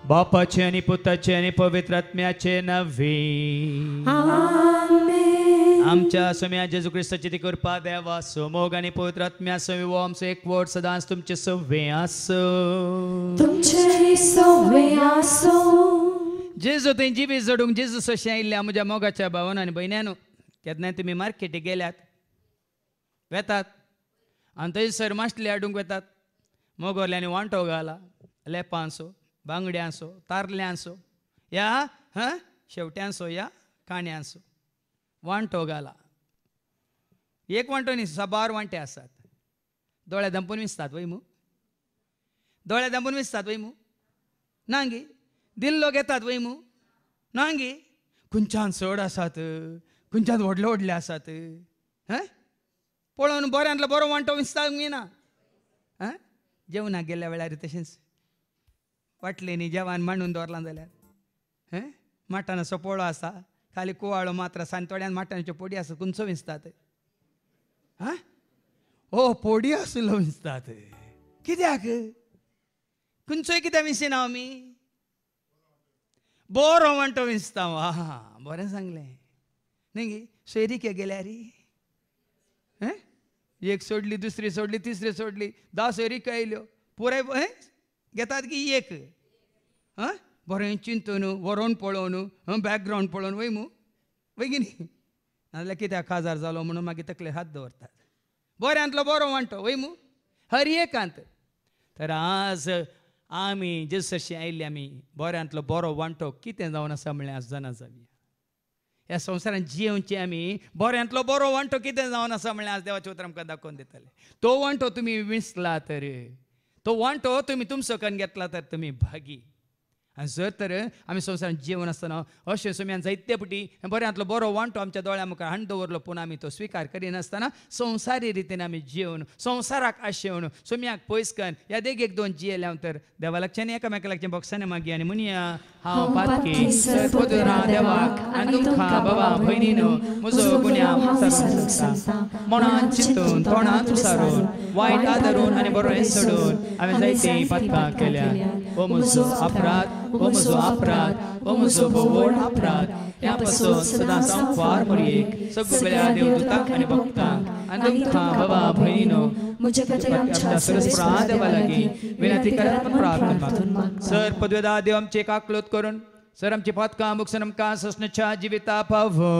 बापाचे आणि पुताचे आणि पवित्रात्म्याचे नव्हे. आमच्या सम्या जेजू ख्रिस्ताची ती कृपा देवा समोग आणि पवित्रात्म्या सविवो आमचो एक वट सदांच तुमचे सव्वे आसो. जेजू थंय जिबी जोडूंक जेजू सोशें आयिल्ल्या म्हज्या मोगाच्या भावान आनी भयण्यानो, केन्नाय तुमी मार्केटीक गेल्यात वेतात आनी थंयसर माश्टले हाडूंक वेतात. मोगोरल्यांनी वांटो घाला, लेपांसो, बांगड्यांसो, तारल्यांसो या शेवट्यांसो या काण्यांसो वांटो घाला. एक वांटो न्ही, साबार वांटे आसात. दोळे दंपून विसतात वय मू, दोळे दंपून विसतात वय मू नांगी. दिल्लो घेतात वय मू नांगी. खंयच्यान चड आसात, खंयच्यान व्हडले व्हडले आसात. पळोवन बऱ्यांतलो बरो वांटो विसता ना. जेवणाक गेल्या वेळार तशेंच वाटले न्ही जेवण मांडून दवरलां जाल्यार मटण असो पोळो आसा, खाली कुवाळो मात्र आसा आनी थोड्यान मटणाच्यो पोडी आसा. कुंचो विसतात पोडी आसलो विसतात. कित्याक खंयचोय कित्याक विसिना आमी बरो वांटो विसता. बरें सांगलें न्ही. सोयरीक गेल्यार एक सोडली, दुसरी सोडली, तिसरी सोडली, 10 सोयरीक आयल्यो पुराय घेतात की एक. बरें चिंतून वरोन पळोवन बॅकग्रावंड पळोवन वय मू वय की न्ही. नाजाल्यार कित्याक काजार जालो म्हणून मागीर तकले हात दवरतात. बऱ्यांतलो बरो वांटो वय मू हर एकांत. तर आज आमी जेसशी आयिल्ले आमी बऱ्यांतलो बरो वांटो कितें जावन आसा म्हणल्यार आज जाणा जावया. ह्या संवसारांत जियोवचे आमी बऱ्यांतलो बरो वांटो कितें जावन आसा म्हणल्यार आज देवाचें उतर आमकां दाखोवन दितले. तो वांटो तुमी विसला तर, तो वांटो तुमी तुमचो करून घेतला तर तुमी भागी. आनी जर तर आमी संवसारांत जिवन आसतना अशें सोम्यान जायते फावटी बऱ्यांतलो बरो वांटो आमच्या दोळ्या मुखार हाडून दवरलो पूण आमी तो स्विकार करिनासतना संवसारी रितीन आमी जिवन संवसाराक आशेवन सोम्याक पयस करून ह्या देगेक दोन जियेल्या तर देवा लागच्यानी एकामेका लागचें बोक्सांनी मागी आनी म्हणया हांव पातकी सर्वोदरा देवाक आनी तुमकां बाबा भयणीनो म्हजो गुन्यांव सांगता. मनान चिंतून तोंडान विचारून वायट आदरून आनी बरो हें सोडून हांवें जायतीं पातकां केल्या. ओ म्हजो अपराध, ओ म्हजो अपराध, ओ म्हजो व्हड अपराध. ह्या पासून सदांच हांव फार मरयेक सगळ्या देवदूतांक आनी भक्तांक आनी तुमकां बाबा भयणीनो म्हज्या सरस्वता देवा लागीं विनंती करात प्रार्थना. सर पदवेदार देव आमचे काकलोत करून सर आमची पातकां मुखार आमकां ससण्याच्या जिविता पावो.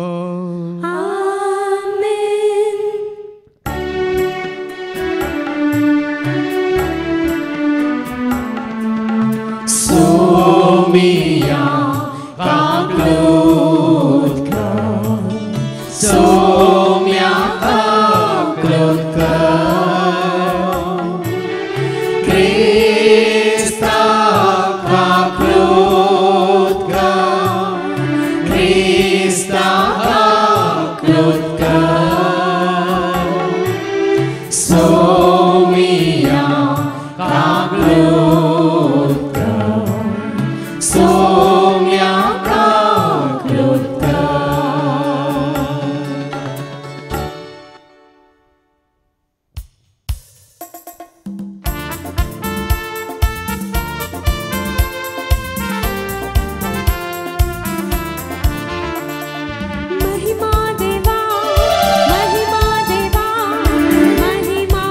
Soumia kaklutka, Soumia kaklutka, Krista kaklutka, Krista kaklutka, Soumia kaklutka. Soumya kaklutka. महिमा देवा, महिमा देवा, महिमा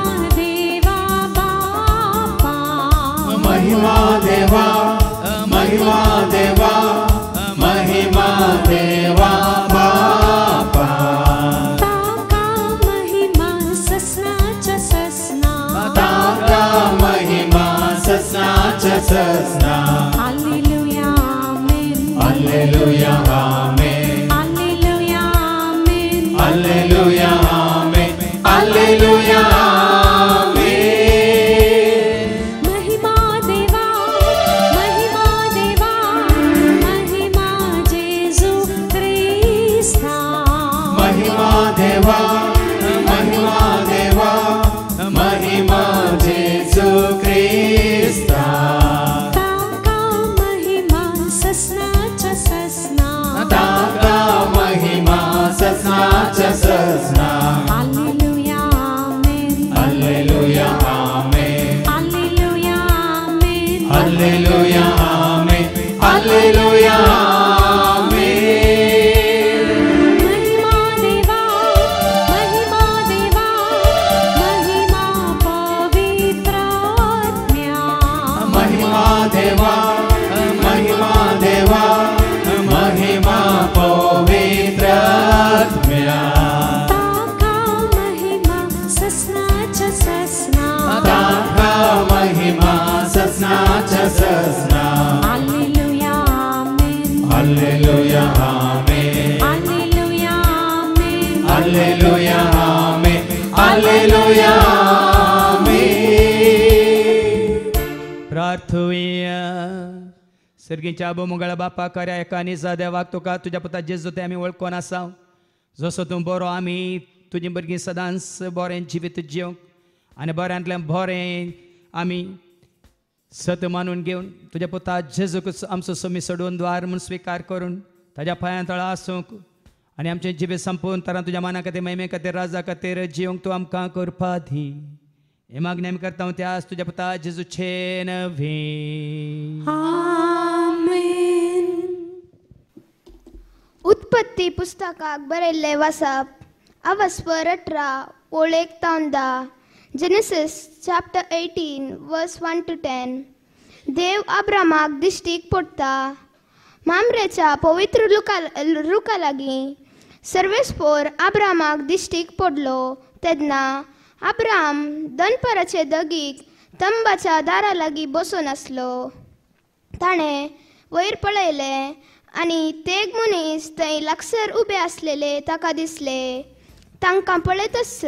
म्हणुया प्रार्थुया. सर्गीच्या अबोमंगळा बापा खऱ्या एका निजा देवाक तुका तुझ्या पुता जेजू ते आमी वळखून आसा. जसो तूं बरो आमी तुजी भुरगीं सदांच बरें जिवीत जिवंक आनी बऱ्यांतल्यान बरें आमी सत मानून घेवन तुज्या पुता जेजूक आमचो समी सोडून द्वार म्हूण स्विकार करून ताज्या पांयां तळा आसूंक आनी आमचें जिवीत संपून तरां तुज्या मना खातीर महिमे खातीर राजा खातीर जिवंक तूं आमकां करपा दी. हे मागणी आमी करता त्यास तुज्या पुता जेजूचे नवे. उत्पत्ती पुस्तकाक बरयल्ले वाचप अवस्वर 18 ओळ 1 ते 10. Genesis chapter 18 verse 1 to 10. देव अब्रामाक दिश्टीक पडटा. मामरेच्या पवित्र रुखा लागीं सर्वेस्पोर अब्रामाक दिश्टीक पडलो तेन्ना अब्राम दनपाराचे दगीक तंबाच्या दारा लागीं बसून आसलो. ताणें वयर पळयलें आनी तेग मनीस थंय लागसार उबे आसलेले ताका दिसले. तांकां पळयतच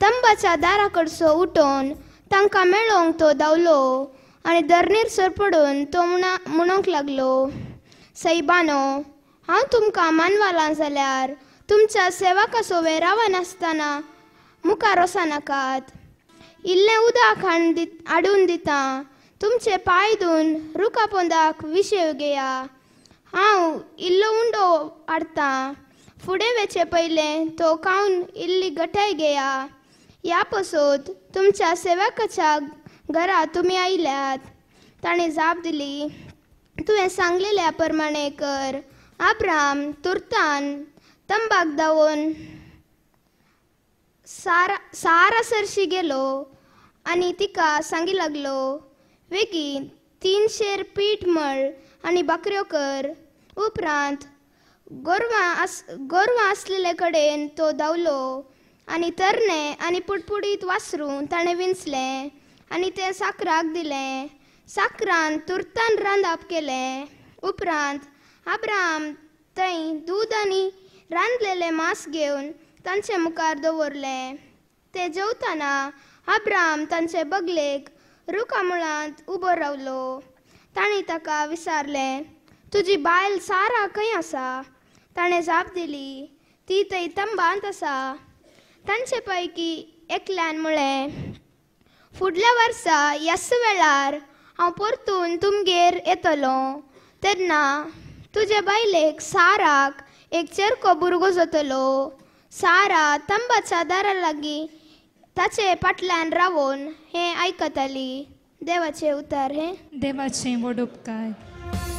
तंबाच्या दारा कडसो उठोवन तांकां मेळोवंक तो धांवलो आनी धरणीर सरपडून तो म्हणूंक लागलो, सैबानो, हांव तुमकां मानवालां जाल्यार तुमच्या सेवकाचो वेळ रावनासतना मुखार वचनाकात. इल्लें उदक हाडून दिता. तुमचे पांय धुवन रुखा पोंदाक विशेव घेया. हांव इल्लो उंडो हाडटां. फुडें वेचे पयलें तो खावन इल्ली गठाय घेया. ह्या पसोत तुमच्या सेवकाच्या घरा तुमी आयल्यात. ताणें जाप दिली, तुवें सांगलेल्या प्रमाणे कर. अब्राम तुर्तान तंबाक धांवून सारा सरशी गेलो आनी तिका सांगी लागलो, वेगीन 3 शेर पीठ मळ आनी बाकऱ्यो कर. उपरांत गोरवां आसलेले कडेन तो धांवलो आनी तरणे आनी पुडपुडीत वासरूं ताणें विंचलें आनी तें साकराक दिलें. साकरान तुर्तान रांदप केलें. उपरांत अब्राम थंय दूद आनी रांदलेलें मांस घेवन तांचे मुखार दवरलें. ते जेवतना अब्राम तांचे बगलेक रुखा मुळांत उबो रावलो. ताणें ताका विचारलें, तुजी बायल सारा खंय आसा? ताणें जाप दिली, ती थंय तंबांत आसा. तांचे पैकी एकल्यान म्हळें, फुडल्या वर्सा ह्याच वेळार हांव परतून तुमगेर येतलो. तेन्ना तुजे बायलेक साराक एक चेरको भुरगो जातलो. सारा तंबाच्या दारा लागीं ताचे फाटल्यान रावून हें आयकताली. देवाचे उतार हे. देवाचे व्हड उपकार.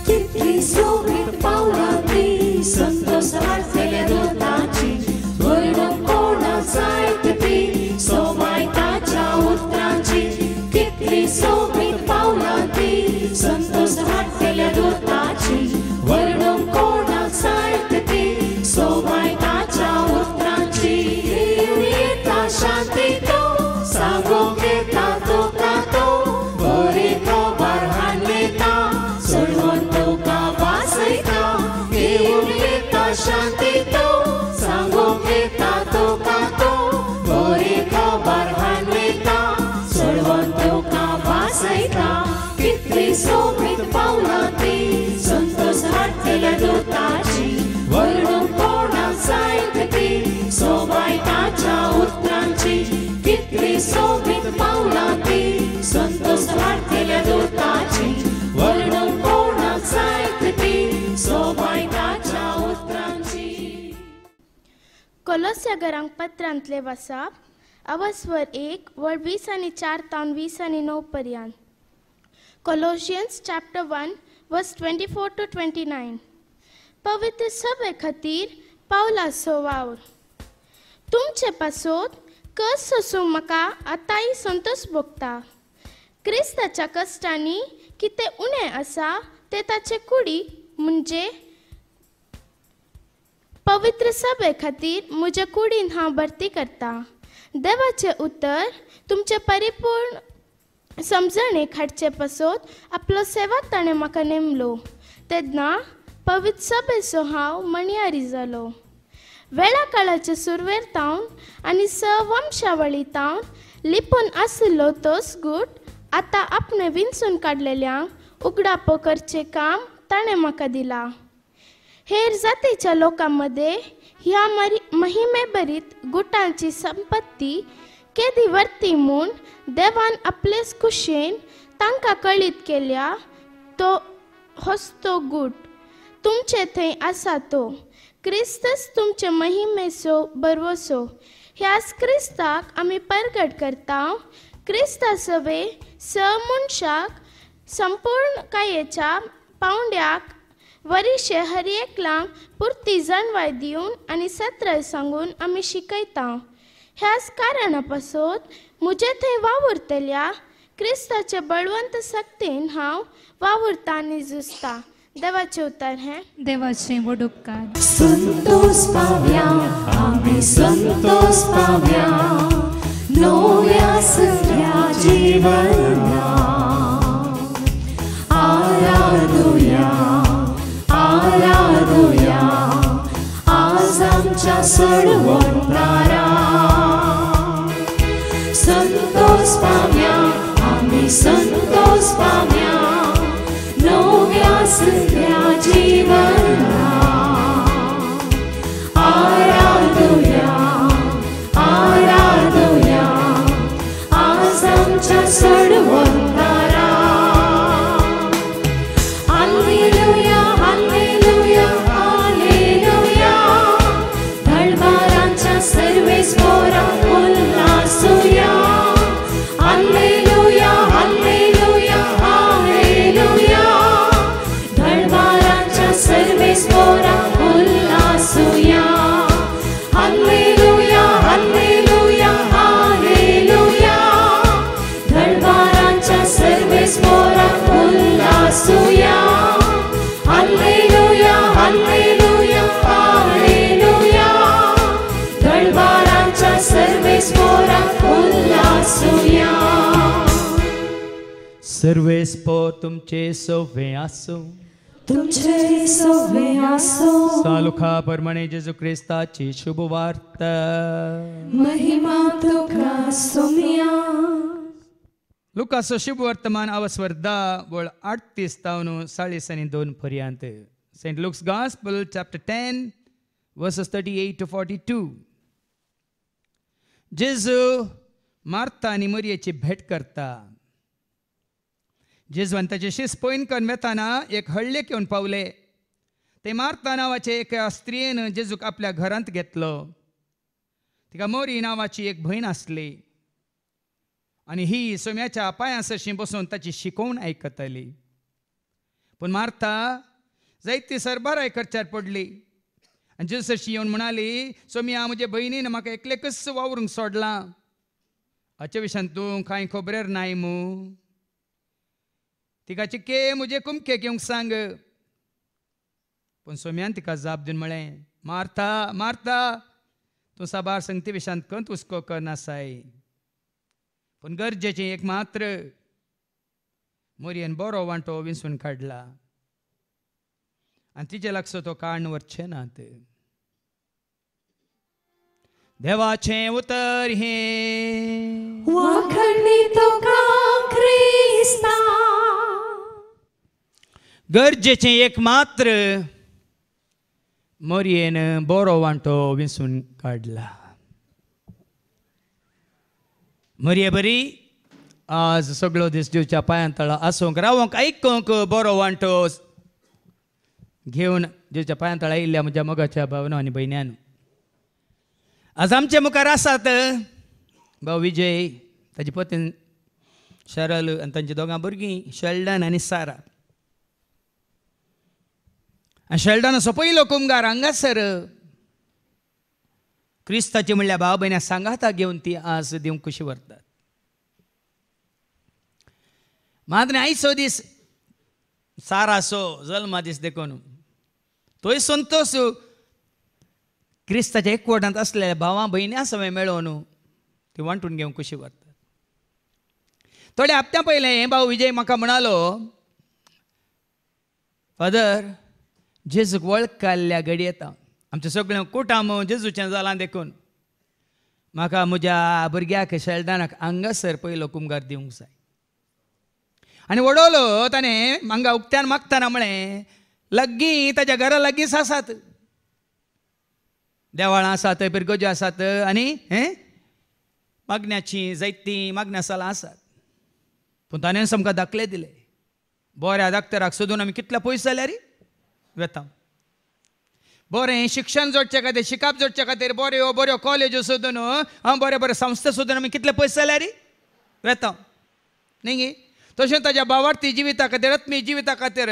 कितली सोबीत पावलां ती संतोष हाडलेल्या दोताची. वर्णन कोणा जायत ती सोमायताच्या उतरांची. कितली सोबीत पावलां ती संतोष हाडलेल्या दोताची. वर्णन कोणा जायत ती सोमायताच्या उतरांची. येता शांती तो सांगोंक येता तो कातो. बरे खबर हाडलेता सोडवून तुका वाचयता. येवून येता शांती तो सांगोंक येता तो कातो. बरे खबर हाडलेता सोडवून तुका वाचयता. कितली सोबीत पावलां ती संतोष हाडलेल्या दोताची. वर्णन कोणाक जायत ती सोबायताच्या उतरांची. कितली सोबीत पावलां ती संतोष हाडलेल्या दोताची. वर्णन कोणाक जायत ती सोबायताच्या उतरांची. कोलोस्या घरांक पत्रांतले वाचप अवस्वर 1 वळ 20 आनी 4 तावन 20 आनी 9 पर्यंत. Colossians chapter 1 verse 24 to 29. पवित्र सभे खातीर पावलाचो वावर. तुमचे पासत कस सोसूंक म्हाका आतांय संतोष भोगता. क्रिस्ताच्या कश्टांनी कितें उणें आसा ते ताचे कुडी म्हणजे पवित्र सभे खातीर म्हज्या कुडीन हांव भरती करता. देवाचे उतर तुमचे परिपूर्ण समजणेक हाडचे पासत आपलो सेवक ताणें म्हाका नेमलो. तेन्ना पवित्र सभेचो हांव मणयारी जालो. वेळा काळाचे सुरवेर तावन आनी वंशावळी तावन लिपून आसलो तोच गूट आतां आपणे विंचून काडलेल्यांक उगडापो करचें काम ताणें म्हाका दिलां. हेर जातीच्या लोकांमध्ये ह्या महिमे बरीत गुटांची संपत्ती केदी वर्ती म्हूण देवान आपलेच कुशेन तांकां कळीत केल्या तो होस्तो गूट तुमचे थंय आसा तो. क्रिस्तच तुमचे महिमेचो बरवसो. ह्याच क्रिस्ताक आमी परगट करता. क्रिस्ता सवे मनशाक संपूर्ण कायेच्या पावंड्याक वरिशे हर एकलांक पुर्ती जाणवाय दिवन आनी सत्र सांगून आमी शिकयता. ह्याच कारणा पासून म्हजे थंय वावुरतल्या क्रिस्ताचे बळवंत सक्तीन हांव वावुरता आनी झुजता. देवाचे उतर हे. देवाचे व्हड उपकार. संतोष पावया आमी संतोष पावया नव्या सगळ्या जीवना आराधुया आराधुया आज आमच्या सडवंतारा. संतोष पावया आमी संतोष पावया नव्या सगळ्या जीवना आराधुया आराधुया आज आमच्या सडवंतारा. हालेलुया हालेलुया हालेलुया धडवारांच्या सर्वेस्वरा उल्हासूया. हालेलुया हालेलुया हालेलुया धडवारांच्या सर्वेस्वरा उल्हासूया. हालेलुया हालेलुया हालेलुया धडवारांच्या सर्वेस्वरा उल्हासूया. हालेलुया हालेलुया हालेलुया धडवारांच्या सर्वेस्वरा उल्हासूया. सर्वेस्पो तुमचे सोवे आसो. तुमचे सोवे आसो. सालुखा परमणे जेजू क्रिस्ताची शुभ वार्ता. महिमा तुका सोमिया. लुकाचो शुभ वर्तमान अवस्वर 10 वळ 38 तावन 42 पर्यंत. Saint Luke's gospel chapter 10 verses 38 to 42. जेजू मार्था आनी मरियेची भेट करता. जेजून ताचे शिस पयन करून वेताना एक हळ्ळेक येवन पावले. ते मार्था नांवाचे एका स्त्रियेन जेजूक आपल्या घरांत घेतलो. तिका मोरी नांवाची एक भयण आसली आनी ही सोम्याच्या पांयां सरशी बसून ताची शिकोवण आयकताली. पूण मार्था जायती सरबाराय करच्यार पडली आनी जेजू सरशी येवन म्हणाली, सोम्या म्हजे भयणीन म्हाका एकलेकच वावरूंक सोडलां. हाचे विशयान तूं कांय खबरेर नाय मू. तिका चिक्के म्हजे कुमके घेवंक सांग. पूण सोम्यान तिका जाप दिवन म्हळें, मार्था मार्था तूं साबार संगती विशयान खंत हुस्को करनासाय. पूण गरजेचें एक मात्र मोरयेन बरो वांटो विंचून काडला आनी तिचे लागसो तो काडून व्हरचें नात. देवाचें उतर हे. वाखणी तुका क्रिस्ता. गरजेचें एक मात्र मोरयेन बरो वांटो विंचून काडला. मोरये बरी आज सगळो दीस जेवच्या पांयां तळा आसूंक रावोंक आयकूंक बरो वांटो घेवन जेवच्या पांयां तळा आयिल्ल्या म्हज्या मोगाच्या भावनो आनी भयण्यान. आज आमचे मुखार आसात भाऊ विजय, ताची पत्नी शरल आनी तांची दोगां भुरगीं शेल्डन आनी सारा. आनी शेल्डनाचो पयलो कुमगार हांगासर क्रिस्ताची म्हणल्यार भाव भयण्या सांगाता घेवन ती आज दिवंक कशी व्हरतात. मात्र आयचो दीस साराचो जल्मा दीस देखून तोय संतोष क्रिस्ताच्या एकवटांत असलेल्या भावां भयण्या सवय मेळोवन ती वांटून घेवंक कशी व्हरतात. थोडे हप्त्या पयलें हे भाऊ विजय म्हाका म्हणालो, फादर जेजूक वळख काडल्या घडये येता आमचें सगळें कुटाम जेजूचें जालां देखून म्हाका म्हज्या भुरग्याक शेल्डनाक हांगासर पयलो कुंभार दिवंक जाय. आनी वडोलो ताणें हांगा उक्त्यान मागतना म्हळें लागीं ताच्या घरा लागींच आसात देवाळां आसात, पिरगोज्यो आसात आनी मागण्याचीं जायतीं मागण्यासालां आसात. पूण ताणें आमकां दाखले दिले बऱ्या दाक्तराक सोदून आमी कितले पयस जाल्यार वेता. बरें शिक्षण जोडचे खातीर शिकाप जोडचे खातीर बऱ्यो बऱ्यो कॉलेज्यो सोदून बरे बरे संस्था सोदून आमी कितले पयस जाल्यार वेता न्ही. तशें ताच्या भावार्थी जिविता खातीर आत्मीय जिविता खातीर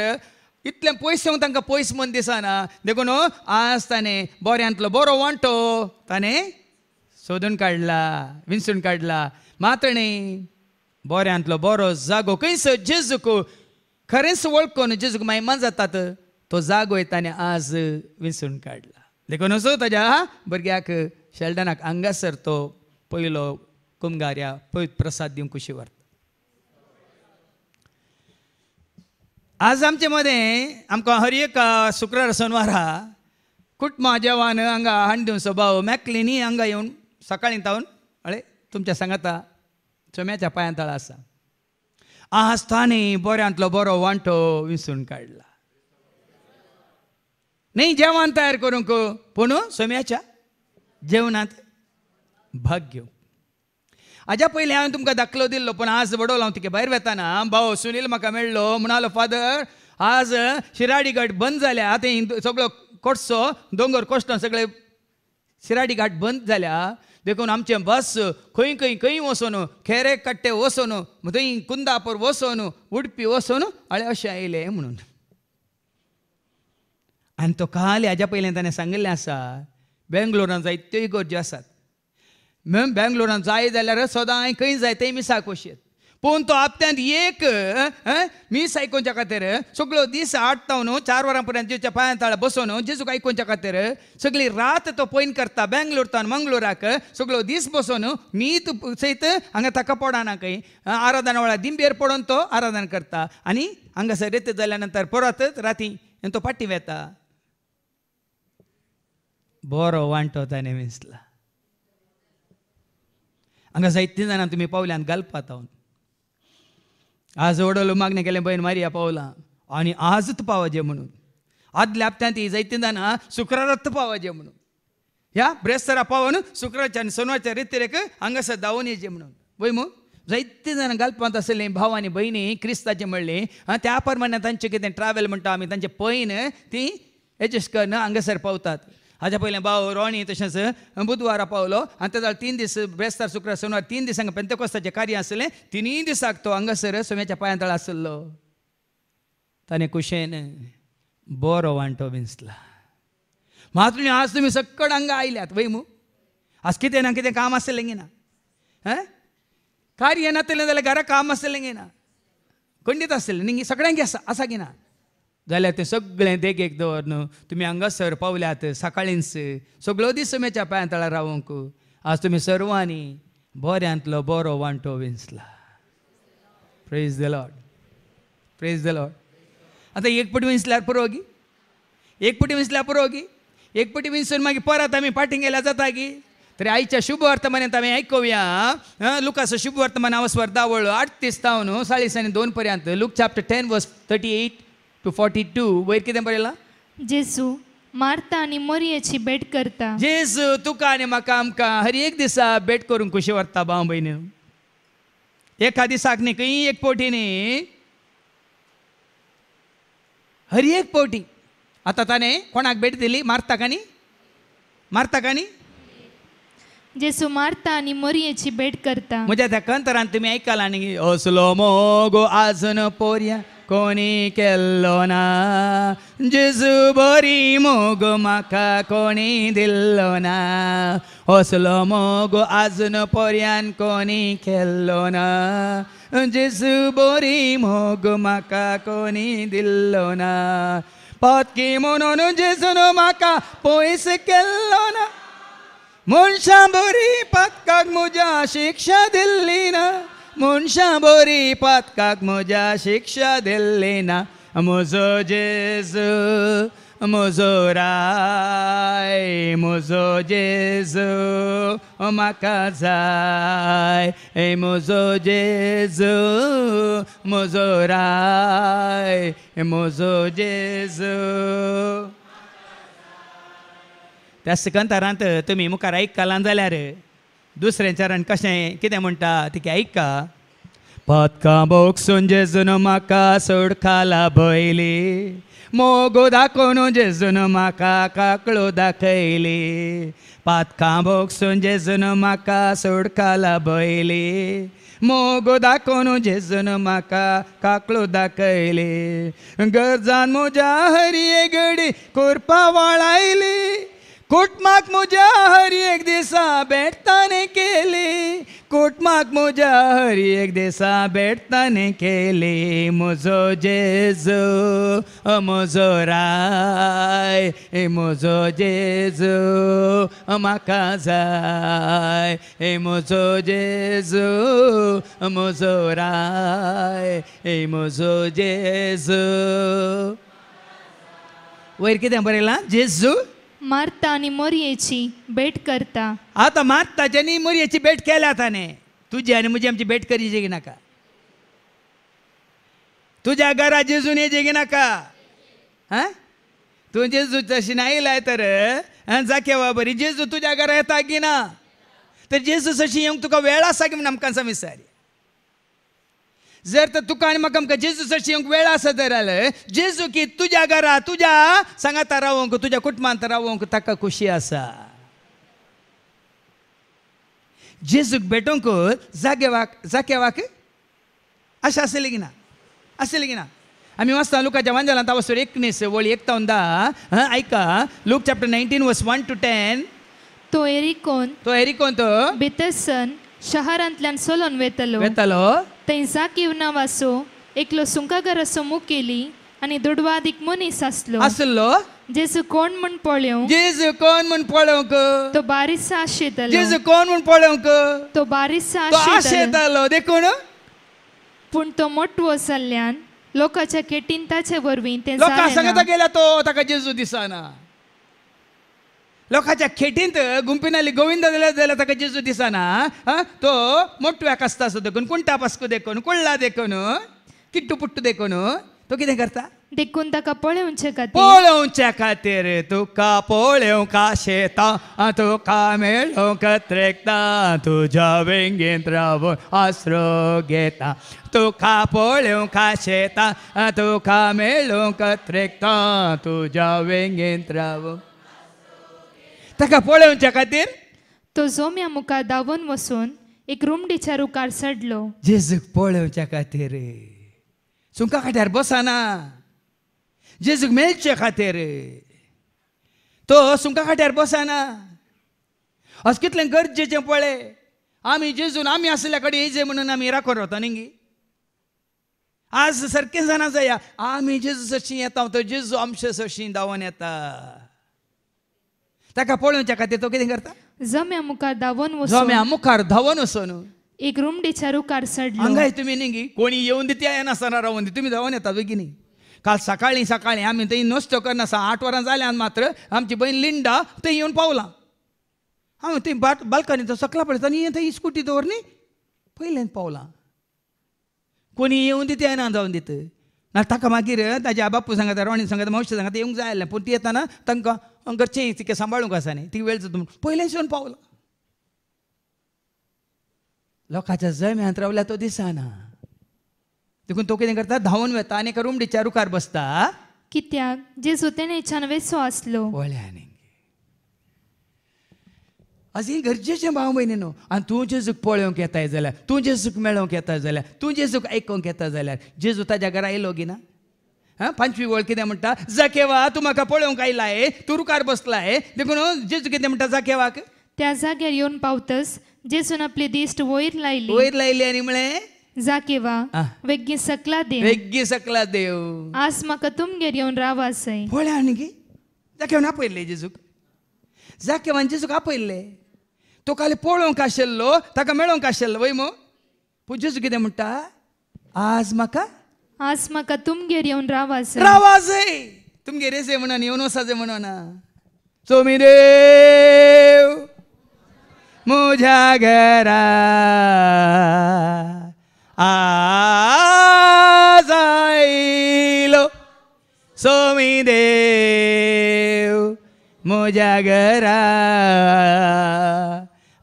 इतलें पयस येवंक तांकां पयस म्हूण दिसना देखून आज ताणें बऱ्यांतलो बरो वांटो ताणें सोदून काडला, विंचून काडला. मातणी बऱ्यांतलो बरो जागो खंयच जेजूक खरेंच वळखून जेजूक महिमा जातात तो जागो ताणें आज विंचून काडला. देखून असो ताच्या भुरग्याक शेल्डनाक हांगासर तो पयलो कुंभार ह्या पवित्र प्रसाद दिवंक कुशी व्हरता. आज आमचे मदें आमकां हर एक शुक्रार शेनवारा कुटुंबा जेवण हांगा हाडून दिवचो भाव मॅकलिनी हांगा येवन सकाळीं तावन तुमच्या सांगाता चम्याच्या पांयां तळा आसा. आज ताणें बऱ्यांतलो बरो वांटो विंचून काडला न्ही जेवण तयार करूंक पूण सोम्याच्या जेवणांत भाग घेवंक. हाज्या पयलीं हांवें तुमकां दाखलो दिल्लो पूण आज वडोलो हांव तिके भायर वेताना भाव सुनील म्हाका मेळ्ळो म्हणालो फादर आज शिराडी घाट बंद जाल्या. आतां सगळो कोटसो दोंगर कोश्टां सगळे शिराडी घाट बंद जाल्या देखून आमचें बस खंय खंय खंय वचून खेरे कट्टे वचून थंय कुंदापूर वचून उडपी वचून अशें आयले म्हणून. आनी तो काल हाज्या पयलीं ताणें सांगिल्लें आसा बेंगलोरान जायत्यो इगर्ज्यो आसात. बेंगलोरान जाय जाल्यार सदां खंय जाय थंय मिसाक वशेत पूण तो हप्त्यांत एक मीस आयकोवच्या खातीर सगळो दीस 8 तावन 4 वरां पर्यंत जेच्या पांयां तळा बसून जेजूक आयकोवच्या खातीर सगळी रात तो पयन करता. बेंगलोर तावन मंगलोराक सगळो दीस बसून न्हीद सयत हांगा ताका पडना खंय आराधना वेळार दिंबेर पडोवन तो आराधना करता आनी हांगासर रेत जाल्या नंतर परत राती तो पाटी वेता. बरो वांटो ताणें विंचला. हांगा जायतीं जाणां तुमी पावल्यान घालपात हांव आज वडलो मागणें केलें बहीण मारिया पावलां आनी आजच पावजे म्हणून. आदल्या हप्त्यांत ही जायतीं जाणां शुक्रारात पावजे म्हणून ह्या ब्रेस्तारा पावन शुक्रारच्या आनी सोनवारच्या रितीरेक हांगासर धांवून येजे म्हणून. वय मू जायतीं जाणां घालपांत आसलीं भाव आनी भयणी क्रिस्ताचे म्हणलीं त्या प्रमाणे तांचें कितें ट्रॅवल म्हणटा आमी तांचे पयन तीं एडजस्ट करून हांगासर पावतात. हाज्या पयलें भाव रोणी तशेंच बुधवारा पावलो आनी ताका 3 दीस ब्रेस्तार शुक्रार सोनवार 3 दीस हांगा पेंतेकोस्ताचें कार्य आसलें. 3 दिसाक तो हांगासर सोम्याच्या पांयां तळा आसलो. ताणें कुशेन बरो वांटो विंचला. मातून आज तुमी सक्कड हांगा आयल्यात वय मू आज कितें ना कितें काम आसलें गे ना कार्य नासलें जाल्यार घरा काम आसलें गे ना खंडीत आसलें न्ही सगळ्यांक आसा गे ना जाल्यार तें सगळें देगेक दवरून तुमी हांगासर पावल्यात सकाळींच सगळो दीस सोम्याच्या पांयां तळा रावूंक. आज तुमी सर्वांनी बऱ्यांतलो बरो वांटो विंचला. Praise the Lord, praise the Lord. आतां एक पटी विंचल्यार पुरो गी एक पटी विंचल्यार पुरो गी एक पटी विंचून मागीर परत आमी फाटीं गेल्यार जाता गी. तरी आयच्या शुभ वर्तमानांत आमी आयकुया लुकाचो शुभ वर्तमान हांव 8:30 तावन 2:2 पर्यंत. लूक चॅप्टर 10 वर्स 38 to 42 वयर कितें बरयलां. जेजू मार्ता आनी मोरयेची भेट करता. जेजू तुका आनी म्हाका आमकां हर एक दिसा भेट करूंक कशी व्हरता भाव भयणी. एका दिसाक न्ही खंय एक पोटी न्ही हर एक पोटी. आतां ताणें कोणाक भेट दिली मार्ताक आनी जेजू मार्ता आनी मोरयेची भेट करता. म्हज्या त्या कंतरान तुमी आयकलां न्ही असलो मोगो आजून पोरया कोणी केल्लो ना. जेजू बरी मोग म्हाका कोणी दिल्लो ना. असलो मोग आजून पर्यान कोणी केल्लो ना. जेजू बरी मोग म्हाका कोणी दिल्लो ना. पातकी म्हणून जेजून म्हाका पयस केल्लो ना. मनशां बरी पातकाक म्हज्या शिक्षा दिल्ली ना. मनशां बरी पातकाक म्हज्या शिक्षा दिल्ली ना. म्हजो जेजू म्हजो राय म्हजो जेजू म्हाका जाय म्हजो जेजू म्हजो राय म्हजो जेजू. त्या कांतारांत तुमी मुखार आयकलां जाल्यार दुसरें चरण कशें कितें म्हणटा ती आयका. पातकां बोगसून जेजून म्हाका सोडखाला भयली, मोगो दाखोवन जेजून म्हाका काकळो दाखयली. पातकां बोगसून जेजून म्हाका सोडखाला भयली, मोगो दाखोवन जेजून म्हाका काकळो दाखयली. गरजान म्हज्या हरी एक घडी कोरपा वळायली, कुटमाक म्हज्या हरी एक दिसा भेटताने केली, कुटमाक म्हज्या हरी एक दिसा भेटताने केली. म्हजो जेजू म्हजो राय म्हजो जेजू म्हाका जाय म्हजो जेजू म्हजो राय म्हजो जेजू. वयर कितें बरयलां? जेजू मार्ता आनी मोरयेची भेट करता. आता मार्ताची आनी मोरयेची भेट केल्या ताणे. तुजी आनी म्हजी आमची भेट करीची नाका. तुज्या घरा जेजून येजे की नाका. हां तूं जेजू तशी आयलाय तर जाकेवा बरी जेजू तुज्या घरा येता की ना. तर जेजू तशी येवंक तुका वेळ आसा की म्हण आमकां सांग विचारी. जर तर तुका आनी म्हाका आमकां जेजू तशी येवंक वेळ आसा तर जेजू की तुज्या घरा तुज्या सांगाता रावंक तुज्या कुटुंबांत रावंक ताका खुशी आसा. जेजूक भेटोवंक जाकेवाक अशें आसलें की ना? आसलें की ना? आमी वाचता लुकाच्या वांजलांत वचून 19 वळी 1 ते 10. आयका लूक चॅप्टर 19 वर्स 1 to 10. तो एरिकोन तो बेतसन शहरांतल्यान सोलोन वेतलो. थंय जाकीव नांवाचो एकलो सुंकागाराचो मुखेली आनी दुडवादीक मनीस आसलो. जेजू कोण म्हण पळोवंक तो बारीसा आशेतालो. जेजू कोण म्हण पळोवंक तो बारीसा आशेतालो देखून. पूण तो मोठो जाल्ल्यान लोकांच्या केटीन ताचे वरवीं ते लोकां सांगता गेल्या तो ताका जेजू दिसना. लोकांच्या खेटींत गुंपिनाली गोविंद जाल्यार ताका जेजू दिसना. तो मोठव्याक आसता असो देखून कुंटा पास्को देखून कुळ्ळा देखून किट्टू पुट्टू देखून तो कितें करता? देखून ताका पळोवच्या खातीर तुका पळोवंक आशेता तुका मेळोवंक त्रेकता तुज्या वेंगेंत रावून आसरो घेता. तुका पळोवंक आशेता तुका मेळोवंक त्रेकता तुज्या वेंगेंत रावून. ताका पळोवच्या खातीर तो जोम्या मुखार धांवून वचून एक रुमडीच्या रुखार चडलो. जेजूक पळोवच्या खातीर सुंका खाट्यार बसना. जेजूक मेळचे खातीर तो सुंका खाट्यार बसना. अशें कितलें गरजेचें पळय. आमी जेजून आमी आसल्या कडेन येयजे म्हणून आमी राखून रावता न्ही. आज सारकें जाणा जाया आमी जेजू सशी येता तो जेजू आमचे सशी धांवून येता. ताका पळोवच्या खातीर तो कितें करता? जम्या मुखार धांवून वचून एक रुमडीच्या रुखार चडलो. हांगाय तुमी न्ही कोणी येवन दी त्या येनासतना रावून दी तुमी धांवून येता बेगिनी. काल सकाळीं आमी थंय नोस्तो करनासा 8 वरां जाल्यान मात्र आमची बहीण लिंडा थंय येवन पावलां. हांव थंय बाल्कनीचो सकला पळयता आनी थंय स्कुटी दवर न्ही पयलें पावलां. कोणी येवन दी त्या जावन दित ना. ताका मागीर ताज्या बापूय सांगता रोणी सांगता मावशी सांगता येवंक जाय आसलें पूण ती येताना तांकां घरचें तिका सांबाळूंक आसा न्ही ती वेळ जाता म्हणून पयलेंच येवन पावला. लोकांच्या जम्यांत रावल्या तो दिसना देखून तो कितें करता? धांवून वता आनी एका रुमडीच्या रुखार बसता. कित्याक जेजू तेणेच्यान वेचो आसलो. वळ्यांनी अशें गरजेचें भाव भयणीनो. आनी तूं जेजूक पळोवंक येताय जाल्यार तूं जेजूक मेळोवंक येता जाल्यार तूं जेजूक आयकोवंक येता जाल्यार जेजू ताज्या घरा येयलो गी ना. 5वी वळ कितें म्हणटा? जाकेवा तूं म्हाका पळोवंक आयलाय तूं रुखार बसलाय देखून जेजू कितें म्हणटा जाकेवाक? त्या जाग्यार येवन पावतस जेजून आपली दिश्ट वयर लायली आनी म्हळें जाकेवा वेग्गी सकला देव आज म्हाका तुमगेर येवन रावा जाय. पळय आनी की जाकेवान आपयल्ले जेजूक. जाकेवान जेजूक आपयल्ले. तो खाली पळोवंक आशिल्लो ताका मेळोवंक आशिल्लो वय मो. पूण जेजू कितें म्हणटा? आज म्हाका तुमगेर येवन रावा जाय. तुमगे रेसे म्हणून येऊन वसाचे म्हणून सोमी देव मुझ्या घरा आज आयलो सोमी देव मुझ्या घरा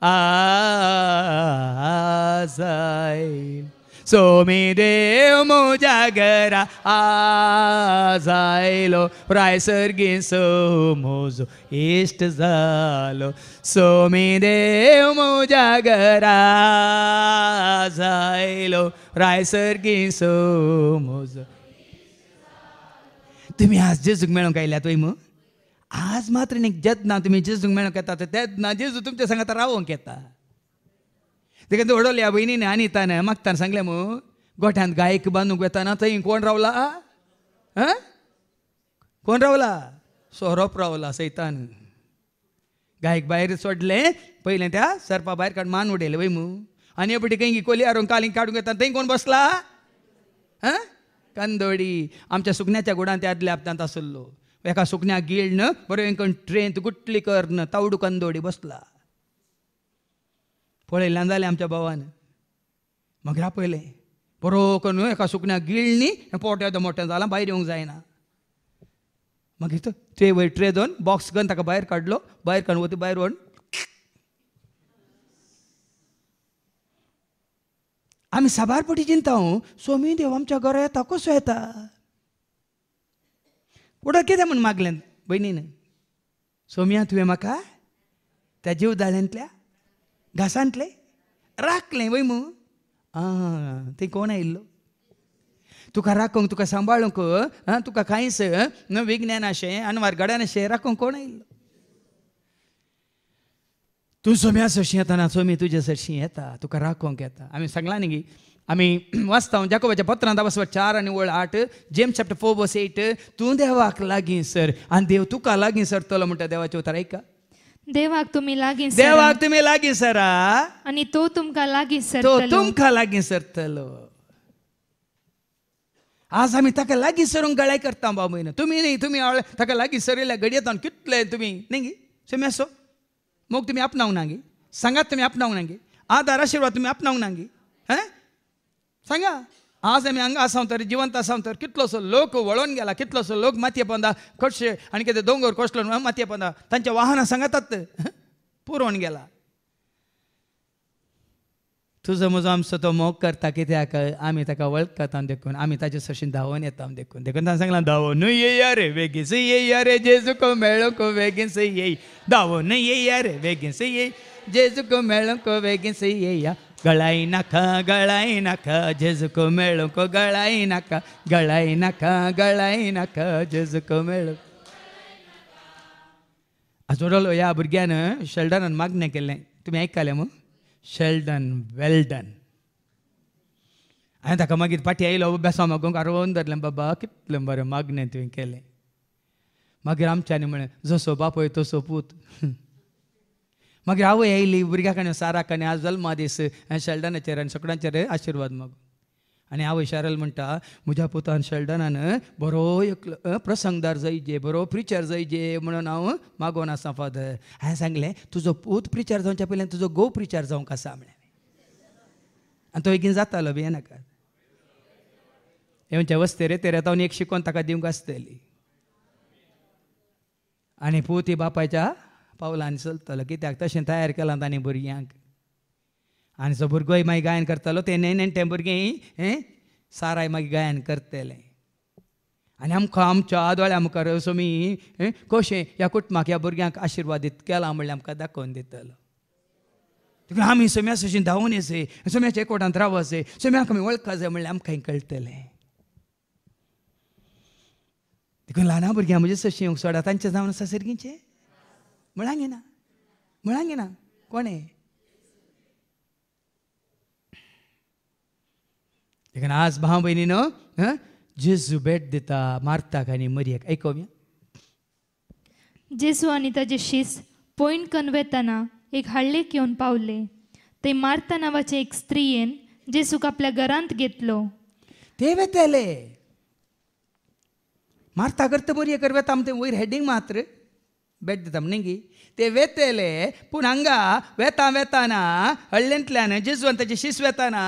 आज आयलो सोमी देव मुझ्या घरा आज आयलो रायसर्गी समोजो इष्ट झालो सोमी देव मुझ्या घरा आज आयलो रायसर्गी समोजो. तुम्ही आज जेजूक मेळोंक आयल्यात वय मग आज मात्र न्ही जेदना तुम्ही जेजूक मेळोंक येता तेदना जेजू तुमच्या सांगात रावोंक येता. देखील ओडवल्या बहिणीने अनितानं मागताना सांगल्या मग गोठ्यांत गायक बांदूंक येताना थंय कोण रावला कोण रावला सोरोप रावला सैतान. गायक भायर सोडले पयलें त्या सर्पा भायर काडून मान उडयले वय मू आनी एपटी खंय कोली हारोवन कालींक काडूंक येता थंय कोण बसला कंदोडी. आमच्या सुकण्याच्या गुडांत त्या आदल्या हप्त्यांत आसलो एका सुकण्याक गिळ न बरो हेंकून ट्रेन गुटली करन तावडू कंदोडी बसला. पळयल्यान जालें आमच्या भावान मागीर आपयलें बरो करून एका सुकण्याक गिळणी पोट येदो मोठें जालां भायर येवंक जायना. मागीर ट्रे वयर ट्रे दोन बॉक्स घेवन ताका भायर काडलो भायर काडून वती भायर व्हरून आमी साबारपटी चिंता सोमी देव आमच्या घरा येता कसो येता उडो कितें म्हूण मागलें भयणीन सोम्या तुवें म्हाका त्या जीवदाळ्यांतल्या घासांतले राखलें वय मू ते कोण आयिल्लो तुका राखोंक तुका सांबाळूंक तुका कांयच विज्ञान अशें अनवार गड्यान अशें राखोंक कोण आयिल्लो. तूं सोम्या सरशीं येतना सोमी तुजे सरशीं येता तुका राखोंक येता. आमी सांगलां न्ही आमी वाचता जाकोबाच्या पत्रांत वचप 4 आनी 8 जेम्स चॅप्टर 4 वर्स 8 तूं देवाक लागीं सर आनी देव तुका लागीं सरतलो म्हणटा देवाचें उतर ऐका. देवाक तुम्ही लागीं देवाक तुम्ही लागीं सरा आणि तो तुमकां लागीं तो सरतलो. तुमकां लागीं सरतलो. आज आमी ताका लागीं सरूंक गळाय करता बाबून तुमी न्ही तुमी ताका लागीं सरिल्ल्या घडयेंत कितले तुमी न्ही गे सोम्यासो मोग तुमी आपणावंक ना गे सांगात तुमी आपणावंक ना गे आदार आशिर्वाद तुमी आपणावंक ना गे सांगा. आज आमी हांगा आसां तर जिवंत आसां तर कितलोसो लोक वळोन गेला कितलोसो लोक मातये पोंदा कशे आनी कितें दोंगर कोसलो मातये पोंदा तांच्या वाहनां सांगातात पुरोवन गेला. तुजो म्हजो आमचो तो मोग करता कित्याक आमी ताका वळखता देखून आमी ताचे सरशीं धांवून येता देखून देखून ताणें सांगलां धांवून येया रे बेगीन येया रे जेजूक मेळोंक बेगीन येय धांवून येया रे बेगीन येय जेजूक मेळोंक बेगीन येया गळाई नाका जेजूक मेळोंक गळाई नाका जेजूक मेळोंक. जोडलो ह्या भुरग्यान शेल्डनान मागणें केलें तुमी आयकलें मग शेल्डन वेल डन. हांवें ताका मागीर फाटीं आयलो अभ्यासा मागूंक आरोवन धरलें बाबा कितलें बरें मागणें तुवें केलें. मागीर आमच्यांनी म्हळें जसो बापोय तसो पूत. मागीर आवय आयली भुरग्याक आनी साराक आनी आज जल्मा दीस शेल्डनाचेर आनी सगळ्यांचेर आशिर्वाद मागून आनी आवय शारल म्हणटा म्हज्या पुतान शेल्डनान बरो एक प्रसंगदार जायजे बरो प्रिचर जायजे म्हणून हांव मागोवन आसा फादर. हांवें सांगलें तुजो पूत प्रिचर जावच्या पयलीं तुजो घोव प्रिचर जावंक आसा म्हणलें आनी तो बेगीन जातालो बी नाका येवच्या वस्तेरे तेर येता एक शिकोवन ताका दिवंक आसतली आनी पूत ही बापायच्या पावलांनी चलतलो कित्याक तशें तयार केलां तांणी भुरग्यांक. आनी जो भुरगोय मागीर गायन करतलो ते नेणटे भुरगें साराय मागीर गायन करतले आनी आमकां आमच्या आदोळ्या मुखार सोमी कशें ह्या कुटुंबाक ह्या भुरग्यांक आशिर्वादीत केलां म्हणल्यार आमकां दाखोवन दितलो. देखून आमी सोम्या सशीं धांवून येसे सोम्याच्या एकवटांत रावसे सोम्याक आमी वळखा जाय म्हणल्यार आमकां कळटलें. देखून ल्हान भुरग्यां म्हजे सशीं येवंक सोडा तांचें जावन आसा सर्गीचें म्हळांक येना कोणें. देखून आज भाव भयणीनो जेजू भेट दिता मार्ताक आनी मरियाक आयकोवया. जेजू आनी ताजे शिस पयण कन वेतना एक हळ्ळेक येवन पावले. ते मार्ता नांवाचे एक स्त्रियेन जेजूक आपल्या घरांत घेतलो. ते वेतेले मारता करता बरी कर वेता ते वयर हेडिंग मात्र बेट दिता न्ही ते वेतेले पूण हांगा वेता वेताना हळ्ळेंतल्यान जेजुवान शिस वेताना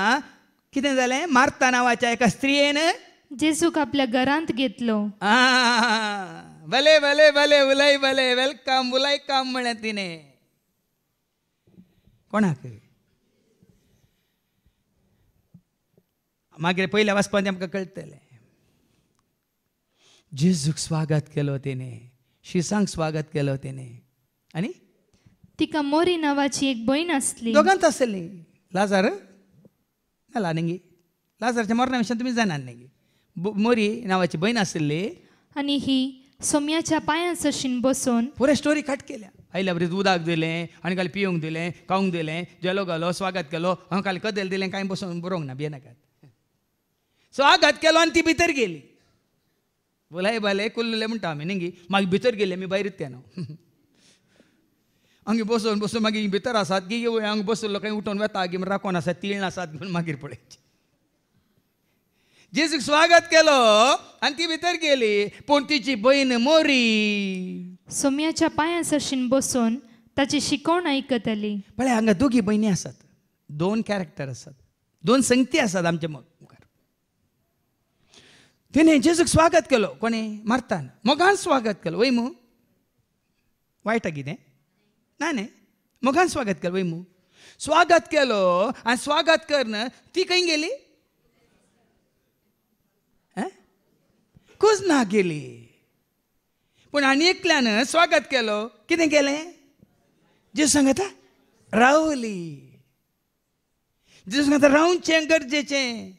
कितें जालें मार्ता नांवाच्या एका स्त्रियेन जेजूक आपल्या घरांत घेतलो. भले भले भले उलय भले वेलकम उलय काम म्हळें तिणें कोणाक मागीर पयल्या वाचपान आमकां कळटलें जेजूक स्वागत केलो तिणें शिसांक स्वागत केलो तिणें आनी तिका मोरी नांवाची एक भयण आसली. दोगांत आसली लाजार नाला न्ही लाजारच्या मरणा विशीं तुमी जाणात न्ही मोरी नांवाची भयण आसली आनी ही सोम्याच्या पांयां सशीन बसून पुरे स्टोरी कट केल्या आयल्या बरें उदक दिलें आनी काल पिवंक दिलें खावंक दिलें जेलो घालो स्वागत केलो हांव काल कदेल दिलें कांय बसून बरोवंक ना भियेनाकात स्वागत केलो आनी ती भितर गेली भलाय भले कुल्ले म्हणटा आमी न्ही मागीर भितर गेले आमी भायर येना हांगा बसून बसून मागीर भितर आसात की हांगा बसलो खंय उठोवन वेता गी राखोन आसात तीळ आसात घेवन मागीर पळयचे जेजूक स्वागत केलो आनी ती भितर गेली पूण तिची भयण मोरी सोम्याच्या पांयां सशीन बसून ताची शिकवण आयकतली. पळय हांगा दोगी भयणी आसात दोन कॅरेक्टर आसात दोन संगती आसात आमच्या मुखार तिणें जेजूक स्वागत केलो कोणे मार्तान मोगान स्वागत केलो वय मू वायट कितें ना न्ही मोगान स्वागत केलो वय मू स्वागत केलो आनी स्वागत करन ती खंय गेली कुजनाक गेली पूण आनी एकल्यान स्वागत केलो कितें केलें जेजू सांगता रावली जेजू सांगता रावचें गरजेचें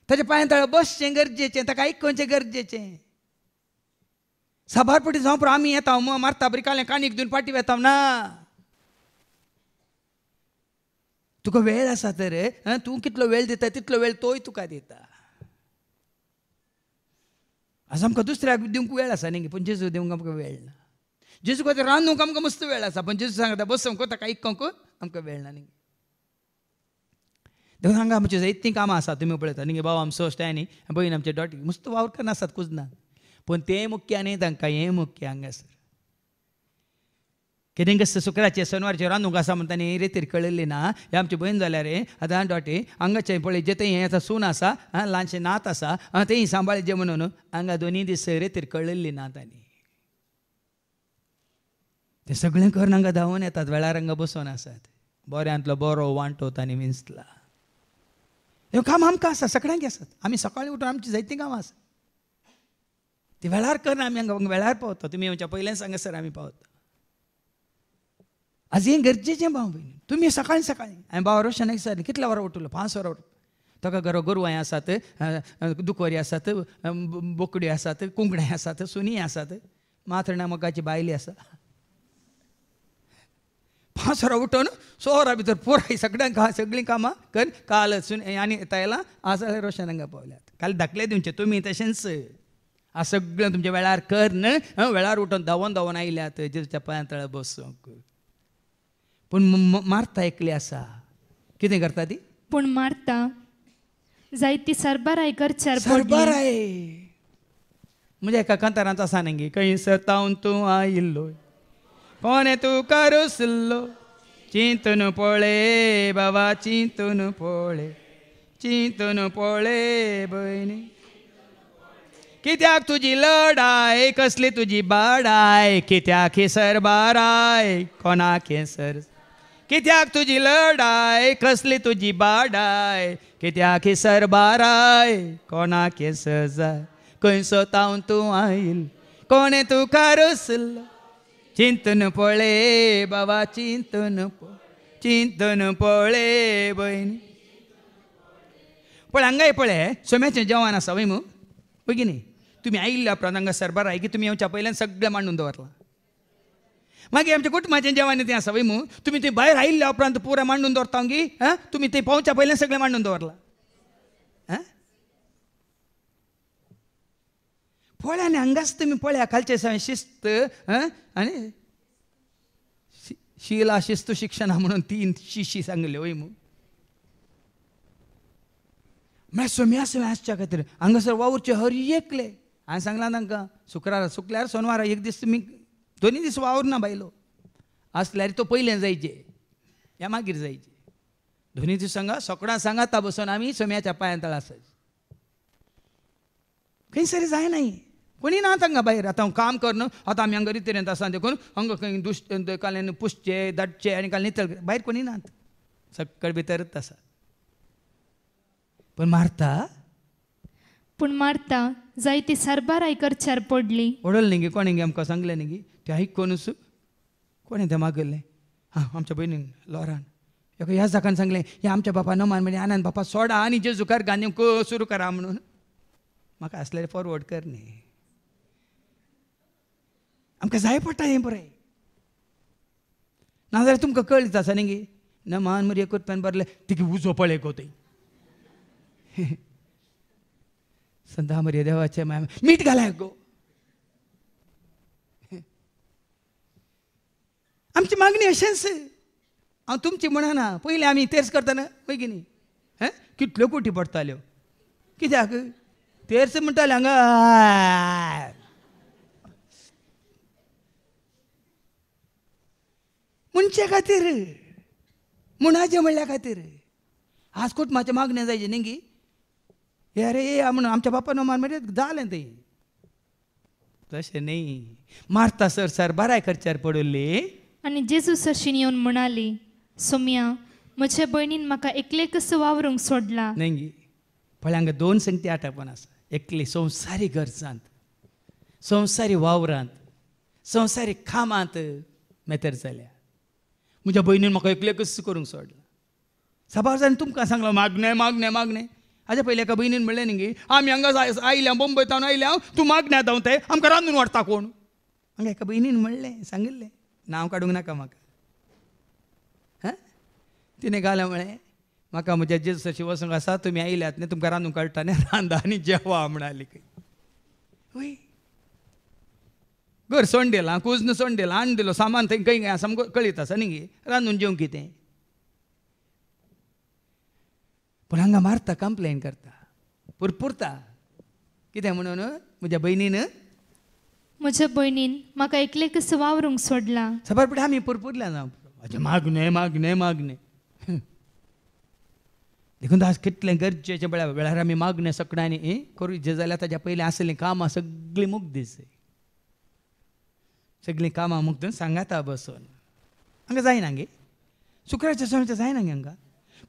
ताच्या पांया तळ बसचें गरजेचें ताका आयकचें गरजेचें साबार पटी जावं पूण आमी येता मारता बरी कालें काणीक दिवन पाटी वेता ना तुका वेळ आसा तर तूं कितलो वेळ दिता तितलो वेळ तोय तुका दिता आज आमकां दुसऱ्याक दिवंक वेळ आसा न्ही पूण जेजू दिवंक आमकां वेळ ना जेजू खातीर रांदूंक आमकां मस्त वेळ आसा पूण जेजू सांगता बसूंक ताका आयकूंक आमकां वेळ ना न्ही देखून हांगा आमची इतलीं कामां आसात तुमी पळयता न्ही भाव आमचो सोश्टाय न्ही भयण आमचे डॉटी मस्त वावर करनासतात कुजनाक पूण तें मुख्य न्ही तांकां हें मुख्य हांगासर कितें कसं शुक्राचे शेनवारचे रांदूंक आसा म्हणटा न्ही रेतीर कळयल्ली ना हें आमची भयण जाल्यार आतां डॉटी हांगाचें पळय जें हें आतां सून आसा ल्हानशें नात आसा तेंय सांबाळ जें म्हणून हांगा दोनी दीस रेतीर कळयल्ली नात आनी तें सगळें करून हांगा धांवून येतात वेळार हांगा बसून आसात बऱ्यांतलो बरो वांटो तांणी विंचला हें काम आमकां आसा सगळ्यांक आसात आमी सकाळीं उठून आमची जायतीं कामां आसा ती वेळार करना आमी हांगा वेळार पावता तुमी येवच्या पयलेंच हांगासर आमी पावता आज हें गरजेचें भाव भयणी तुमी सकाळीं हांवें भाव रोशनाक विचारलें कितल्या वरां उठलो 5 वरां उठलो ताका घरा गोरवांय आसात दुकोरी आसात बोकड्यो आसात कुंकड्यां आसात सुनी आसात माथण्या मोगाची बायली आसा 5 वरां उठून 6 वरां भितर पुराय सगळीं कामां कर काल आनी येता येयलां आज जाल्यार रोशन हांगा पावल्यात काल दाखले दिवचे तुमी तशेंच आज सगळें तुमच्या वेळार कर न्हय वेळार उठून धांवून आयल्यात जेजूच्या पांया तळ बसूंक पूण मार्ता एकली आसा कितें करता ती पूण मार्ता जायती सरबराय करच्यार सरबराय म्हणजे एका कांतारांत आसा न्ही खंय सतावन तूं आयिल्लो कोणे तूं कारुसल्लो चिंतून पळय बाबा चिंतून पळय भयणी कित्याक तुजी लढाय कसली तुजी बाडाय कित्याक हे सरबाराय कोणाक हे सर कित्याक तुजी लढाय कसली तुजी बाडाय कित्याक हे सरबाराय कोणाक हे सजाय खंय सोतावन तूं आयिल कोणे तूं कारुसल्लो चिंतून पळय बाबा चिंतून पळय भयणी पळय हांगाय पळय सोम्याचें जेवण आसा वय मू बेगिनी तुमी आयिल्ल्या उपरांत हांगा सरबराय की तुमी येवच्या पयल्यान सगळें मांडून दवरलां मागीर आमच्या कुटुंबाचें जेवण तें आसा वय मू तुमी थंय भायर आयिल्ल्या उपरांत पुरें मांडून दवरता गी तुमी थंय पावच्या पयल्यान सगळें मांडून दवरलां पळय आनी हांगाच तुमी पळया खालचे शिस्त आनी शीला शिस्त शिक्षणा म्हणून 3 शिशी सांगल्यो वय मू म्हळ्यार सोम्या आसच्या खातीर हांगासर वावुरचे हर एकले हांवें सांगलां तांकां शुक्रार सोनवार एक दीस तुमी दोनी दीस वावरना बायलो आसल्यार तो पयलें जायचे या मागीर जायचे दोनी दीस सांगा सकाळां सांगाता बसून आमी सोम्याच्या पांयां तळ आसाय खंय सरी जायनाय कोणी ना तांकां भायर आतां हांव काम करना आतां आमी हांगा रितीन आसा देखून हांगा खंय दुश्ट काल्यान पुसचे धाडचे आनी काल नितळ भायर कोणी नात सक्कळ भितरच आसा पूण मार्ता जायती सारबाराय करच्यार पडली ओडल न्ही गे कोणी गे आमकां सांगलें न्ही गे तें आयकूनच कोणें तें मागयल्लें हां आमच्या भयणीन लॉरान एका ह्या जाकान सांगलें हे आमच्या बापा न मान म्हणजे आनंद बापा सोडा आनी जेजूकार गांदीवंक सुरू करा म्हणून म्हाका आसल्यार फॉरवर्ड कर न्ही आमकां जाय पडटा हें बरें नाजाल्यार तुमकां कळीत आसा न्ही गे न मान मरे करताना बरले तिगे उजो पळय गो थंय संदा मरे देवाचे माय मीठ घालाय गो आमची मागणी अशेंच हांव तुमची म्हणना पयलीं आमी तेर्स करतना पळय की न्ही हें कितल्यो कोटी पडटाल्यो कित्याक तेर्स म्हणटाले हांगा मनशे खातीर मुणाचे म्हणल्या खातीर आज कोट म्हाजें मागणें जायचें न्ही गी हे अरे म्हणून आमच्या बापान मान म्हणजे जालें तें तशें न्ही मार्ता सर बराय करच्यार पडली आनी जेजू सरशीन येवन म्हणाली सोम्या म्हज्या भयणीन म्हाका एकले कसो वावरूंक सोडला न्ही गी पळय हांगा 2 संगती आटापण आसा एकली संवसारी गरजांत संवसारी वावरांत संवसारी कामांत मेतेर जाल्या म्हज्या भयणीन म्हाका एकले कस करूंक सोडला साबार जाण तुमकां सांगलो मागणें मागणें मागणें हाजे पयलीं एका भयणीन म्हणलें न्ही गे आमी हांगा आयल्या मुंबयतावन आयल्या तूं मागण्या दावताय आमकां रांदून वाडटा कोण हांगा एका भयणीन म्हणलें सांगिल्लें नांव काडूंक नाका म्हाका हां तिणें घालें म्हळें म्हाका म्हज्या जेजूची वसंक आसा तुमी आयल्यात न्ही तुमकां रांदूंक काडटा न्ही रांदा आनी जेवा म्हणाली खंय घर सोंडेलां कुजन सोंडेलां हाडून दिलो सामान थंय खंय आसा सामको कळीत आसा न्ही गे रांदून जेवंक कितें पूण हांगा मारता कंप्लेन करता पुरपुरता कितें म्हणून म्हज्या भयणीन म्हाका एकले कसो वावरूंक सोडला खबर पडटा आमी पुरपुरल्या जावं म्हजें मागणें मागणें मागणें देखून आज कितलें गरजेचें वेळार आमी मागणें सकाळीं करूं जाल्यार ताच्या पयलीं आसलीं कामां सगळीं मुग्दी सगळीं कामां मुग्दून सांगाता बसून हांगा जायना गे शुक्राच्या सोमारचें जायना गे हांगा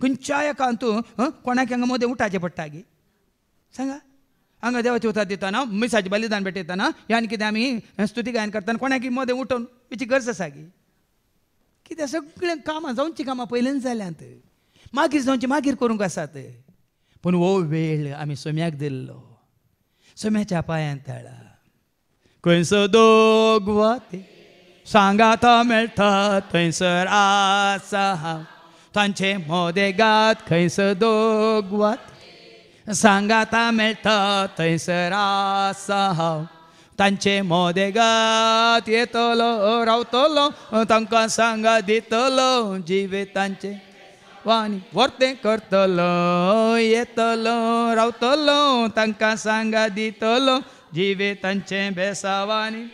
खंयच्या एका तूं कोणाक हांगा मदें उठाचें पडटा गे सांगा हांगा देवाची उतर दितना मिसाचें बलिदान भेटयतना ह्या आनी कितें आमी स्तुती गायन करतना कोणाक मदें उठोवन हेची गरज आसा गे कित्याक सगळीं कामां जावचीं कामां पयलींच जाल्यांत मागीर जावचीं मागीर करूंक आसात पूण हो वेळ आमी सोम्याक दिल्लो सोम्याच्या पांयां तळा खंयसर दोग वाते सांगाता मेळटा थंयसर आसा हांव तांचे मोदेगात खंयसर दोग वाते सांगाता मेळटा थंयसर आसा हांव तांचे मोदेगात येतलो रावतलो तांकां सांगा दितलो जिवितांचे वाणी वर्तें करतलो येतलो रावतलो तांकां सांगा दितलो जिवितांचें बेसावानी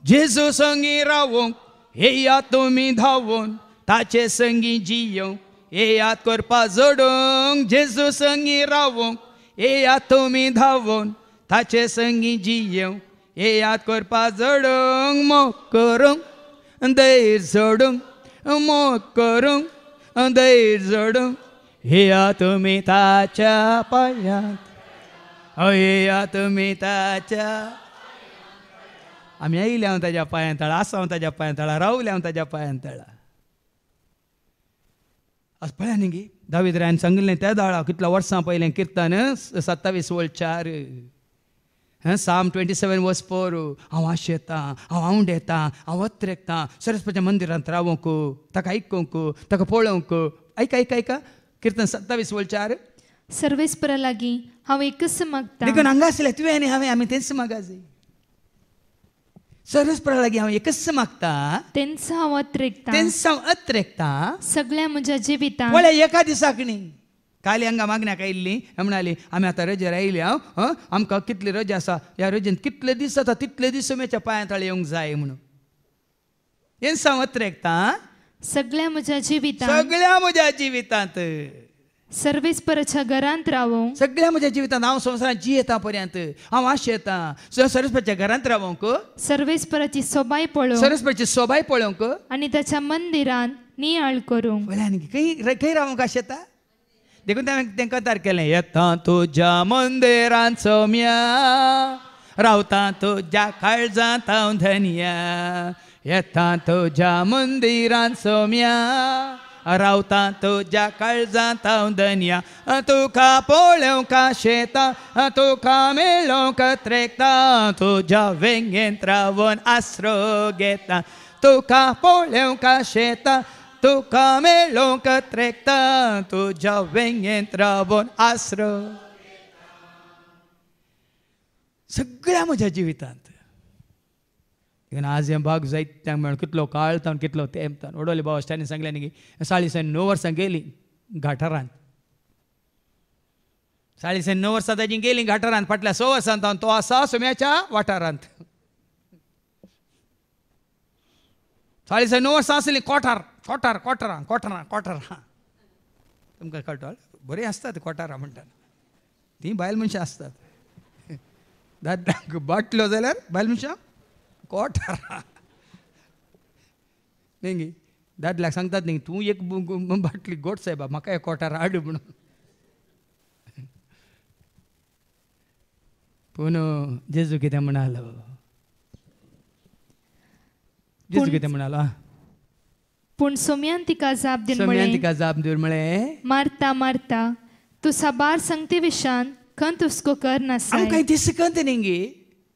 जेजू संगी रावोंक येया तुमी धांवून ताचे संगी जियोंक येयात करपा जोडूंक जेजू संगी रावोंक येया तुमी धांवून ताचे संगी जियोंक येयात करपा जोडूंक मोग करूंक दैर जोडूंक मोग करूंक दैर जोडूंक येया तुमी ताच्या पांयांत येया तुमी ताच्या आमी येयले हांव ताच्या पांयां तळा आसा हांव ताच्या पांयां तळा रावले हांव ताच्या पांयां तळा आज पळया न्ही गे दावीद रायन सांगिल्लें त्या दाळा कितल्या वर्सां पयलें किर्तन 27:4 Psalm 27:4 हांव आशेतां हांव आवंडेतां हांव वत्रेकतां सरस्वतीच्या मंदिरांत रावूंक ताका आयकूंक ताका पळोवंक ऐका ऐका ऐका किर्तन 27:4 सर्वेस्परा लागीं हांव एकच मागतां देखून हांगा आसले तुवें आनी हांवें आमी तेंच मागा जाय सर्वेस्परा लागीं हांव एकच मागतां तेंच हांव अत्रेकतां तेंच हांव अत्रेकतां सगळ्या म्हज्या जिवितांत पळय एका दिसाक न्ही काली हांगा मागण्याक आयिल्लीं म्हणली आमी आतां रजेर आयली हांव आमकां कितली रजा आसा ह्या रजेन कितले दीस जाता तितले दीस तुमच्या पांया तळे येवंक जाय म्हणून हें संवत्रेकता सगळ्या म्हज्या जिवितांत सगळ्या म्हज्या जिवितांत सर्वेस्पराच्या घरांत रावूंक सगळ्या म्हज्या जिवितांत हांव संवसारांत जियेता पर्यंत हांव आशेतां सरस्वतीच्या घरांत रावंक सर्वेस्पराची सोबाय पळोवंक सरस्वतीची सोबाय पळोवंक आनी ताच्या मंदिरांत नियाळ करूंक खंय रावंक आशेता देखून तांकां तार केलें येता तुज्या मंदिरांत सोम्या रावता तुज्या काळजांत हांव धन्या येता तुज्या मंदिरांत सोम्या रावता तुज्या काळजांत हांव धन्या तुका पळोवंक आशेता तुका मेळोवंक त्रेकता तुज्या वेंगेंत रावून आसरो घेता तुका पळोवंक आशेता तुका मेळोवंक त्रेकता तुज्या वेंगेंत रावून आसरो सगळ्या म्हज्या जिवितांत आज हें भाग जायत्यांक मेळून कितलो काळतावन कितलो तेंपतावन ओडोले बाबा अश्टांनी सांगलें न्ही की 9.5 वर्सां गेलीं घाटारांत 9.5 वर्सां ताजी गेलीं घाटारांत फाटल्या 6 वर्सांत तो आसा सुम्याच्या वाठारांत 9.5 वर्सां आसलीं कोठारां तुमकां कळटो बरीं आसतात कोठारां म्हणटा तीं बायल मनशां आसतात दादल्यांक बाटलो जाल्यार बायल मनशां कोठारां न्ही दादल्याक सांगतात न्ही तूं एक बाटली गोड सायबा म्हाका एक कोठारां हाड म्हणून पूण जेजू कितें म्हणालो जेजू कितें म्हणालो पूण सोम्यान तिका जाप दिवन सोम्यान तिका जाप दिवन म्हळें मारता मारता तूं साबार संगते विशान खंत हुस्को कर नासाय आमकां दिसकंत न्ही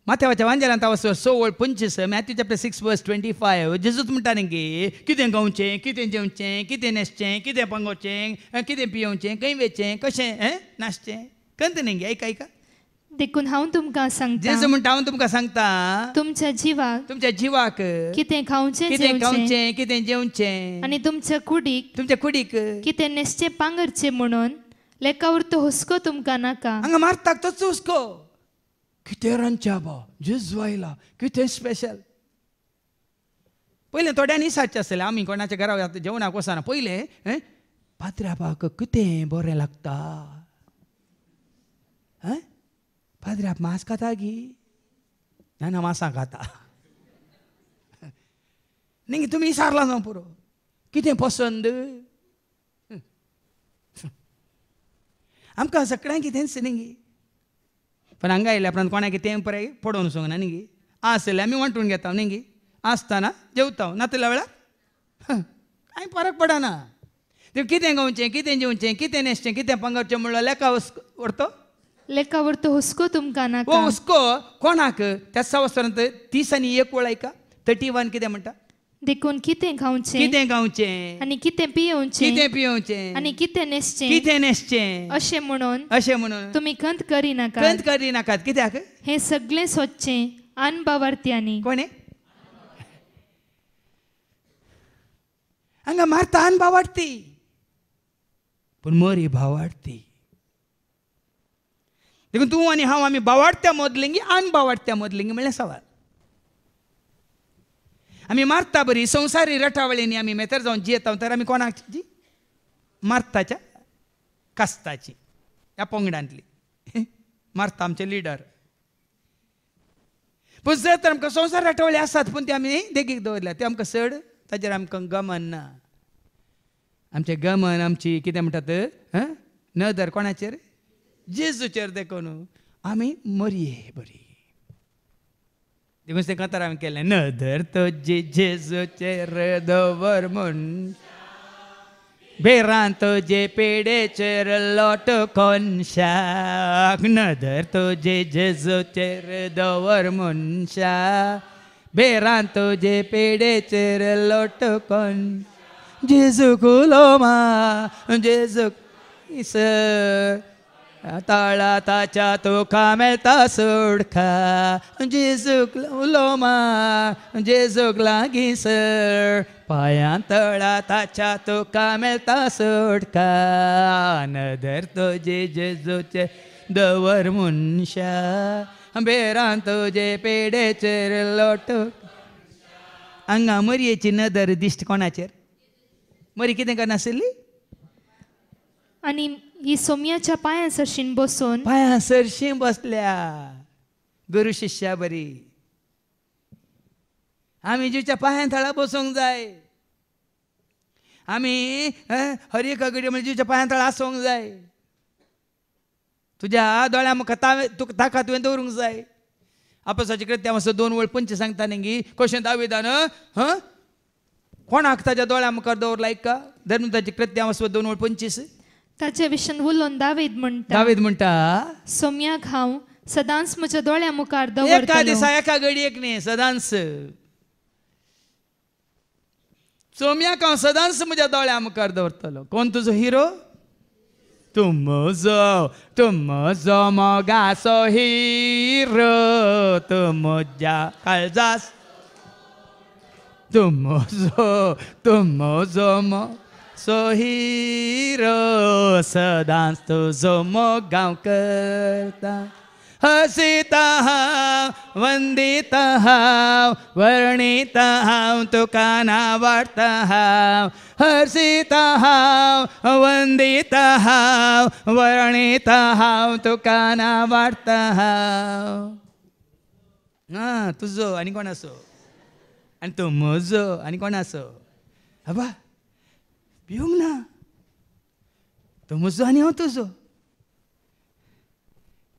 माथ्यावाच्या वांजेलांत वचो 6:25 मॅथ्यू चॅप्टर 6:25 जेजूच म्हणटा न्ही कितें गावचें कितें जेवचें कितें न्हेसचें कितें पंगोवचें कितें पियोवचें खंय वेचें कशें नाचचें कंत न्ही ऐका देखून हांव तुमकां सांगता जेजू म्हणटा हांव तुमकां सांगता तुमच्या जिवाक कितें खावचें कितें खावचें कितें जेवचें आनी तुमच्या कुडीक कितें न्हेसचें पांगरचें म्हणून लेकावरतो हुस्को तुमकां नाका हांगा मारताक तोच हुस्को कितें रांदच्या बा जेजू आयला कितें स्पेशल पयलें थोड्यांनी सारचें आसलें आमी कोणाच्या घरा जेवणाक वचना पयलें पाद्र्यापाक कितें बरें लागता पाद्र्याप मांस खाता गी ना मांसां खाता न्ही तुमी विचारला न्हू पुरो कितें पसंद आमकां सगळ्यांक कितेंच न्ही पण हांगा आयल्या उपरांत कोणाक तें पळय पडोवन सोंगना न्ही आसले आमी वांटून घेता न्ही आसतना जेवता नातल्या वेळार कांय फरक पडना ते कितें गावचें कितें जेवचें कितें न्हेसचें कितें पंगरचें म्हणलो लेकावरतो हुस्को तुमकां नाका हुस्को कोणाक त्या संवसारांत 30 आनी 1 वळ ऐका 31 कितें म्हणटा देखून कितें गावचें आनी कितें पियोवचें आनी कितें न्हेसचें अशें म्हणून तुमी खंत करिनाकात कित्याक हें सगळें सोदचें अनभावार्थ्यांनी कोणे हांगा मारता अनभावार्थी पूण मरी भावार्थी देखून तूं आनी हांव आमी भावार्थ्या मदलीं अनभावार्थ्या मदलीं म्हणलें सवाल आमी मारता बरी संवसारी रटावळींनी आमी मेतर जावन जियेता तर आमी कोणाची मारताच्या कास्ताची ह्या पंगडांतली मारता आमचे लिडर पूण जर तर आमकां संवसार रटावळी आसात पूण ती आमी देगीक दवरल्या ते आमकां चड ताजेर आमकां गमन ना आमचें गमन आमची कितें म्हणटात नदर कोणाचेर जेजूचेर देखून आमी मरये बरी देखून तें कांतार हांवें केलें नदर तो जेजूचेर दवर म्हण बेरान तुजे पेडेचेर लोटकोन शाक नदर तुजे जेजूचेर दवर मनशा बेरान तुजे पेडेचेर लोटकोन जेजू कुलोमा जेजू तळाताच्या तुका मेळता सोडखा जेजूक उलोमा जेजूक लागीं सर पांयां तळाताच्या तुका मेळता सोडखा नदर तुजे जेजूचे दवर मनशा बेरान तुजे पेडेचेर लोट हांगा मरयेची नदर दिश्ट कोणाचेर मरी कितें करनाशिल्ली आणि ही सोम्याच्या पांयां सरशीन बसून पांयां सरशीं बसल्या गुरू शिष्या बरी आमी जेच्या पांयां थळा बसूंक जाय आमी हर एका घडये म्हणजे जेच्या पांयां थळा आसोंक जाय तुज्या दोळ्या मुखार तुका ताका तुवें दवरूंक जाय आपोसाची कृत्या मातसो 2:5 सांगता न्ही कशें दाविदान कोणाक ताच्या दोळ्या मुखार दवरला का धर्मताची कृत्या मातसो 2:25 ताचे विशीं उलोवन दावीद म्हणटा सोम्याक हांव सदांच म्हज्या दोळ्या मुखार एका दवरतलों दिसा एका घडयेक न्ही सदांच सोम्याक हांव सदांच म्हज्या दोळ्या मुखार दवरतलो कोण तुजो हिरो तूं म्हजो मोगाचो हिरो तूं म्हज्या काळजास तूं म्हजो सो हिरो सदांच तुजो मोगांव करता हसिता हांव वंदिता हांव वर्णिता हांव तुका नावाडटा हांव हसिता हांव वंदिता हांव वर्णिता हांव तुका नावाडटा हांव तुजो आनी कोण आसो आनी तूं म्हजो आनी कोण आसो हबा भिवूंक ना तो म्हजो आनी हांव तुजो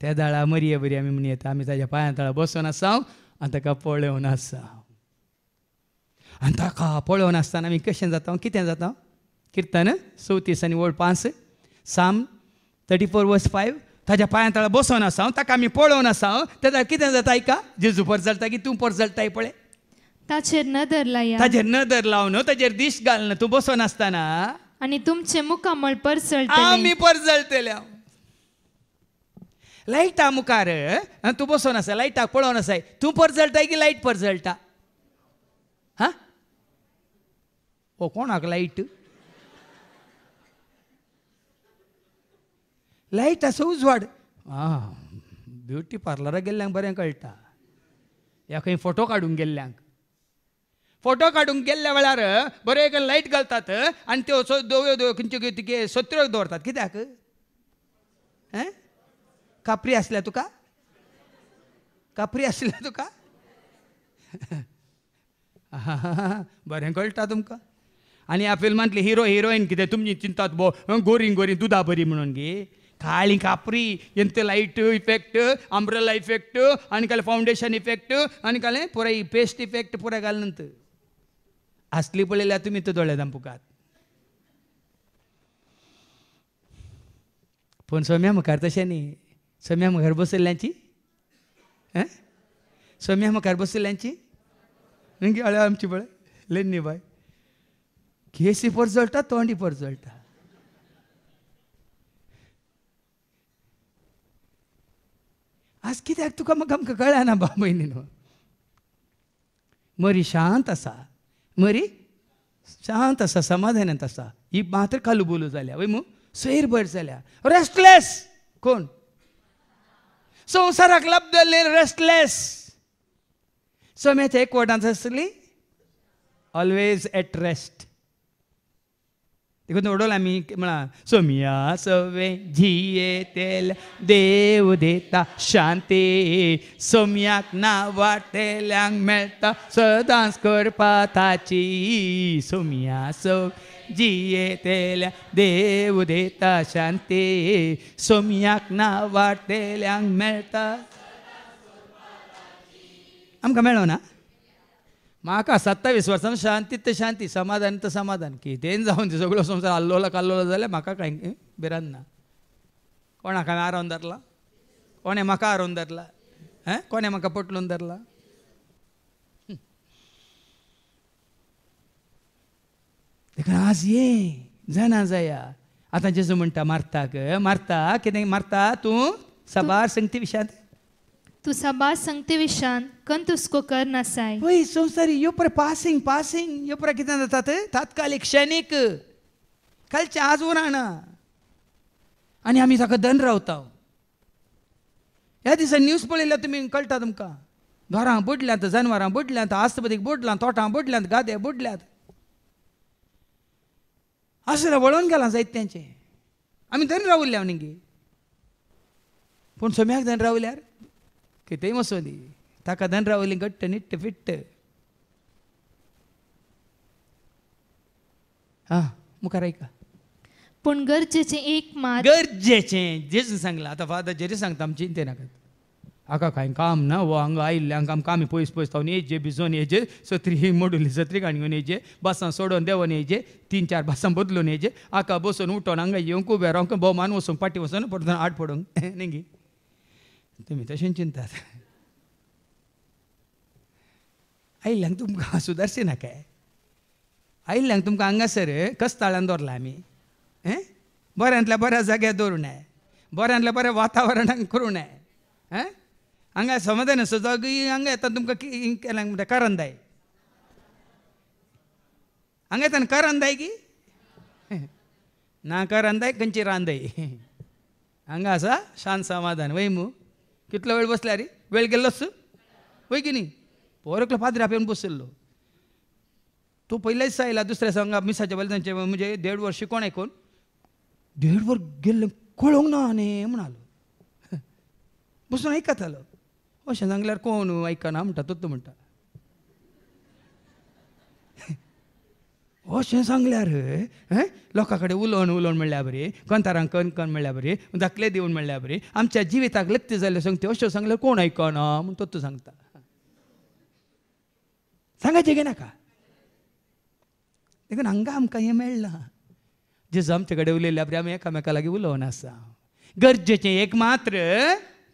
त्या दाळा मरये बरी आमी म्हण येता आमी ताच्या पांयां तळा बसून आसाव आनी ताका पळोवन आसाव आनी ताका पळोवन आसतना आमी कशें जाता कितें जाता किर्तन 34 आनी वळ 5 साम 34:5 ताच्या पांयां तळा बसून आसाव ताका आमी पळोवन आसाव तेन्ना कितें जाता आयका जेजू परजळटा की तूं परजळटाय पळय ताचेर नदर लाया ताचेर नदर लावन ताचेर दिश घालना तूं बसून आसतना आणि तुमचे मुखामळ परसळटले आमी परजळटले लायटा मुखार तूं बसून आसा लायटाक पळोवन आसाय तूं परजळटाय की लायट परजळटा हा ओ कोणाक लायट लायट आसा उजवाड ब्युटी पार्लराक गेल्ल्यांक बरें कळटा ह्या खंय फोटो काडूंक गेल्ल्यांक फोटो काडूंक गेल्ल्या वेळार बरें एक लायट घालतात आनी त्यो दोव्यो खंयच्यो सत्र्यो दवरतात कित्याक कापरी आसल्या तुका बरें कळटा तुमकां आनी ह्या फिल्मांतली हिरो हिरोईन कितें तुमची चिंतात बो गोरी गोरी दुदा बरी म्हणून गे काळी कापरी ಎಂತ ಲೈಟ್ ಇಫೆಕ್ಟ್ ಅಂಬ್ರೆಲಾ ಇಫೆಕ್ಟ್ ಆನಿಕಾಲೆ ಫೌಂಡೇಶನ್ ಇಫೆಕ್ಟ್ ಆನಿಕಾಲೆ ಪೂರ ಈ ಪೇಸ್ಟ್ ಇಫೆಕ್ಟ್ ಪೂರ घालनंत असली पळयल्यार तुमी तो दोळे दांपुकात पूण सोम्या मुखार तशें न्ही सोम्या मुखार बसयल्ल्यांची सोम्या मुखार बसयल्ल्यांची हळ्यो आमची पळय लेन्नी बाय केसी परजळटा तोंडी परजळटा आज कित्याक तुका म्हाका आमकां कळना बा भयणीनो मरी शांत आसा मरी शांत आसा समाधानांत आसा ही मात्र कालू बोलू जाल्या वय मू सैर भर जाल्या रेस्टलेस कोण संवसाराक लाभलेले रेस्टलेस सोम्याच्या एक वर्डांत आसली ऑलवेज एट रेस्ट देखून ओडोल आमी म्हणा सोम्या सवे झिये तेल देव देता शांती सोम्याक नावाटेल्यांक मेळटा सदांच करपा ताची सोम्या सवे झिये तेल देव देता शांती सोम्याक नावाटेल्यांक मेळटा आमकां मेळो ना म्हाका 27 वर्सां शांती ते शांती समाधान तर समाधान कितें जावन ती सगळो संवसार आल्लोला काल्लोला जाल्यार म्हाका कांय भिरांत ना कोणाक हांवें आरोवन धरला कोणें म्हाका आरोवन धरला कोणें म्हाका पटलून धरला देखून आज ये जाणा जाया आतां जेजू म्हणटा मार्ताक, मार्ता कितें मार्ता तूं साबार संगती विशांत तू साबार संगते विशान कंत हुस्को कर नासाय. पळय संवसारी ह्यो पळय पासिंग ह्यो पळय कितें जातात तात्कालीक क्षणीक कालचें आज उरना आनी आमी ताका दन रावता. ह्या दिसांनी न्यूज पळयल्यार तुमी कळटा तुमकां घरां बुडल्यांत, जनावरां बुडल्यांत, आस्तपदीक बुडलां, तोटां बुडल्यांत, गादे बुडल्यात. असलें वळोवन गेलां जायत्यांचें. आमी दन रावल्ल्या न्ही पूण सोम्याक दन रावल्यार कितेंय मसोदी ताका दन रावली घट्ट निट्ट फिट्ट. हां मुखार ऐका. पूण गरजेचें एक मात गरजेचें जेजून सांगलां. आतां फादर जेरी सांगता आमी चिंते नाकात. हाका कांय काम ना वो हांगा आयिल्ल्यांक आमकां आमी पयस थावन येयचे भिजोन येयचे सत्री ही मोडुली सत्री काडून येयचे बासां सोडोन देंवन येयचे 3-4 बासां बदलून येयचे हाका बसून उठोन हांगा येवंक उबें रावंक भोवमान वचूंक पाटी वचून परतून आड पडोवंक न्ही. तुमी तशें चिंतात. आयिल्ल्यांक तुमकां सुदारची नाकाय. आयिल्ल्यांक तुमकां हांगासर कस्ताळान दवरला आमी. बऱ्यांतल्या बऱ्या जाग्यार दवरूनाय, बऱ्यांतल्या बऱ्या वातावरणाक करूनाय. हांगा समाधान सजाग हांगा येता तुमकां केल्यांक म्हणटा करंदाय. हांगा येता करंदाय की ना करंदाय खंयची रांदय. हांगा आसा शांत समाधान. वयमू कितलो वेळ बसल्या रे वेळ गेल्लोच वय की न्ही. पोरकलो पाद्री येवन बसयल्लो. तूं पयल्या दिसा आयला दुसऱ्या दिसा मिसाच्या बलिदानाचे म्हणजे 1.5 वर्स शिकोण आयकून 1.5 वर्स गेल्लें कळोंक ना न्ही म्हणालो. बसून आयकतालो. अशें सांगल्यार कोण आयकना म्हणटा तो म्हणटा. अशें सांगल्यार लोकां कडेन उलोवन म्हणल्यार बरी, कंतारांक कण म्हणल्यार बरी, दाखले दिवन म्हणल्यार बरी, आमच्या जिविताक लक्ती जाल्यो सांगता अश्यो सांगल्यार कोण आयकना म्हूण तो सांगता. सांगायचें गे नाका. देखून हांगा आमकां हें मेळना. जेजू आमचे कडेन उलयल्या बरी आमी एकामेका लागीं उलोवन आसा. गरजेचें एक मात्र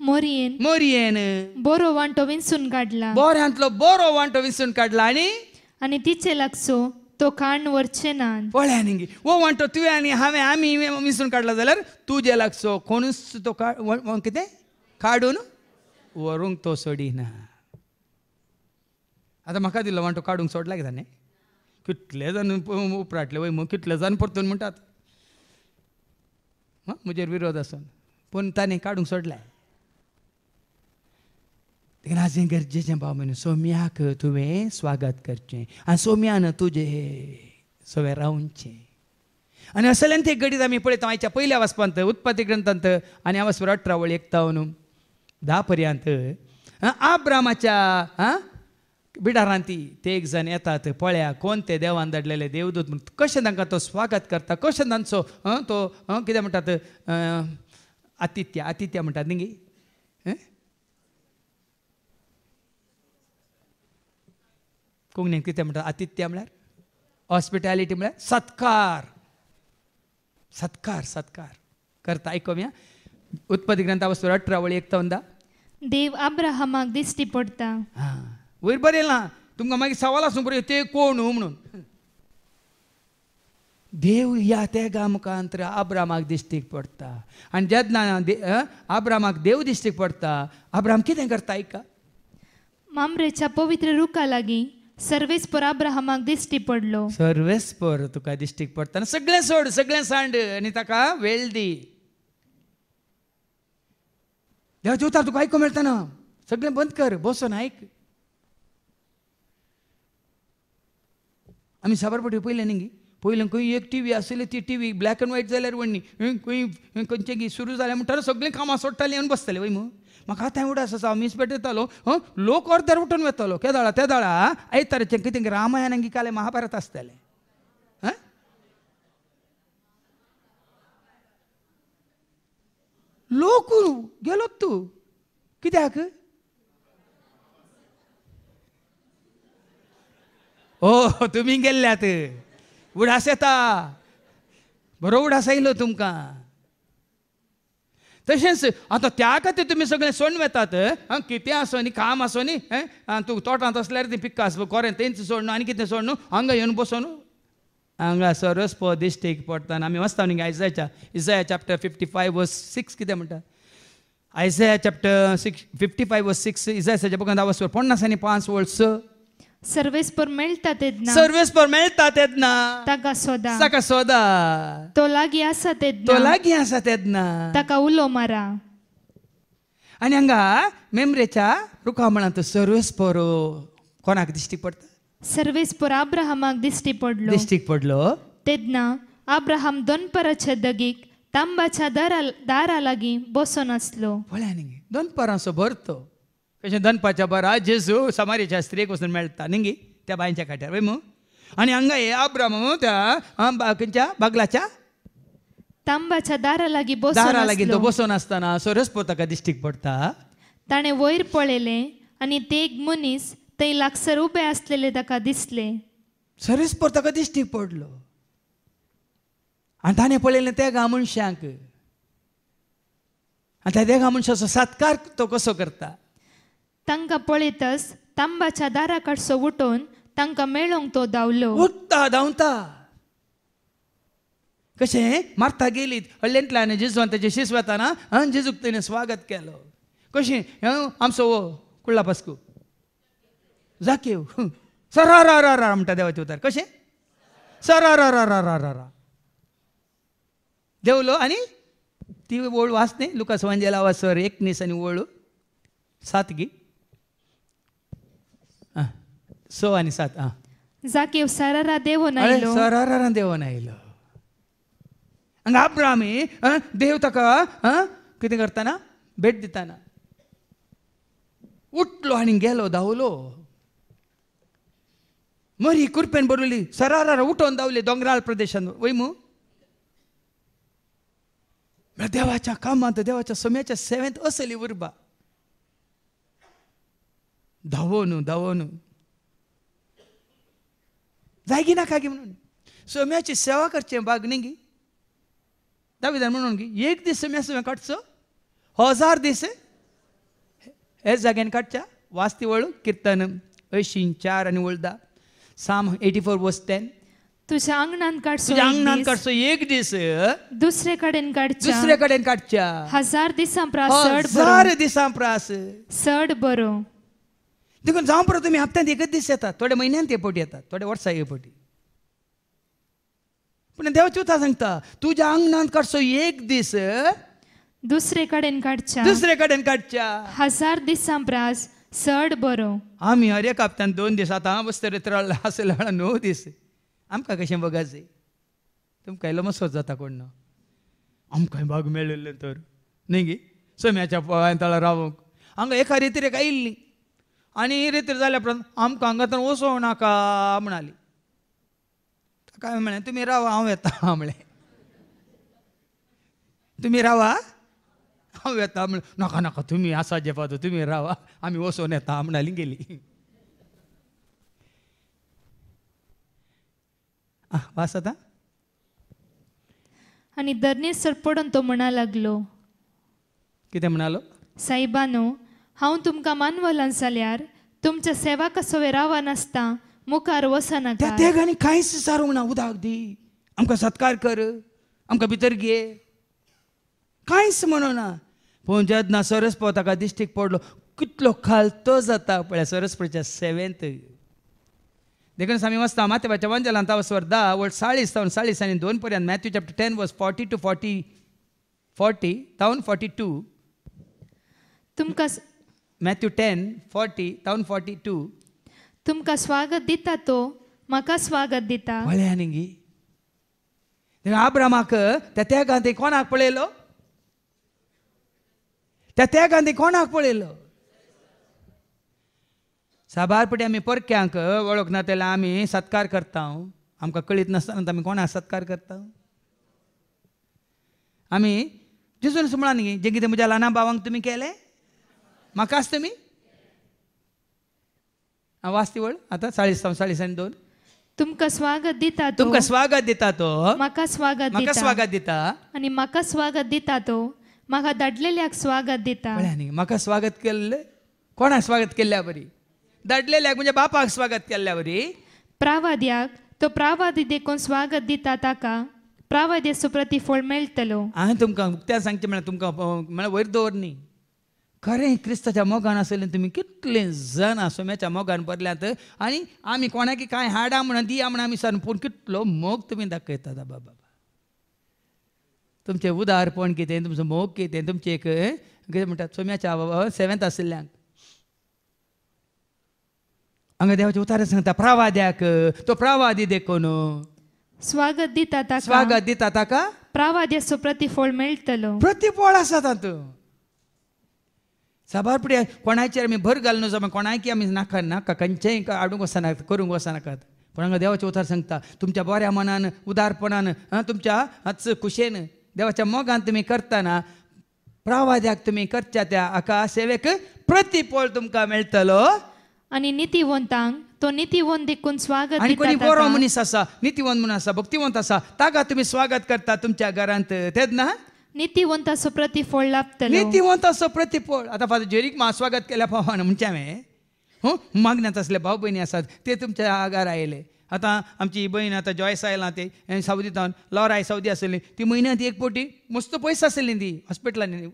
मोरयेन बरो वांटो विंचून काडला. बऱ्यांतलो बरो वांटो विंचून काडला आनी तिचे लागसो तो काण व्हरचे ना. पळया न्ही वो वांटो तुवें आनी हांवें आमी विंचून काडला जाल्यार तुजे लागसो कोणूच तो कितें काडून व्हरूंक तो सोडिना. आतां म्हाका दिल्लो वांटो काडूंक सोडला कितें न्ही. कितले जाण उपराटले वय कितले जाण परतून म्हणटात म्हजेर विरोध आसून पूण ताणें काडूंक सोडलाय. देखून आज गरजेचें भाव म्हूण सोम्याक तुवें स्वागत करचें आनी सोम्यान तुजें सगळें रावचें. आनी असल्यान ते घडीत आमी पळयता आयच्या पयल्या वाचपांत उत्पत्ती ग्रंथांत आनी हांव 18 वळी 1-10 पर्यंत आब्रामाच्या बिडारांती ते एक जण येतात. पळया कोण ते देवान धाडलेले देवदूत म्हणून कशें तांकां तो स्वागत करता. कशें तांचो तो कितें म्हणटात आतिथ्य म्हणटात न्ही. कोंकणीन कितें म्हणटा आतिथ्य म्हळ्यार हॉस्पिटॅलिटी म्हळ्यार सत्कार करता. आयकोवया उत्पत्ती ग्रंथ 18 वळी 1-10. देव अब्राहमाक दिश्टी पडटा. वयर बरयलां तुमकां मागीर सवाल आसूं बरें ते कोण म्हणून. देव ह्या तेगा मुखांतर अब्रामाक दिश्टीक पडटा आनी जेन्ना अब्रामाक देव दिश्टीक पडटा अब्राम कितें करता आयका. मामरेच्या पवित्र रुखा लागीं सर्वेस्पर अब्राहमाक दिश्टी पडलो. सर्वेस्पर तुका दिश्टीक पडटा सगळें सोड सगळें सांड आनी ताका वेळ दी. देवाच्या उतार तुका आयकूंक मेळटना. सगळें बंद कर बसून आयक. आमी साबरपटी पयलें न्ही पयलें खंय एक टीव्ही आसली ती टीव्ही ब्लॅक एंड व्हायट जाल्यार व्हडली खंय खंयचें सुरू जालें म्हणटा सगळीं कामां सोडटालीं आनी बसतालीं वय मू. म्हाका आतां उडास आसा हांव मिसपेट येतालो लोक अर्द्यार उठून वतालो त्या दाळा आयताराचें कितें रामायण काले महाभारत आसतालें. लोक गेलोत तूं कित्याक. ओ तुमी गेल्ल्यात उडास येता बरो उडास आयलो तुमकां. तशेंच आतां त्या खातीर तुमी सगळें सोडून वेतात. कितें आसो न्ही काम आसो न्ही तूं तोटांत असल्यार ती पिक्का आस कोरें तेंच सोडून आनी कितें सोडून हांगा येवन बसोन हांगा सरस्पो दिश्टीक पडटा आमी वाचता न्ही Isaiah chapter 55 verse 6 कितें म्हणटा Isaiah chapter 55 verse 6 Isaiah बुकांत वाचता 55 वर्स सर्वेस्पर मेळटा तेदना सर्वेस्पर मेळटा तेदना ताका सोदा ताका सोदा तो लागीं आसा तो तेदना लागीं आसा तेदना ताका उलो मारा. आनी हांगा मेमरेच्या रुखामणांत सर्वेस्पर कोणाक दिश्टी पडटा सर्वेस्पर अब्राहमाक दिश्टी पडलो. दिश्टीक पडलो तेदना अब्राहम दोनपराच्या दगीक तांबाच्या दारा लागीं बसून आसलो. पळया न्ही दनपारांचो भरतो कशें दनपारच्या बरा जेजू समारीच्या स्त्रीक वचून मेळटा न्ही त्या बांयच्या खाट्यार वय मू आनी हांगा हे अब्राहम त्या खंयच्या बागलाच्या तांबाच्या दारा लागीं दारा लागीं तो बसून बसून आसतना सरस्पो ताका दिश्टीक पडटा. ताणें वयर पळयलें आनी ते एक मनीस थंय लागसर उबे आसलेले ताका दिसले. सरस्पो ताका दिश्टीक पडलो आनी ताणें पळयलें त्या मनशांक आनी त्या देगा मनशाचो सत्कार तो कसो करता. तांकां पळयतच तांबाच्या दारा कडसो उठोवन तांकां मेळोंक तो धांवलो. उठता धांवता कशें मारता गेलीत हळ्ळेंतल्यान जेजून ताचे शिस वताना जेजूक ताणें स्वागत केलो. कशें आमचो कुळ्ळा पास्कू जाकेव सरारा म्हणटा देवाचे उतार कशें सरारा देवलो आनी ती वळ वाच न्ही लुकास वांजेला वाचर 19 आनी वळ 7 गी 6 आनी 7 जाकेव सरारा देवून आयलो. सरारा देवून आयलो. हांगा अब्रामी देव ताका कितें करतना भेट दिताना उठलो आनी गेलो धांवलो. मरी कुरपेन बरोवली सरारा उठोवन धांवले दोंगराळ प्रदेशांत वय मू देवाच्या कामांत देवाच्या सोम्याच्या सेवेंत असली उर्बा धांवून जायगी नाका गे म्हणून सोम्याची सेवा करचें बाग न्ही गी दाविदान म्हणून गी एक दीस सोम्या काडचो 1000 दीस हे जाग्यान काडच्या वाचती वळू कीर्तन 84 आनी वळदा Psalm 84 verse 10 तुझ्या अंगणान काडचो तुज्या एक अंगणान दीस, काडचो एक दीस दुसरे कडेन काडच्या दुसरे कडेन काडच्या 1000 दिसां प्रास चड बरो. 1000 दिसां प्रास चड बरो. देखून जावं पळय तुमी हप्त्यांत एकच दीस येतात थोड्या म्हयन्यांत येपटी येतात थोड्या वर्सां येपटी पूण देवाची उतर सांगता तुज्या अंगणांत काडचो एक दीस दुसरे कडेन काडच्या दुसरे कडेन काडच्या 1000 दिसां प्रास चड बरो. आमी हर एक हप्त्यान 2 दीस आतां बसतरे आसले 9 दीस आमकां कशें बगाचें तुमकां इल्लो मसोत जाता कोण ना आमकांय भाग मेळिल्ले तर न्ही गे सोम्याच्या तळा रावूंक हांगा एका रितीर एक आयिल्ली आनी रितीर जाल्या उपरांत आमकां हांगातून वचोंक नाका म्हणली ताका हांवें म्हळें तुमी रावा हांव येता म्हळें तुमी रावा हांव येता म्हळें नाका नाका तुमी आसा जे पावता तुमी रावा आमी वचोन येता म्हणली गेली. वास आता आनी धर्नेसर पडून तो म्हणा लागलो कितें म्हणालो सायबानो हांव तुमकां मानवलां जाल्यार तुमच्या सेवा कसो रावा नासता मुखार वसनाका. त्या तेगांनी कांयच सारूंक ना उदक दी आमकां सत्कार कर आमकां भितर घे कांयच म्हणना. पूण जेन्ना सरस्पो ताका दिश्टीक पडलो कितलो खालतो जाता पळय सरस्पोच्या सेवेंत देखून आमी वाचता माथेवाच्या वंजलांत वचवर 10 वर्ड 40 तावन 40 आनी 2 पर्यंत मॅथ्यू चॅप्टर 10 वर्स 40 to 40 तावन 42 तुमकां मॅथ्यू 10 40 तावन 42 तुमकां स्वागत दिता तो म्हाका स्वागत दिता. पळया न्ही गी आब्रामाक त्या तेगांत कोणाक पळयलो त्या तेगांत कोणाक पळयलो साबारपटी आमी परक्यांक वळख ना तेला आमी सत्कार करता आमकां कळीत नासतना आमी कोणाक सत्कार करता आमी जेजून म्हणा न्ही जें कितें म्हज्या ल्हाना भावांक तुमी केलें म्हाकाच तुमी वाचती वळ आतां 40 आनी 2 तुमकां स्वागत दिता तो तुमकां स्वागत दिता तो म्हाका स्वागत म्हाका दिता स्वागत दिता आनी म्हाका स्वागत दिता तो म्हाका धाडलेल्याक स्वागत दिता. पळया न्ही म्हाका स्वागत केल्लें कोणाक स्वागत केल्ल्या बरी धाडलेल्याक म्हणजे बापाक स्वागत केल्ल्या बरी प्रावाद्याक तो प्रावादी देखून स्वागत दिता ताका प्रावाद्याचो प्रतिफळ मेळटलो. हांवें तुमकां उक्त्या सांगचें म्हळ्यार तुमकां म्हळ्यार वयर दवर न्ही. खरें क्रिस्ताच्या मोगान आसलें तुमी कितले जाण सोम्याच्या मोगान भरल्यात आनी आमी कोणाकी कांय हाडा म्हणून दिया म्हणून आमी सांग पूण कितलो मोग तुमी दाखयतात बाबा. तुमचें उदारपण कितें, तुमचो मोग कितें, तुमचें एक कितें म्हणटात सोम्याच्या सेवेंत आशिल्ल्यांक हांगा देवाचे उतारे सांगता प्रावाद्याक तो प्रावादी देखून स्वागत दिता ताका स्वागत दिता ताका प्रावाद्याचो प्रतिफळ मेळटलो. प्रतिफळ आसा तातूंत. साबार फुडें कोणाचेर आमी भर घालून वचप कोणाकी आमी नाका नाका खंयचेंय हाडूंक वचनात करूंक वचनाकात. पूण हांगा देवाचे उतार सांगता तुमच्या बऱ्या मनान उदारपणान तुमच्या खुशेन देवाच्या मोगान तुमी करतना प्रावाद्याक तुमी करच्या त्या हाका सेवेक प्रतिफळ तुमकां मेळटलो. आनी नितीवंतांक तो नितीवंत देखून स्वागत आनी कोणी दिता बरो ताका मनीस आसा नितीवंत म्हणून आसा भक्तिवंत आसा ताका तुमी स्वागत करता तुमच्या घरांत तेच ना नितीवंताचो प्रतिफळ लाभतलो. नितीवंत असो प्रतिफळ. आतां फादर जेरीक म्हाका स्वागत केल्या फावान म्हणजे हांवें मागण्यांत असले भाव भयणी आसात ते तुमच्या आगार आयले. आतां आमची भयण आतां जॉयस आयलां ते सावदीतावन लॉराय सावदी आसली ती म्हयन्यांत एक पोटी मस्त पयस आसली ती हॉस्पिटलांनी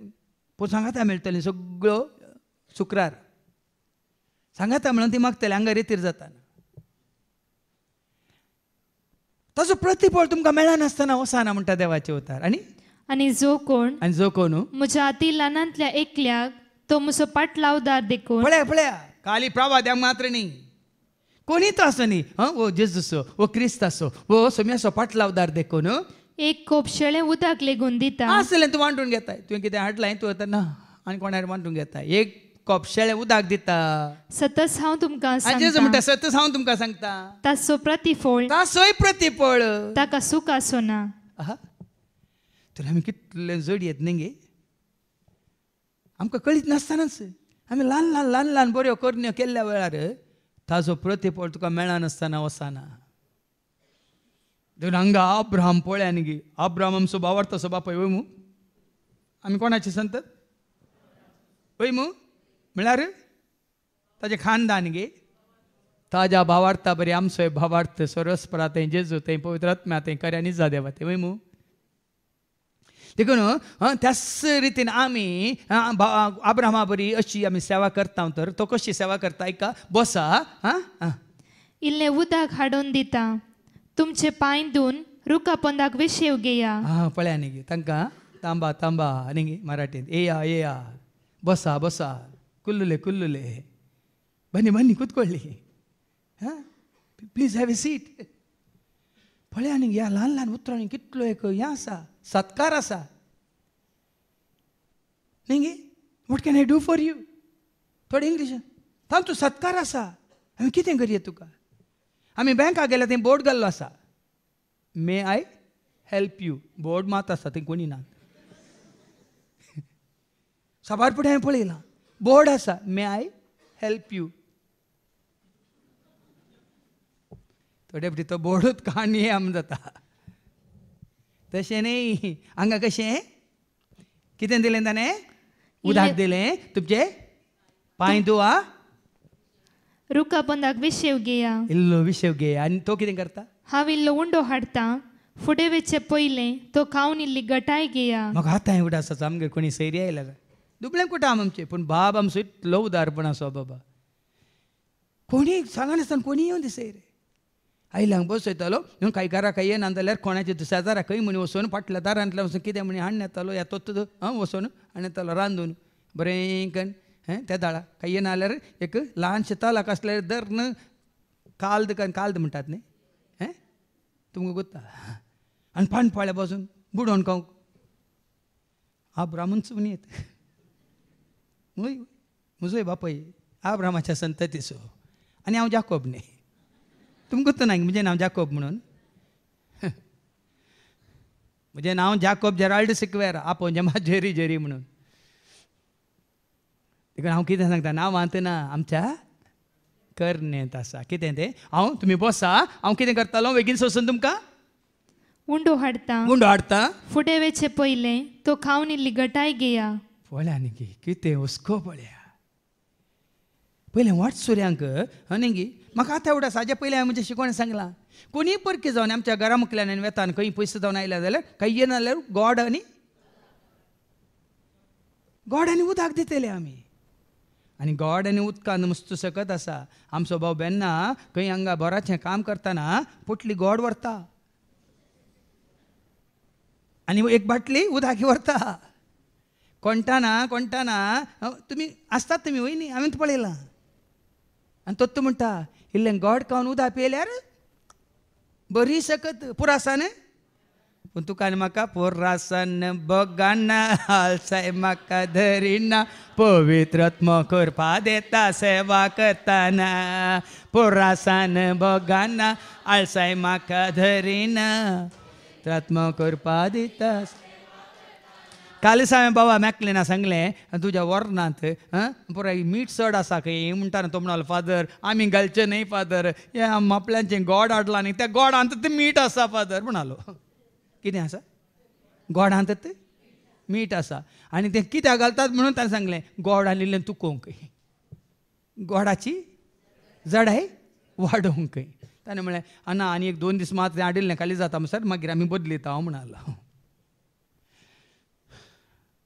पूण सांगाता मेळटली सगळ्यो शुक्रार सांगाता म्हणून ती मागतले हांगा रेतीर जाताना. ताचो प्रतिफळ तुमकां मेळनासतना वसाना म्हणटा देवाचे उतार. आनी जो कोण म्हज्या अति ल्हानांतल्या एकल्याक तो म्हजो पाटलावदार देखून पळया खाली प्रावाद्यांक मात्र न्ही कोणी तो आसो न्ही वो जेजूसो वो क्रिस्त आसो वो सोम्याचो पाटलावदार देखून एक कोप शेळें उदक लेगून दिता. आसलें तूं वांटून घेताय तुवें कितें हाडलां तूं आतां ना आनी कोणार वांटून घेताय एक कॉप शेळें उदक दिता. सतत हांव तुमकां जेजू म्हणटा सतत हांव तुमकां सांगता ताचो प्रतिफळ ताचोय प्रतिफळ ताका सूख आसना. तर आमी कितले जड येत न्ही गे आमकां कळीत नासतनाच आमी ल्हान ल्हान ल्हान ल्हान बऱ्यो करण्यो केल्ल्या वेळार ताचो प्रतिफळ तुका मेळनासतना वचना. देखून हांगा अब्राहम पळया न्ही गे अब्राहम आमचो भावार्थाचो बापूय वय मू आमी कोणाचे संत वय मू म्हळ्यार ताजें खानदान गे ताज्या भावार्था बरी आमचोय भावार्थ सरस्परा थंय जेजू थंय पवित्र आत्म्या थंय खऱ्यांनी जा देवा ते वय मू. देखून त्याच रितीन आमी अब्राहमा बरी अशी आमी सेवा करता तर तो कशी सेवा करता ऐका बसा इल्लें उदक हाडून दिता तुमचे पांय धुवन रुखा पंदाक विशेव घेया. पळया न्ही गे तांकां तांबा तांबा न्ही गे मराठींत येया बसा बसा कुल्लुले कुल्लुले बन्नी बन्नी कुतकोळ्ळी प्लीज हॅव ए सीट. पळया न्ही ह्या ल्हान ल्हान उतरांनी कितलो एक हें आसा सत्कार आसा न्ही गे what can I do for you थोडे इंग्लिशान तांचो सत्कार आसा आमी कितें करया तुका. आमी बँकाक गेल्या थंय बोर्ड घाल्लो आसा मे आय हेल्प यू बोर्ड मात आसा थंय कोणी ना साबार फुडें हांवें पळयलां बोर्ड आसा मे आय हेल्प यू थोडे फावटी तो बोर्डूच काणी आम जाता. तशें न्ही हांगा कशें कितें दिलें ताणें उदक दिलें तुमचे पांय धुवा रुखा पंदाक विशेव घेया. इल्लो विशेव घे आनी तो कितें करता हांव इल्लो उंडो हाडटा फुडें वेचे पयलें तो खावन इल्ली गटाय घेया. म्हाका आतां एवढा आसा आमगे कोणी सैरी आयला काय दुबळें कुठं आमचे पूण बाब आमचो इतलो उदारपण आसो बाबा कोणी सांगनासतना कोणी येवन दिसय रे आयल्यांक बसयतालो कांय घरा काय येना जाल्यार कोणाचे शेजारा खंय म्हणी वचून फाटल्या दारांतल्यान वचून कितें म्हणी हाडून येतालो येतो वचून हाडून येतालो रांदून बरें करून त्या दाळा काय येना जाल्यार एक ल्हानशें तलाक आसल्यार दर न काल्द म्हणटात न्ही तुमकां गुत्ता आनी पाणपाळ्या बसून बुडोवन खावंक अब्राहमूच सुनीत वय म्हजोय बापूय अब्राहमाच्या संततीचो आनी हांव जाकोब न्ही तुमकां गुत्त ना म्हजें नांव जाकोब म्हणून म्हजें नांव जाकोब जेराल्ड सिक्वेरा आपोवचें म्हाजें जेरी जेरी म्हणून. देखून हांव कितें सांगता नांवांत ना आमच्या करण्यांत आसा कितें तें हांव तुमी बसा हांव कितें करतालो बेगीन सोसून तुमकां उंडो हाडटा फुडें वेचे पयलें तो खावन इल्ली गटाय घेया. पळया न्ही कितें हुस्को पळया पयलें वाट सुर्यांक न्ही गे म्हाका आतां एवढा साजे पयलें हांवें म्हणजे शिकोवण सांगलां कोणी परकी जावन आमच्या घरा मुखल्यान आनी वेतान खंय पयस जावन आयल्या जाल्यार काही येना जाल्यार गॉड आनी उदक दितले आमी आनी गॉड आनी उदकान मस्त सकत आसा. आमचो भाव बेन्ना खंय हांगा बोराचें काम करतना पोटली गॉड व्हरता आनी एक बाटली उदक व्हरता. कोणटाना तुमी आसतात तुमी वयनी हांवें पळयलां. आनी तो म्हणटा इल्लें गॉड खावन उदक पियेल्यार बरी सकत पुरासान. पूण तुका आनी म्हाका पुरासान बगाना हालसाय म्हाका धरिना पवित्रत्म करपा देता सेवा करताना. पुरासान बगाना आळसाय म्हाका धरिना आत्म करपा दिता. काल हांवें बाबा मॅकलेना सांगलें तुज्या वर्णांत पुराय मीठ चड आसा खंय म्हणटा तो म्हणालो फादर आमी घालचें न्हय फादर हे आपल्याचें गॉड हाडलां न्ही त्या गॉडांत ते मीठ आसा फादर म्हणालो. कितें आसा गॉडांत मीठ आसा आनी तें कित्याक घालतात म्हणून ताणें सांगलें गॉड आनिल्लें तुकोवंक गॉडाची जडाय वाडोवंक. ताणें म्हळें आना आनी एक 2 दीस मात तें हाडिल्लें खाली जाता सर मागीर आमी बदलिता हांव म्हणालो.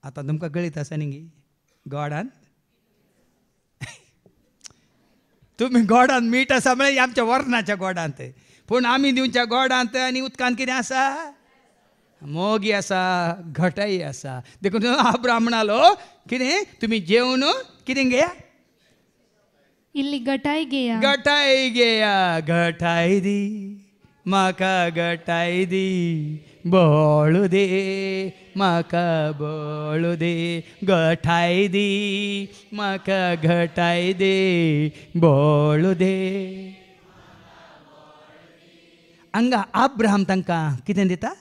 आतां तुमकां कळीत आसा न्ही गॉडान तुमी गॉडान मीठ आसा म्हळ्यार आमच्या वर्णाच्या गॉडांत. पूण आमी दिवच्या गॉडांत आनी उदकांत कितें आसा मोगी आसा घटाई आसा. देखून अब्राम म्हणालो कितें तुमी जेवन कितें घेया इल्ली गटाय घेया घटाय दी म्हाका घटाय दी बोळू दे म्हाका बोळू दे घटाय दी म्हाका घटाय दे बोळू दे. हांगा अब्राहम तांकां कितें दिता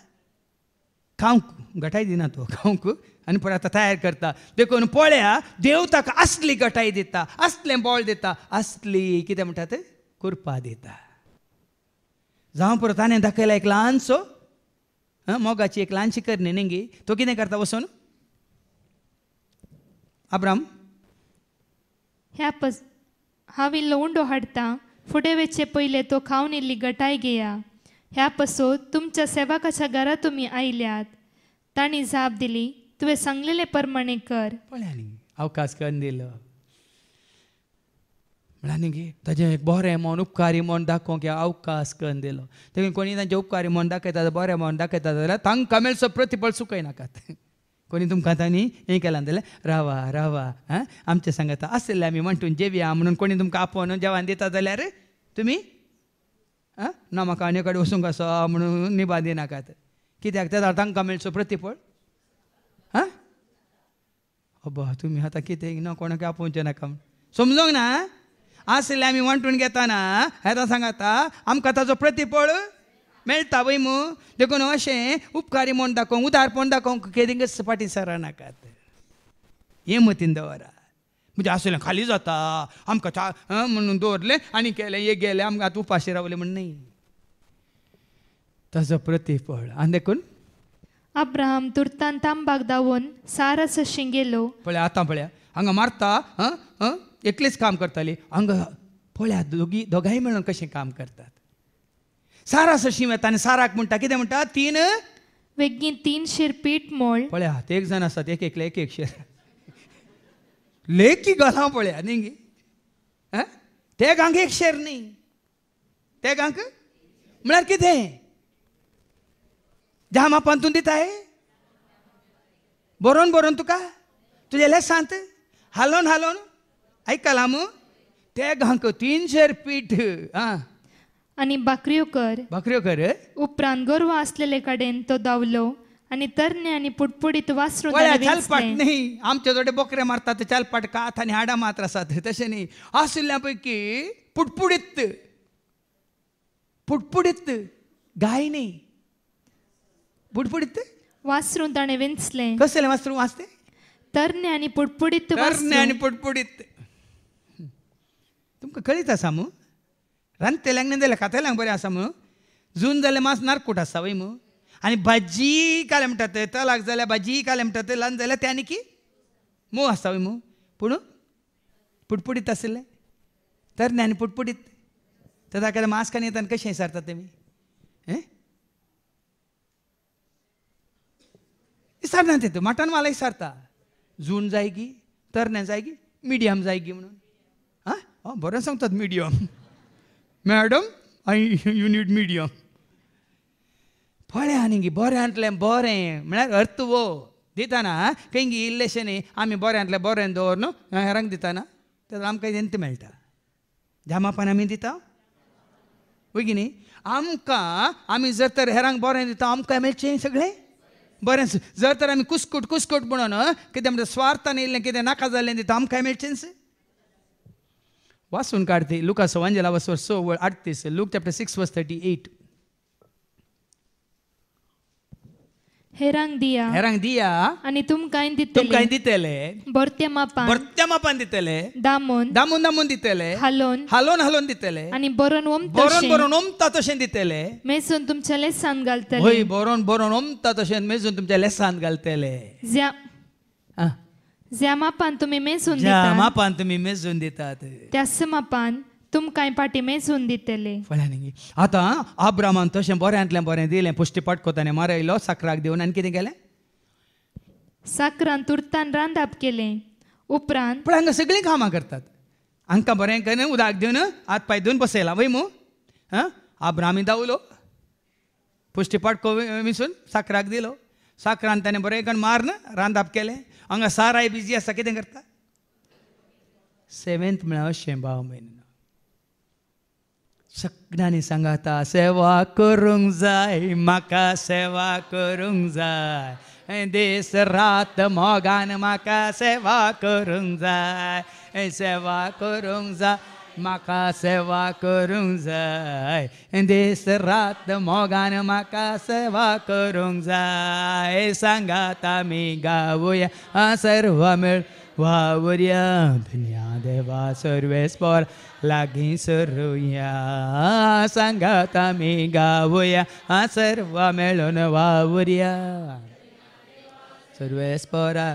खावंक घटाय दिना तो खावंक आनी परत आतां तयार करता. देखून पळया देव ताका असली घटाय दिता असलें बोळ दिता असली कितें म्हणटात कुरपा दिता. जावं परत ताणें दाखयला एक ल्हानसो मोगाची एक ल्हानशी करणी न्ही तो कितें करता वचून अब्राम हांव इल्लो उंडो हाडटा फुडें वचे पयले तो खावन इल्ली गटाय घेया. ह्या पासो तुमच्या सेवकाच्या घरा तुमी आयल्यात. तांणी जाप दिली तुवें सांगलेले प्रमाणे कर. पळया न्ही अवकाश करून दिलो म्हळ्यार न्ही ताजें एक बरें मन उपकारी मन दाखोवंक अवकाश करून दिलो. देखून कोणी तांचें उपकारी मन दाखयता बरें मन दाखयता जाल्यार तांकां मेळचो प्रतिफळ चुकय नाकात. कोणी तुमकां तांणी हें केलां जाल्यार रावा आमचें सांगता आसलें आमी म्हणटून जेवया म्हणून कोणी तुमकां आपोवन जेवण दिता जाल्यार तुमी ना म्हाका आनी कडेन वचूंक आसा म्हणून निभा दिनाकात. कित्याक तें तांकां मेळचो प्रतिफळ अब्बा तुमी आतां कितें ना कोणाक आपोवचें नाका समजूंक ना. आसलें आमी वांटून घेताना हें सांगाता आमकां ताचो प्रतिफळ मेळटा वय मू. देखून अशें उपकारी म्हण दाखोवंक उदारपण दाखोवंक केदींच फाटीं सरा नाकात. हें मतीन दवरा. म्हणजे आसलें खाली जाता आमकां चा म्हणून दवरलें आनी केलें हे गेलें आमकां आतां उपाशी रावलें म्हण न्ही ताचो प्रतिफळ. आनी देखून अब्राहम तुर्तान तांबाक दावून सारास गेलो. पळया आतां पळया हांगा मारता एकलीच काम करताली हांगा पळया दोगांय मेळून कशें काम करतात. सारा सशीं येता आनी साराक म्हणटा कितें म्हणटा 3 वेगळी 3 शीर पीठ मोळ. पळया ते एक जाण आसात एक शेर लेकी घालां पळया न्ही ते गांक 1 शेर न्ही ते गांक म्हळ्यार कितें ज्या मापान तूं दिताय बरोवन तुका तुजे लेसांत हालोवन आयकलां मू ते गांक 3 शेर पीठ आनी भाकऱ्यो कर. उपरांत गोरवां आसलेले कडेन तो धांवलो आनी तरणे आनी पुडपुडीत वासरू चालपाट न्ही आमचे जोडे बोकरे मारतात चालपाट कात आनी हाडां मात्र आसात तशें न्ही. आशिल्ल्या पैकी पुडपुडीत गाय न्ही पुडपुडीत वासरू ताणें विंचलें. कसलें वासरू वाचते तरणे आनी पुडपुडीत तुमकां कळीत आसा मू रांदतेल्यांक न्ही जाल्यार खातेल्यांक बरें आसा मू. जून जाल्यार मास नारकूट आसा वय मू. आनी भाजी काले म्हणटात तलाक जाल्यार भाजी काले म्हणटात ल्हान जाल्यार ते आनी की मोव आसता वय मू. पूण पुडपुडीत आसलें तरणे आनी पुडपुडीत तर दाखयता मास्कान येताना कशें विचारतात तेमी विचारना ते मटण मला विचारता जून जाय की तरणे जाय की मिडियम जाय की म्हणून हां बरें सांगतात medium madam you need medium पळय आनी बऱ्यांतलें बरें म्हळ्यार अर्थ वो दिताना खंय इल्लेशें न्ही आमी बऱ्यांतलें बरें दवर न्हू हेरांक दिताना तर आमकां एंत मेळटा जामापान आमी दिता वय की न्ही आमकां आमी जर तर हेरांक बरें दिता आमकां मेळचें सगळें बरें जर तर आमी कुस्कूट म्हणून कितें म्हणटा स्वार्थान येयल्लें कितें नाका जाल्लें दिता आमकां मेळचेंच वाचून काडटी लुका सवांजेला वचवर 6:38 लूक चॅप्टर 6:38 हेरांक दिया आनी तुमकां दितले भरत्या मापान दितले दामून दितले हालोन दितले आनी बरोवन ओमता तशें दितले मेसून तुमच्या लेसान घालतले होय बरोवन ओमता तशें मेजून तुमच्या लेसान घालतले ज्या मापान तुमी मेजून दितात त्याच मापान तुमकां पाटी मेजून दितले फळ्यांनी आतां आब्रामान तशें बऱ्यांतलें बरें दिलें पुश्टीपाट कोताने मारयलो साकराक दिवन आनी कितें केलें साकरान तुरतान रांदप केलें उपरांत पण हांगा सगळीं कामां करतात हांकां बरें करून उदक दिवन हात पाय धुवन बसयला वय मू आब्रामी दावलो पुश्टीपाट मिसून साकराक दिलो साकरान ताणें बरें करून मारन रांदप केलें हांगा साराय बिजी आसा कितें करता 7th म्हळ्यार अशें भाव म्हयनो सगळ्यांनी सांगाता सेवा करूंक जाय म्हाका सेवा करूंक जाय दीस रात मोगान म्हाका सेवा करूंक जाय सेवा करूंक जाय म्हाका सेवा करूंक जाय दीस रात मोगान म्हाका सेवा करूंक जाय सांगात आमी गावया सर्व मेळ वावरया धन्या देवा सर्वेस्पर लागीं सरुया सांगात आमी गावया सर्व मेळून वावरया सर्वेस्परा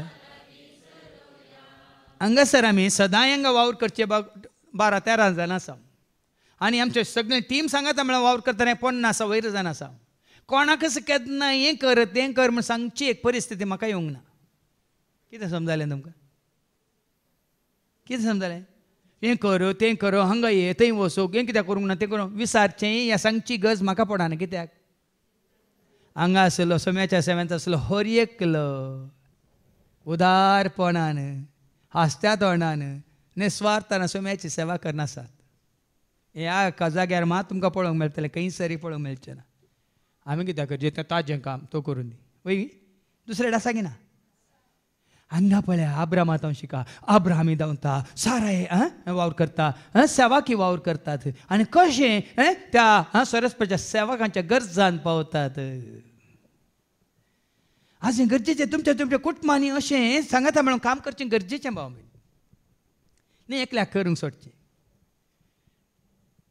हांगासर आमी सदांय हांगा वावर करचे 12-13 जाण आसा आनी आमचे सगळे टीम सांगाता म्हळ्यार वावर करतना 50 वयर जाण आसा कोणाकच केन्ना हें कर तें कर म्हण सांगची एक परिस्थिती म्हाका येवंक ना कितें समजलें तुमकां कितें समजलें हें कर तें कर हांगा ये थंय वचो हें कित्याक करूंक ना तें करूं विचारचें ह्या सांगची गरज म्हाका पडना कित्याक हांगा आसलो सोम्याच्या सेवेंत आसलो हर एकलो उदारपणान हास्त्या तोंडान निस्वार्थान सोम्याची सेवा करनासात ह्या जाग्यार मात तुमकां पळोवंक मेळटलें खंय सरी पळोवंक मेळचें ना आमी कित्याक करचें तें ताजें काम तो करून दी वय दुसरे आसा की ना हांगा पळय आब्रामात शिका आब्रामी धांवता साराय वावर करता सेवाकी वावर करतात आनी कशें त्या सरस्वतीच्या सेवकांच्या गरजान पावतात आज गरजेचें तुमच्या कुटुंबांनी अशें सांगाता म्हणून काम करचें गरजेचें भाव न्ही एकल्याक करूंक सोडचें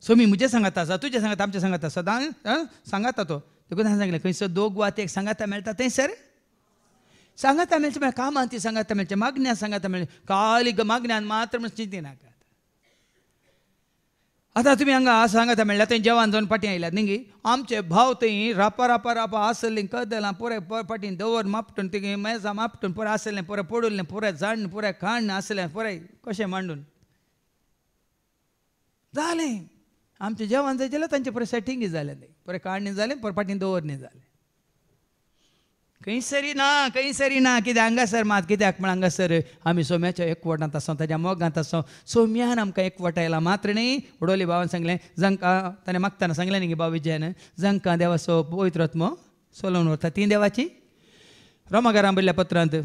सोमी म्हजे सांगात आसा तुजे सांगात आमचे सांगात आसा सदां सांगाता तो देखून हांवें सांगलें खंयसर दोग वात एक सांगाता मेळटा थंयसर सांगाता मेळचें म्हळ्यार कामां ती सांगाता मेळचें मागण्यां सांगाता मेळचें खाली मागण्यान मात्र चिंती नाकात आतां तुमी हांगा सांगाता मेळ्ळ्या थंय जेवण जावन फाटीं आयल्यात न्ही आमचे भाव थंय रापा आसलीं कदलां पुराय फाटीं दवर मापटून तिगे मेजां मापटून पुराय आसलें पुराय पडुल्लें पुराय जाण पुराय खाण आसलें पुराय कशें मांडून जालें आमचें जेवण जाय जाल्यार तांचें पुराय सेटिंग जालें पुराय काडणी जालें पुराय फाटीं दवरणी जालें खंयसरी ना कित्याक हांगासर मात कित्याक म्हण हांगासर आमी सोम्याच्या एकवटांत आसा ताच्या मोगांत आसा सोम्यान आमकां एकवटायला मात्र न्ही उडोली भावान सांगलें जांकां ताणें मागतना सांगलें न्ही भाव विजयान जांकां देवाचो पवित्र आत्मो सोलोवन व्हरता ती देवाची रोमाकारां बरयल्ल्या पत्रांत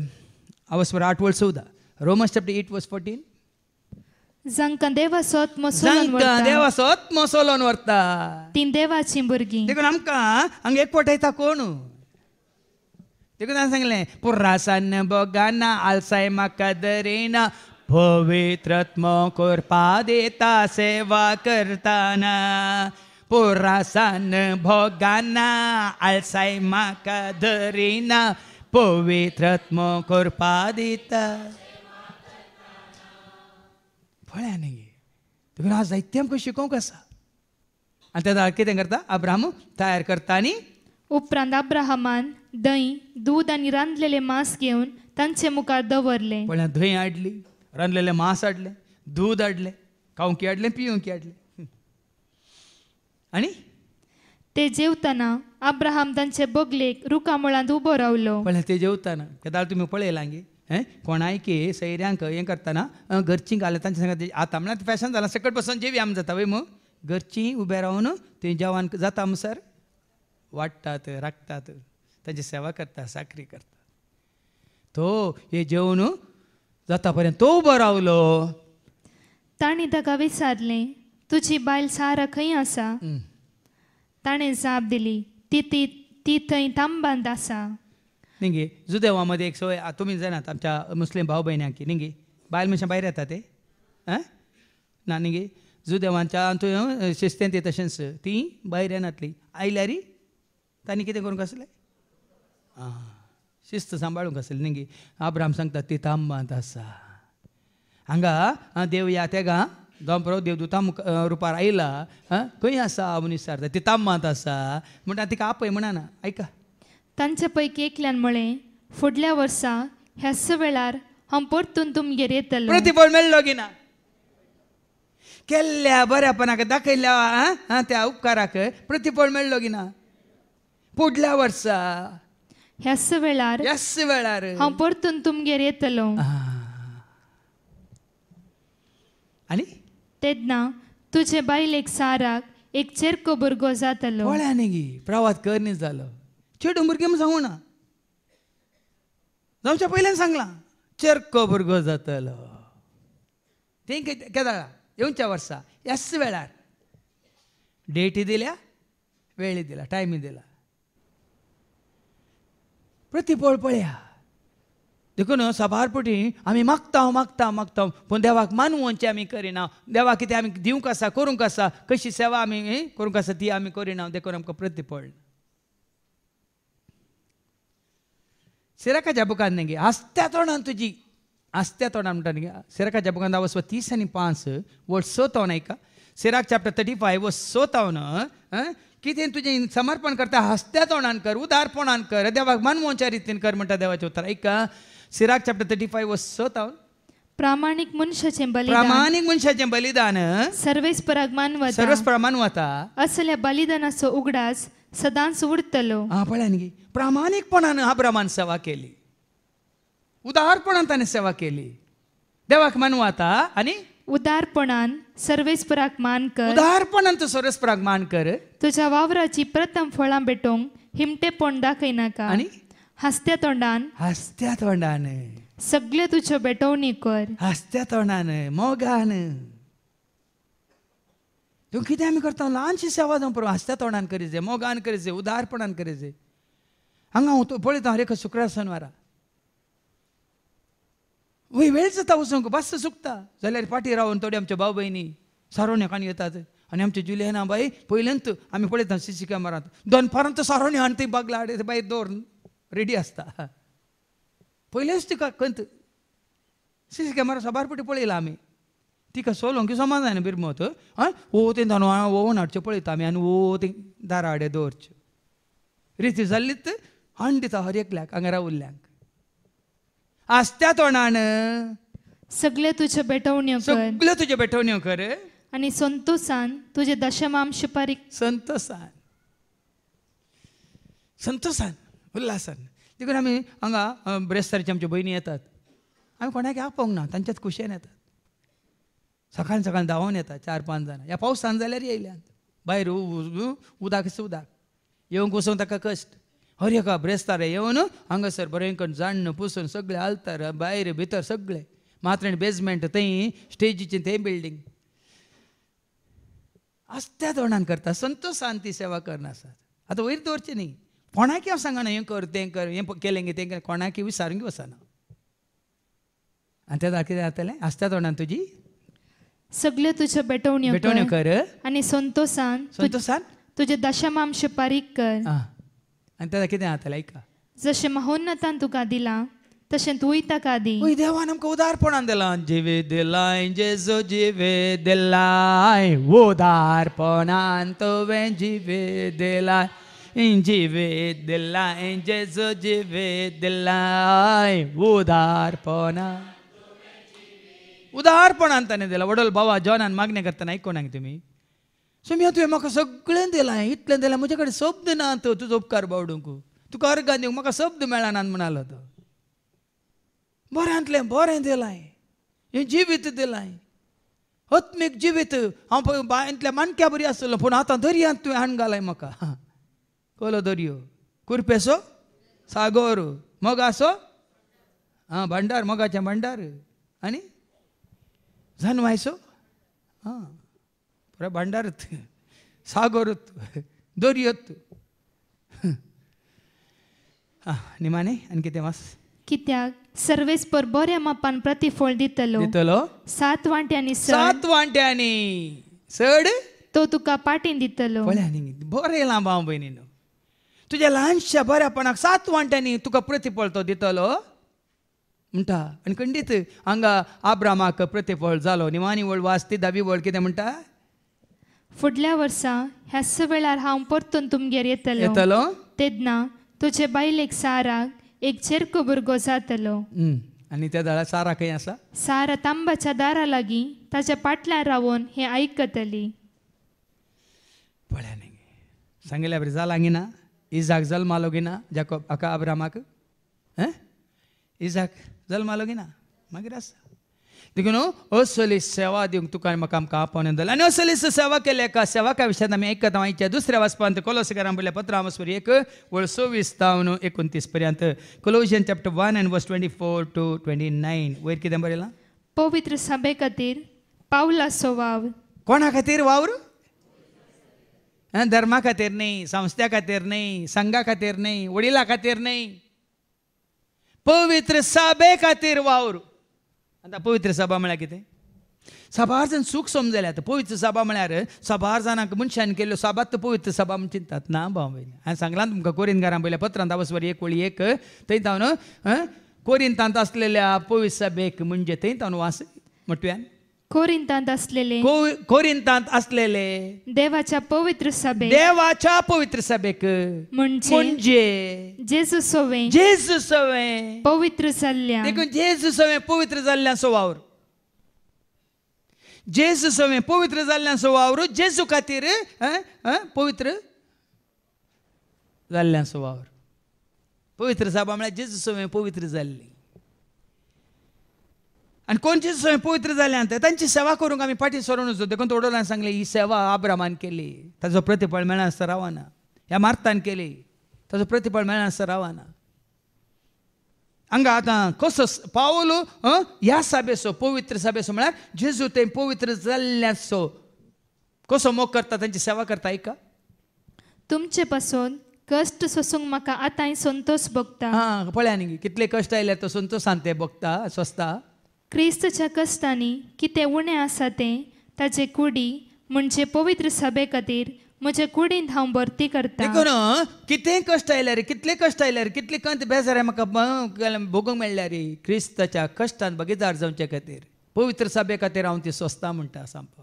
आवस्वर 8:14 रोमन्स चॅप्टर 8:14 जांकां देवाचो आत्मो सोलोवन व्हरता ती देवाची भुरगीं देखून आमकां हांगा एकवटायता कोण देखून हांवें सांगलें पुरासान बोगाना आलसाय म्हाका दरेना पवित्र आत्मो कोरपा दिता सेवा करताना पुरासान भोगाना आलसाय म्हाका दरेना पवित्र आत्मो कोरपा दिता पळय न्ही देखून आज जायतें आमकां शिकोवंक आसा आनी तेन्ना कितें करता अब्राहम तयार करता आनी उपरांत अब्राहमान दही दूध आनी रांदलेले मांस घेवन तांचे मुखार दवरले. पळय धंय हाडली, रांदलेलें मांस हाडलें, दूध हाडलें, खावंकी हाडलें, पिवंकी हाडलें. आनी ते जेवतना अब्राहम तांचे बगलेक रुखा मुळांत उबो रावलो. पळय ते जेवताना केदार तुमी पळयलां गे कोणायके सैऱ्यांक हें करतना घरचीं घालता तांचे सांगता आतां म्हळ्यार फॅशन जालां सकट बसून जेवी आमी जाता वय मग घरचीं उबे रावन ते जेवण जाता म्हणसर वाडटात राखतात ताची सेवा करता साखरी करता. तो हे जेवण जाता पर्यंत तो उबो रावलो. तांणी ताका विचारलें, तुजी बायल सारा खंय आसा? ताणें जाप दिली, ती थंय तांबांत आसा. निंगे जुदेवामध्ये एक सवय तुमी जाणात आमच्या मुस्लीम भाव भयण्यांक निंगे बायल मनशां भायर येता ते ना निंगे जुदेवांच्या तूं शिस्तेन ती तशेंच ती भायर येनातली आयल्यार तांणी कितें करूंक आसलें शिस्त सांबाळूंक आसलें निंगे. अब्राहम सांगता ती तांबांत आसा. हांगा देव या तेगा दोंपरो देवदूता रुपार आयला खंय आसा मनीस विचारता ती तांबांत आसा म्हणटा तिका आपय म्हणना. आयका तांचे पैकी एकल्यान म्हळें, फुडल्या वर्सा ह्याच वेळार हांव परतून तुमगेर येतलो. प्रतिफळ मेळ्ळो की ना? केल्ल्या बऱ्यापणाक दाखयल्या त्या उपकाराक प्रतिफळ मेळ्ळो की ना? फुडल्या वर्सा ह्याच वेळार हांव परतून तुमगेर येतलो. आनी तेन्ना तुजे बायलेक साराक एक चेरको भुरगो जातलो. पळयानी गी प्रवाद करनी जालो. चेडू भुरगें म्हूण सांगूं ना, जावच्या पयल्यान सांगलां चेरको भुरगो जातलो. तें केदाळा येवच्या वर्सा ह्याच वेळार डेटी दिल्या, वेळी दिला, टायमी दिला. प्रतिफळ पळया. देखून सभारपुटी आमी मागता पूण देवाक मानवोवचें आमी करिना. देवाक कितें आमी दिवंक आसा करूंक आसा कशी सेवा आमी करूंक आसा ती आमी करिना. देखून आमकां प्रतिफळ. सिराकाच्या बुकान न्ही गे आस्त्या तोंडान तुजी आस्त्या तोंडान म्हणटा न्ही सिराकाच्या बुकान 30 आनी 5 वर्स 57 ऐका. सिराक चॅप्टर 35 वर्स 57 कितें तुजें समर्पण करता हस्त्या तोंडान कर, उदारपणान कर, देवाक मानवोवच्या रितीन कर म्हणटा देवाचें उतर. ऐका सिराक चॅप्टर 35 वर्स 57 प्रामाणीक मनशाचें बलिदान सर्वेस्पराक मानवता असल्या बलिदानाचो उगडास सदांच उरतलो. पळया न्ही प्रामाणीकपणान अब्राहमान सेवा केली, उदारपणान ताणें सेवा केली, देवाक मानवता आनी उदारपणान सर्वेस्पराक मान कर. उदारपणान तूं सर्वेस्पराक मान कर. तुज्या वावराची प्रथम फळां भेटोवंक हिमटेपण दाखयनाका. आनी हस्त्या तोंडान सगळे तुज्यो भेटवणी कर. हस्त्या तोंडान मोगान तूं कितें आमी करता ल्हानशी सेवा जावं पळय हस्त्या तोंडान करीत मोगान करीत उदारपणान करीत. हांगा हांव पळयता हांव रेखा शुक्रार शेनवारा वय वेळ जाता वचूंक बस चुकता जाल्यार फाटी रावन थोडी आमच्या भाव भयणी सारोण्याकान येतात आनी आमच्या जुलियाना बाई पयलेंत आमी पळयता सीसी कॅमेरांत दनपारांत सारोणी हाडून ती बागला हाडे बाई दवरून रेडी आसता. पयलेंच तिका कंत सीसी कॅमेरा सबारपटी पळयला आमी तिका सोलोंक समान जायना बिरमत ओ तें धानो ओवन हाडचें पळयता आमी आनी ओ तें दारा हाडे दवरचें रिती जाल्लीच हाडून दिता हर एकल्याक हांगा रावल्ल्यांक. आस्त्या तोंडान सगळे तुज्यो भेटवण्यो कर. सगळ्यो तुज्यो भेटवण्यो कर आनी संतोषान तुजे दशमांश पारीक. संतोषान उल्हासान. देखून आमी हांगा ब्रेस्तारची आमच्यो भयणी येतात आमी कोणाक आपोवंक ना तांच्याच खुशयेन येतात. सकाळ सकाळ धांवून येतात 4-5 जाणां. ह्या पावसान जाल्यार येयल्यात भायर उदक येवंक वचोंक ताका कश्ट. हर एका ब्रेस्तार येवन हांगासर बरें करून जाण्ण पुसून सगळे आलतार भायर भितर सगळे मात्रेन बेजमेंट थंय स्टेजीचें थंय बिल्डींग आस्त्या तोंडान करता संतोशान ती सेवा करना आसात. आतां वयर दवरचें न्ही कोणाकय हांव सांगना हें कर तें कर हें केलें गे तें कोणाकय विचारूंक वचना. आनी तें कितें जातलें आस्त्या तोंडान तुजी सगळे तुज्यो भेटवण्यो कर आनी संतोषान तुजे दशमांश पारीक कर. आनी तें कितें जातलें ऐका जशें महोन्नतान तुका दिलां तशें तूंय ताका दी वय देवान आमकां उदारपणान दिलां जिवे दिलाय जेजो जिवे दिलाय उदारपणान तुवें जिवे दिलाय जिवे दिलाय जेजो जिवे दिलाय उदारपणान ताणें दिलां वडोल भावा जॉनान मागणी करतना आयकोनाक तुमी सोम्या तुवें म्हाका सगळें दिलां इतलें दिलां म्हजे कडेन शब्द ना तो तुजो उपकार बावडूंक तुका अर्गां दिवंक म्हाका शब्द मेळना म्हणालो तो बऱ्यांतलें बरें दिलाय हें जिवीत दिलाय आत्मीक जिवीत हांव बायंतल्या माणक्या बरी आसतलो पूण आतां दर्यांत तुवें हाण घालाय म्हाका कोलो दर्यो कुरपेसो सागोर मोगासो भंडार मोगाचें भंडार आनी जानवायसो पुरा भंडारत सागोरत दर्योत निमाणे आनी कितें वास कित्याक सर्वेस्पर बऱ्या मापान प्रतिफळ दितलो दितलो 7 वांट्यांनी 7 वांट्यांनी चड तो तुका पाटीन दितलो पळय बरें लां भाव भयणीनो तुज्या ल्हानशा बऱ्यापणाक 7 वांट्यांनी तुका प्रतिफळ तो दितलो म्हणटा आनी खंडीत हांगा आब्रामाक प्रतिफळ जालो निमाणी वळ वाच ती 10वी वळ कितें म्हणटा फुडल्या वर्सा ह्याच वेळार हांव परतून तुमगेर येतलो तेदना तुजे बायलेक साराक एक चेरको भुरगो जातलो आनी त्या दाळा सारा खंय आसा सारा तांबाच्या दारा लागीं ताच्या फाटल्यान रावून हें आयकतली पळय न्ही सांगिल्ल्या बरें जाला गी ना इजाक जल्मालो गी ना जाकोब हाका आब्रामाक इजाक जल्मालो गी ना मागीर आसा देखून असली सेवा दिवंक तुका म्हाका आमकां आपोवन दिलें आनी असलीच सेवा केल्या एका सेवाका विशयात आमी आयकता आयच्या दुसऱ्या वाचपांत कोलोसिकारां बरयल्या पत्रां वचपरी 1:26-29 पर्यंत कोलोसियन चॅप्टर 1 and verse 24 to 29 वयर कितें बरयलां पवित्र सभे खातीर पावलाचो वाव कोणा खातीर वावर धर्मा खातीर न्ही संस्था खातीर न्ही संघा खातीर न्ही वडिलां खातीर न्ही पवित्र सभे खातीर वावर आतां पवित्र सभा म्हळ्यार कितें सबार जाण सूख समजल्यात पवित्र सभा म्हळ्यार सबार जाणांक मनशान केल्ल्यो सबात पवित्र सभा म्हण चिंतात ना भाव भयणी हांवें सांगलां तुमकां कोरिंतकारां पयल्या पत्रांत वचपरी 1:1 थंय तावन कोरिंतांत आसलेल्या पवित्र सभेक म्हणजे थंय तावन वास म्हटव्यान कोरिंतांत असलेले कोरिंतांत असलेले देवाच्या पवित्र सभेक म्हणजे जेजू सवे पवित्र जाल्ल्या देखून जेजू सवे पवित्र जाल्ल्याचो वावर जेजू सवे पवित्र जाल्ल्याचो वावर जेजू खातीर पवित्र जाल्ल्याचो वावर पवित्र सभा म्हळ्यार जेजू सवे पवित्र जाल्ली आनी कोणची सवय पवित्र जाल्यांत तांची सेवा करूंक आमी फाटीं सरून वचो देखून वडोलान सांगलें ही सेवा आब्रामान केली ताजो प्रतिफळ मेळनासतना रावना ह्या मार्तान केली ताजो प्रतिफळ मेळनासतना रावना हांगा आतां कसो पावल ह्या सभेचो पवित्र सभेचो म्हळ्यार जेजू थंय पवित्र जाल्ल्याचो कसो मोग करता तांची सेवा करता ऐका तुमचे पासून कश्ट सोसूंक म्हाका आतांय संतोष भोगता पळया न्ही कितले कश्ट आयले तो संतोषान ते भोगता स्वस्ता क्रिस्तच्या कश्टांनी कितें उणें आसा तें ताचे कुडी म्हणजे पवित्र सभे खातीर म्हज्या कुडींत हांव भरती करता देखून कितें कश्ट आयल्यार कितले कश्ट आयल्यार कितले कंत बेजार म्हाका भोगूंक मेळ्ळ्यार क्रिस्ताच्या कश्टान भागीदार जावचे खातीर पवित्र सभे खातीर हांव ती स्वस्ता म्हणटा सांपत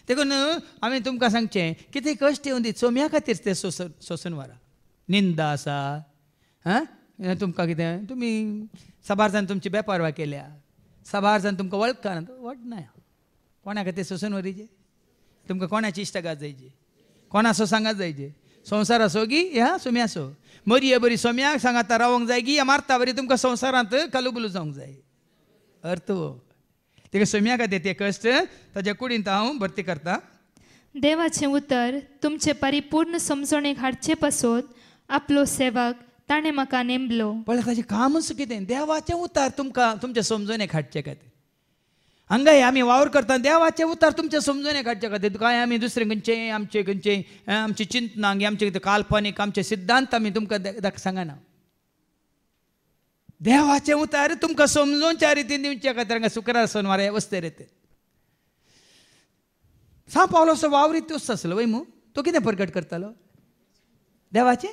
देखून हांवें तुमकां सांगचें कितें कश्ट येवन दी चोम्या खातीर ते सोसून व्हरा निंदा आसा तुमकां कितें तुमी सबार जाण तुमची बेपारवा केल्या सबार जाण तुमकां वळखना वडना कोणा खातीर सोसून व्हरीचे तुमकां कोणाची इश्टगात जायची कोणाचो सांगात जायचे संवसार आसो गी ह्या सोम्या आसो मरी बरी सोम्याक सांगाता रावंक जाय गी ह्या मारता बरी तुमकां संवसारांत कालुबुलू जावंक जाय अर्थ हो तेका सोम्या खातीर ते कश्ट ताच्या कुडींत हांव भरती करता देवाचें उतर तुमचे परिपूर्ण समजणेक हाडचे पासून आपलो सेवक ताणें म्हाका नेमलो पळय ताचें कामच कितें देवाचें उतार तुमकां तुमच्या समजणेक हाडचे खातीर हांगा आमी वावर करता देवाचें उतार तुमच्या समजणेक हाडचे खातीर काय आमी दुसरें खंयचें आमची चिंतनांक आमचे कितें काल्पनीक आमचे सिद्धांत आमी तुमकां सांगना देवाचें उतार तुमकां समजोवच्या रितीन दिवचे खातीर हांगा शुक्रार सोनवार हे वस्तेर येते सांग पावलोसो वावर तोच आसलो वय मू तो कितें प्रकट करतालो देवाचें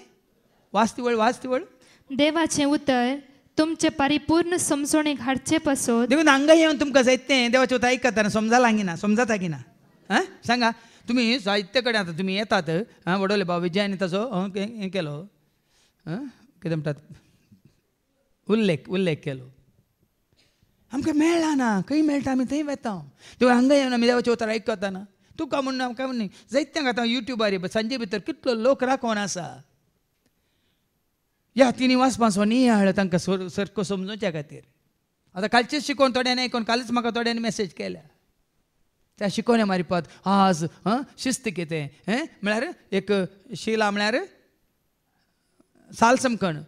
वाचती वळ देवाचें उतर तुमचे परिपूर्ण समजणेक हाडचे पसोत देखून हांगा येवन तुमकां जायतें देवाचें उतर आयकताना समजालां की ना समजाता की ना हां सांगा तुमी साहित्य कडेन आतां तुमी येतात वडोले बाबा विजयानी ताचो हें केलो कितें म्हणटात उल्लेख केलो आमकां मेळ्ळा ना खंय मेळटा आमी थंय वेता देखून हांगा येवन आमी देवाचें उतर आयकताना तुका म्हूण आमकां म्हूण जायत्यांक आतां युट्यूबार सांजे भितर कितलो लोक राखोन आसा ह्या तिनी वाचपाचो नियाळ तांकां सारको समजोवच्या खातीर आतां कालचेच शिकोवन थोड्यांनी आयकोन कालच म्हाका थोड्यांनी मॅसेज केल्या त्या शिकोवण्या मारिपात आज शिस्त कितें म्हळ्यार एक शिला म्हळ्यार साल समकण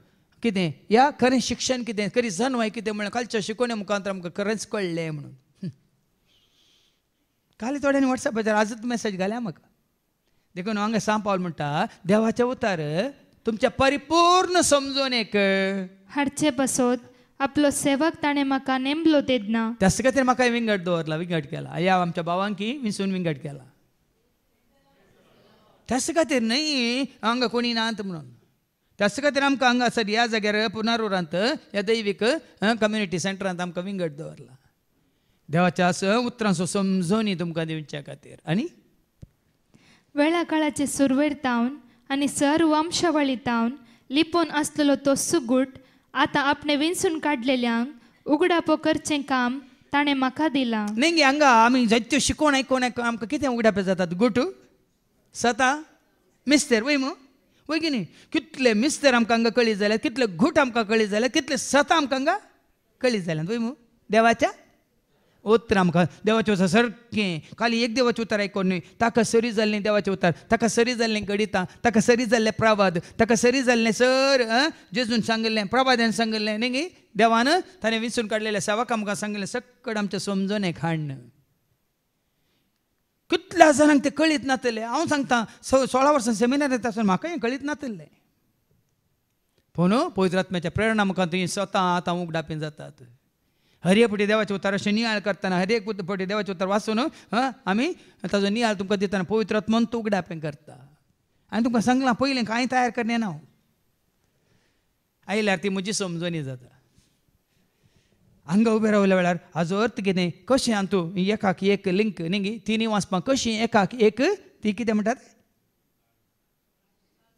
कितें ह्या खरें शिक्षण कितें खरी जन्मय कितें म्हळ्यार कालच्या शिकोवण्या मुखांतर आमकां खरेंच कळ्ळें म्हणून काल थोड्यांनी वॉट्सॅपाचेर आजूच मॅसेज घाल्या म्हाका देखून हांगा सांग पावल म्हणटा देवाचें उतर तुमच्या परिपूर्ण समजोनेक हाडचे पसोत आपलो सेवक ताणें म्हाका नेमलो तेदना त्याच खातीर म्हाका विंगड दवरला विंगड केला ह्या आमच्या भावांकी विंसून विंगड केला त्याच खातीर न्हय हांगा कोणी नात म्हणून त्याच खातीर आमकां हांगा सर ह्या जाग्यार पुनरुरांत ह्या दैवीक कम्युनिटी सेंटरांत आमकां विंगड दवरला देवाच्या उतरांचो समजोनी तुमकां दिवच्या खातीर आनी वेळा काळाचे सुरवेर आनी सर्व वंशावळी लिपोवन आसलेलो तो सुगूट आतां आपणे विंचून काडलेल्यांक उगडापो करचें काम ताणें म्हाका दिलां न्ही हांगा आमी जायत्यो शिकोवन आयकोन आमकां कितें उगडापे जातात गुट सता मिस्तेर वय मू वय की न्ही कितले मिस्तेर आमकां हांगा कळी जाल्यात कितले घुट आमकां कळी जाल्यात कितले सता आमकां हांगा कळी जाल्यात वय मू देवाच्या उतर आमकां देवाचें उतर सारकें खाली एक देवाचें उतर आयकोन न्हय ताका सरी जाल्लें देवाचें उतर ताका सरी जाल्लें गणितां ताका सरी जाल्लें प्रवाद ताका सरी जाल्लें सर जेजून सांगिल्लें प्रभादान सांगिल्लें न्ही देवान ताणें विंचून काडलेलें सेवक आमकां सांगिल्लें सक्कड आमच्या समजोनेक हाडन कितल्या जाणांक तें कळीत नातलें हांव सांगता 16 वर्सां सेमिनार येता आसतना म्हाका हें कळीत नातलें पूण पवित्र आत्म्याच्या प्रेरणा म्हाका थंय स्वता आतां उगडापीन जातात हर एक फावटी देवाचें उतर अशें नियाळ करतना हर एक फावटी देवाचें उतर वाचून आमी ताजो नियाळ तुमकां दितना पवित्र आत्मान तूं उगडापें करता हांवें तुमकां सांगलां पयलीं कांय तयार करलें ना आयल्यार ती म्हजी समजोनी जाता हांगा उबे रावल्या वेळार हाजो अर्थ कितें कशें तूं एकाक एक लिंक न्ही तिनी वाचपाक कशीं एकाक एक ती कितें म्हणटात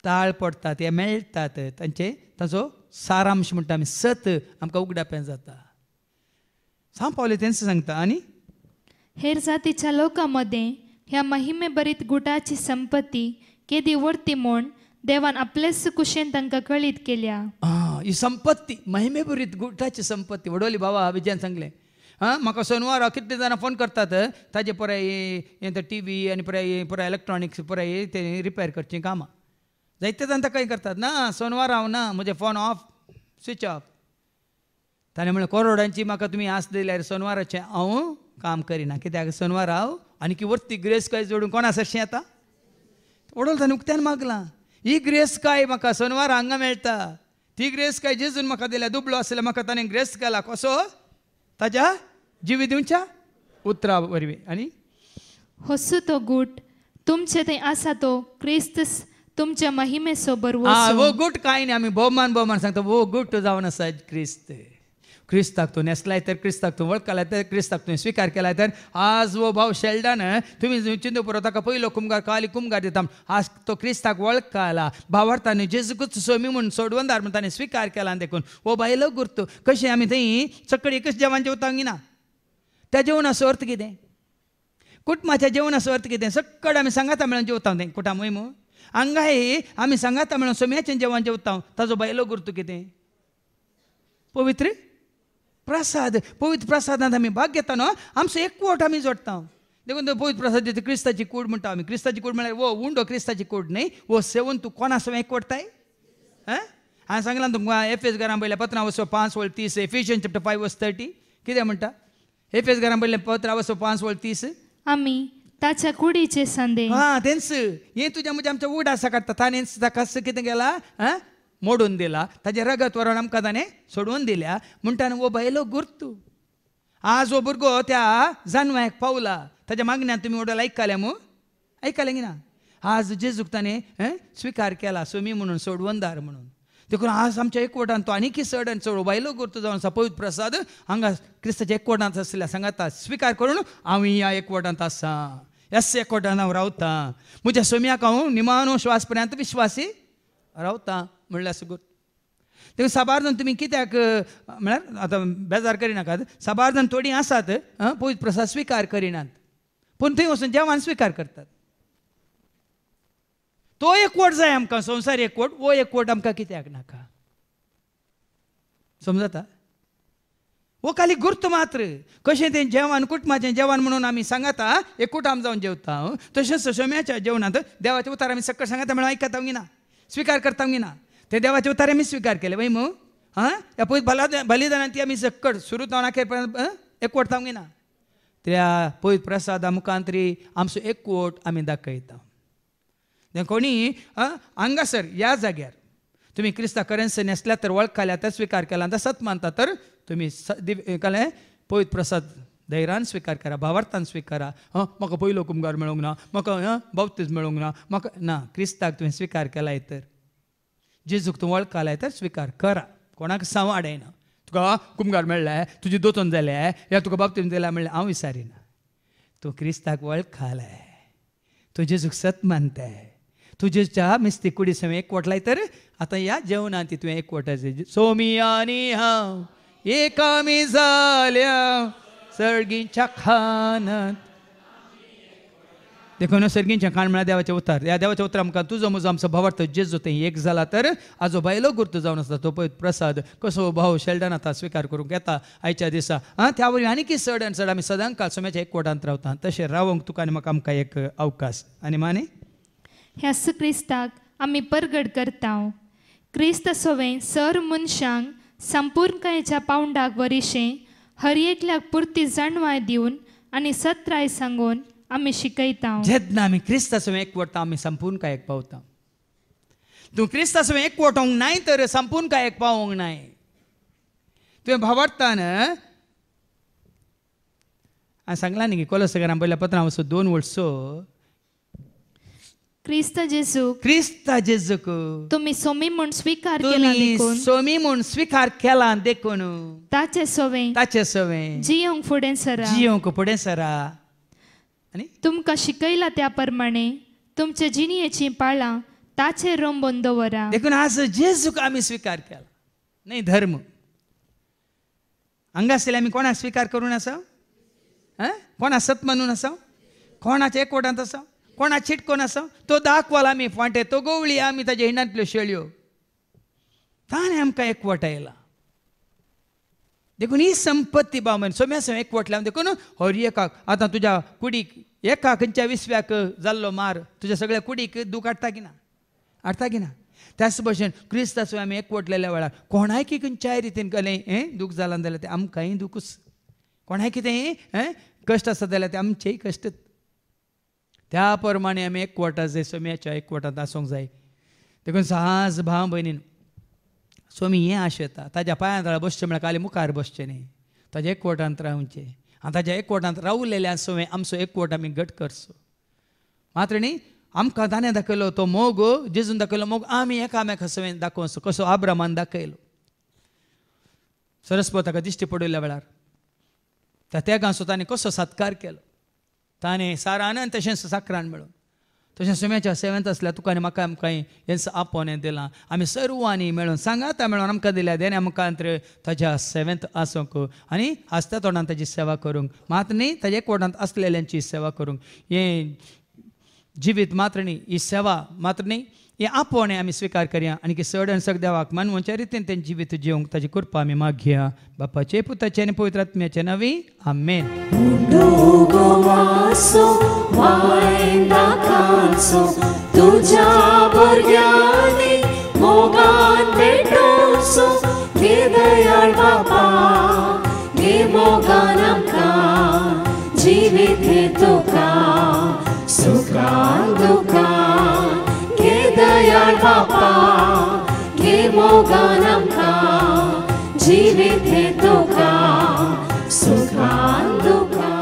ताळ पडटात हे मेळटात ताचो सारांश म्हणटा आमी सत आमकां उगडापें जाता सांग पावले तेंच सांगता आनी हेर जातीच्या लोकांमध्ये ह्या महिमे बरीत गुटाची संपत्ती केदी वर्ती म्हूण देवान आपलेच कुशेन तांकां कळीत केल्या ही संपत्ती महिमे बरीत गुटाची संपत्ती वडोली बाबा विजयान सांगलें म्हाका सोनवार कितले जाणां फोन करतात ताजे पुराय टी व्ही आनी पुराय इलेक्ट्रॉनिक्स पुराय ते रिपेर करचीं कामां जायते जाण ताका करतात ना सोनवार हांव ना म्हजे फोन ऑफ स्विच ऑफ ताणें म्हणलें करोडांची म्हाका तुमी आस दिल्यार सोनवाराचें हांव काम करिना कित्याक सोनवार हांव आनी की वर्ती ग्रेस काय जोडून कोणा सरशीं येता वडोल ताणें उक्त्यान मागलां ही ग्रेस काय म्हाका सोनवार हांगा मेळटा ती ग्रेस काय जेजून म्हाका दिल्या दुबळो आसल्यार म्हाका ताणें ग्रेस केला कसो ताज्या जिवी दिवच्या उतरा वरवीं आनी होसू तो गूट तुमचे थंय आसा तो क्रिस्त तुमच्या महिमेचो बरवो वो गूट कांय न्ही आमी भोवमान सांगता वो गूट जावन आसा क्रिस्ताक तूं नेसलाय तर क्रिस्ताक तूं वळखलाय तर क्रिस्ताक तुवें स्विकार केलाय तर आज वो भाव शेल्डन तुमी चिंतू पुरो ताका पयलो कुमगार काली कुमगार दिता आज तो क्रिस्ताक वळखला भावार्थांनी जेजूकूच सोमी म्हूण सोडवंदार म्हूण ताणें स्विकार केला देखून वो बायलो गुर्तू कशें आमी थंय सकाळीं एकच जेवण जेवतांक ना त्या जेवणाचो अर्थ कितें कुटुंबाच्या जेवणाचो अर्थ कितें सक्कड आमी सांगाता मेळून जेवता तें कुटां मोयमू हांगाय आमी सांगाता मेळून सोम्याचें जेवण जेवता ताजो बायलो गुर्तू कितें पवित्र प्रसाद पवित्र प्रसादांत आमी भाग घेता न्हू आमचो एकवट आमी जोडटा देखून पवित्र प्रसाद दिता क्रिस्ताची कूड म्हणटा आमी क्रिस्ताची कूड म्हळ्यार वो उंडो क्रिस्ताची कूड न्ही वो सेवन तूं कोणा सो एकवटताय हांवें सांगलां तुमकां एफएस घरां पयल्या 15:5-30 एफिशियन चॅप्टर 5:30 कितें म्हणटा एफएस घरां पयल्या 15:5-30 आमी ताच्या कुडीचे संदे तेंच हें तुज्या म्हणजे आमच्या उगड आसा काडटा ताणें ताका कितें केला मोडून दिला ताजें रगत व्हरून आमकां ताणें सोडून दिल्या म्हणटा वो बायलो गुर्तू आज हो भुरगो त्या जानवाक पावला ताच्या मागण्यान तुमी वडोल आयकले मू आयकलें की ना आज जेजूक ताणें स्विकार केला सोमी म्हणून सोडवंदार म्हणून देखून आज आमच्या एकवटान तो आनी चड आनी चड बायलो करतो जावन आसा पवित्र प्रसाद हांगा क्रिस्ताच्या एकवटांत आसल्या सांगाता स्विकार करून हांव ह्या एकवटांत आसा ह्याच एकवटांत हांव रावता म्हज्या सोम्याक हांव निमाणो श्वास पर्यंत विश्वासी रावता म्हणल्यार असो करता देखून साबार जाण तुमी कित्याक म्हळ्यार आतां बेजार करिनाकात साबार जाण थोडीं आसात पवित्र प्रसाद स्विकार करिनात पूण थंय वचून जेवण स्विकार करतात तो एकवट जाय आमकां संवसार एकवट वो एकवट आमकां कित्याक नाका समजता वो खाली गुर्त मात्र कशें तें जेवण कुटुंबाचें जेवण म्हणून आमी सांगाता एकूटाम जावन जेवता तशेंच सोम्याच्या जेवणांत देवाचें उतार आमी सकयल सांगाता म्हणून आयकता ना स्विकार करता ना ते देवाचे उतार आमी स्विकार केले वय मग ह्या पवित्र बलिदानांत ती आमी सकट सुरू जावन अखेर पर्यंत एकवट तावंक ना त्या पवित्र प्रसादा मुखांतरी आमचो एकवट आमी दाखयता कोणी हांगासर ह्या जाग्यार तुमी क्रिस्ता करन्सी नेसल्या तर वळखाल्या तर स्विकार केला तर सत मानता तर तुमी कळ्ळें पवित्र प्रसाद धैर्यान स्विकार करा भावार्थान स्विकारा म्हाका पयलो कुंभार मेळोंक ना म्हाका बाप्तीज मेळोंक ना म्हाका ना क्रिस्ताक तुवें स्विकार केलाय तर जेजूक तूं वळखालाय तर स्विकार करा कोणाक सांवाडयना तुका कुंभार मेळ्ळाय तुजी दोतोन जाल्या या तुका बाप्तीज दिल्या म्हणलें हांव विचारिना तूं क्रिस्ताक वळखालाय तूं जेजूक सत मानताय तुजेच्या मिस्ती कुडी समेत एकवटलाय तर आतां ह्या जेवणांत तुवें एकवटाचें सोमी आनी हांव एकामी जाल्या सर्गींच्या खानांत देखून सर्गींच्या खाण म्हळ्यार देवाचें उतार ह्या देवाचें उतार आमकां तुजो म्हजो आमचो भावार्थ जेजू थंय एक जाला तर आजो बायलो गुर्त जावन आसता तो पळय प्रसाद कसो भाव शेल्डन आता स्विकार करूंक येता आयच्या दिसा त्या वरी आनी की चड आनी चड आमी सदां काल सोम्याच्या एकवटांत रावता तशें रावंक तुका आनी म्हाका आमकां एक अवकाश आनी माने ह्यास क्रिस्ताक आमी परगट करता क्रिस्त सोवें सर मनशांक संपूर्णकायेच्या पावंडाक वरिशें हर एकल्याक पुर्ती जाणवाय दिवन आनी सत्राय सांगून आमी शिकयता जेन्ना आमी क्रिस्ता सोवें एकवटता आमी संपूर्णकायेक पावता तूं क्रिस्ता सोवें एकवटोंक नाय तर संपूर्णकायेक पावोंक नाय तुवें भावार्थान हांवें सांगलां न्ही की कोलोसाकारांत पयल्या पत्रांत वचून 2 वर्सो क्रिस्ता जेजूक तुम्ही सोमी म्हूण स्विकार केला देखून सोमी म्हूण स्विकार केला देखून ताचे सोवें जियोंक फुडें सरा आनी तुमकां शिकयला त्या प्रमाणे तुमचे जिणयेची पाळां ताचेर रोंबोन दवरा देखून आज जेजूक आमी स्विकार केला न्ही धर्म हांगासले आमी कोणाक स्विकार करून आसा कोणा सत मानून आसा कोणाच्या एकवटांत आसा कोणा चिटकोन आसा तो दाखवाल आमी फांटे तो गवळी आमी ताजे हिंडांतल्यो शेळयो ताणें आमकां एकवटायला देखून ही संपत्ती बामन सोम्या सोम एकवटल्या देखून हर एकाक आतां तुज्या कुडीक एका खंयच्या 20व्याक जाल्लो मार तुज्या सगळ्या कुडीक दूख हाडटा की ना त्याच भशेन क्रिस्ता सोय आमी एकवटलेल्या वेळार कोणाय की खंयच्याय रितीन कलें दूख जालां जाल्यार तें आमकांय दुखूच कोणाय कितें कश्ट आसा जाल्यार ते आमचेय कश्ट त्या प्रमाणे आमी एकवटाचे सोम्याच्या एकवटांत आसूंक जाय देखून साज भाव भयणीन सोमी हें आशेता ताज्या पांयां तळा बसचें म्हळ्यार खाली मुखार बसचें न्ही ताज्या एकवटांत रावचें आनी ताज्या एकवटांत रावलेल्या सोवें आमचो एकवट आमी घट करचो मात्र न्ही आमकां ताणें दाखयलो तो मोग जेजून दाखयलो मोग आमी एकामेका सोवें दाखोवचो कसो आब्रामान दाखयलो सरस्वत ताका दिश्टी पडयल्या वेळार त्या तेगांचो ताणें कसो सत्कार केलो ताणें सारान तशेंच साकरान मेळोवन तशें सोम्याच्या सेवेंत आसल्यार तुका आनी म्हाका आमकां हें आपोवन हें दिलां आमी सर्वांनी मेळून सांगाता मेळून आमकां दिल्या देणे मुखांत्र ताज्या सेवेंत आसूंक आनी आसता तोंडान ताजी सेवा करूंक मात न्ही ताजे एकवटांत आसलेल्यांची सेवा करूंक हें जिवीत मात्र न्ही ही सेवा मात्र न्ही हें आपोवन आमी स्विकार करया आनी की चड आनी सग देवाक मानवाच्या रितीन तें जिवीत जिवंक ताजी कृपा आमी मागया बापाचे पुताचे आनी पवित्र आत्म्याचे नांवी आमेन. तुझ्या भुरग्यांनी मोगान भेटोवचो घे दयाळ बापा घे मोगान आमकां जिवीत घे तुका सुखान दुखान घे दयाळ बापा घे मोगान आमकां जिवीत घे तुका सुखान दुखान.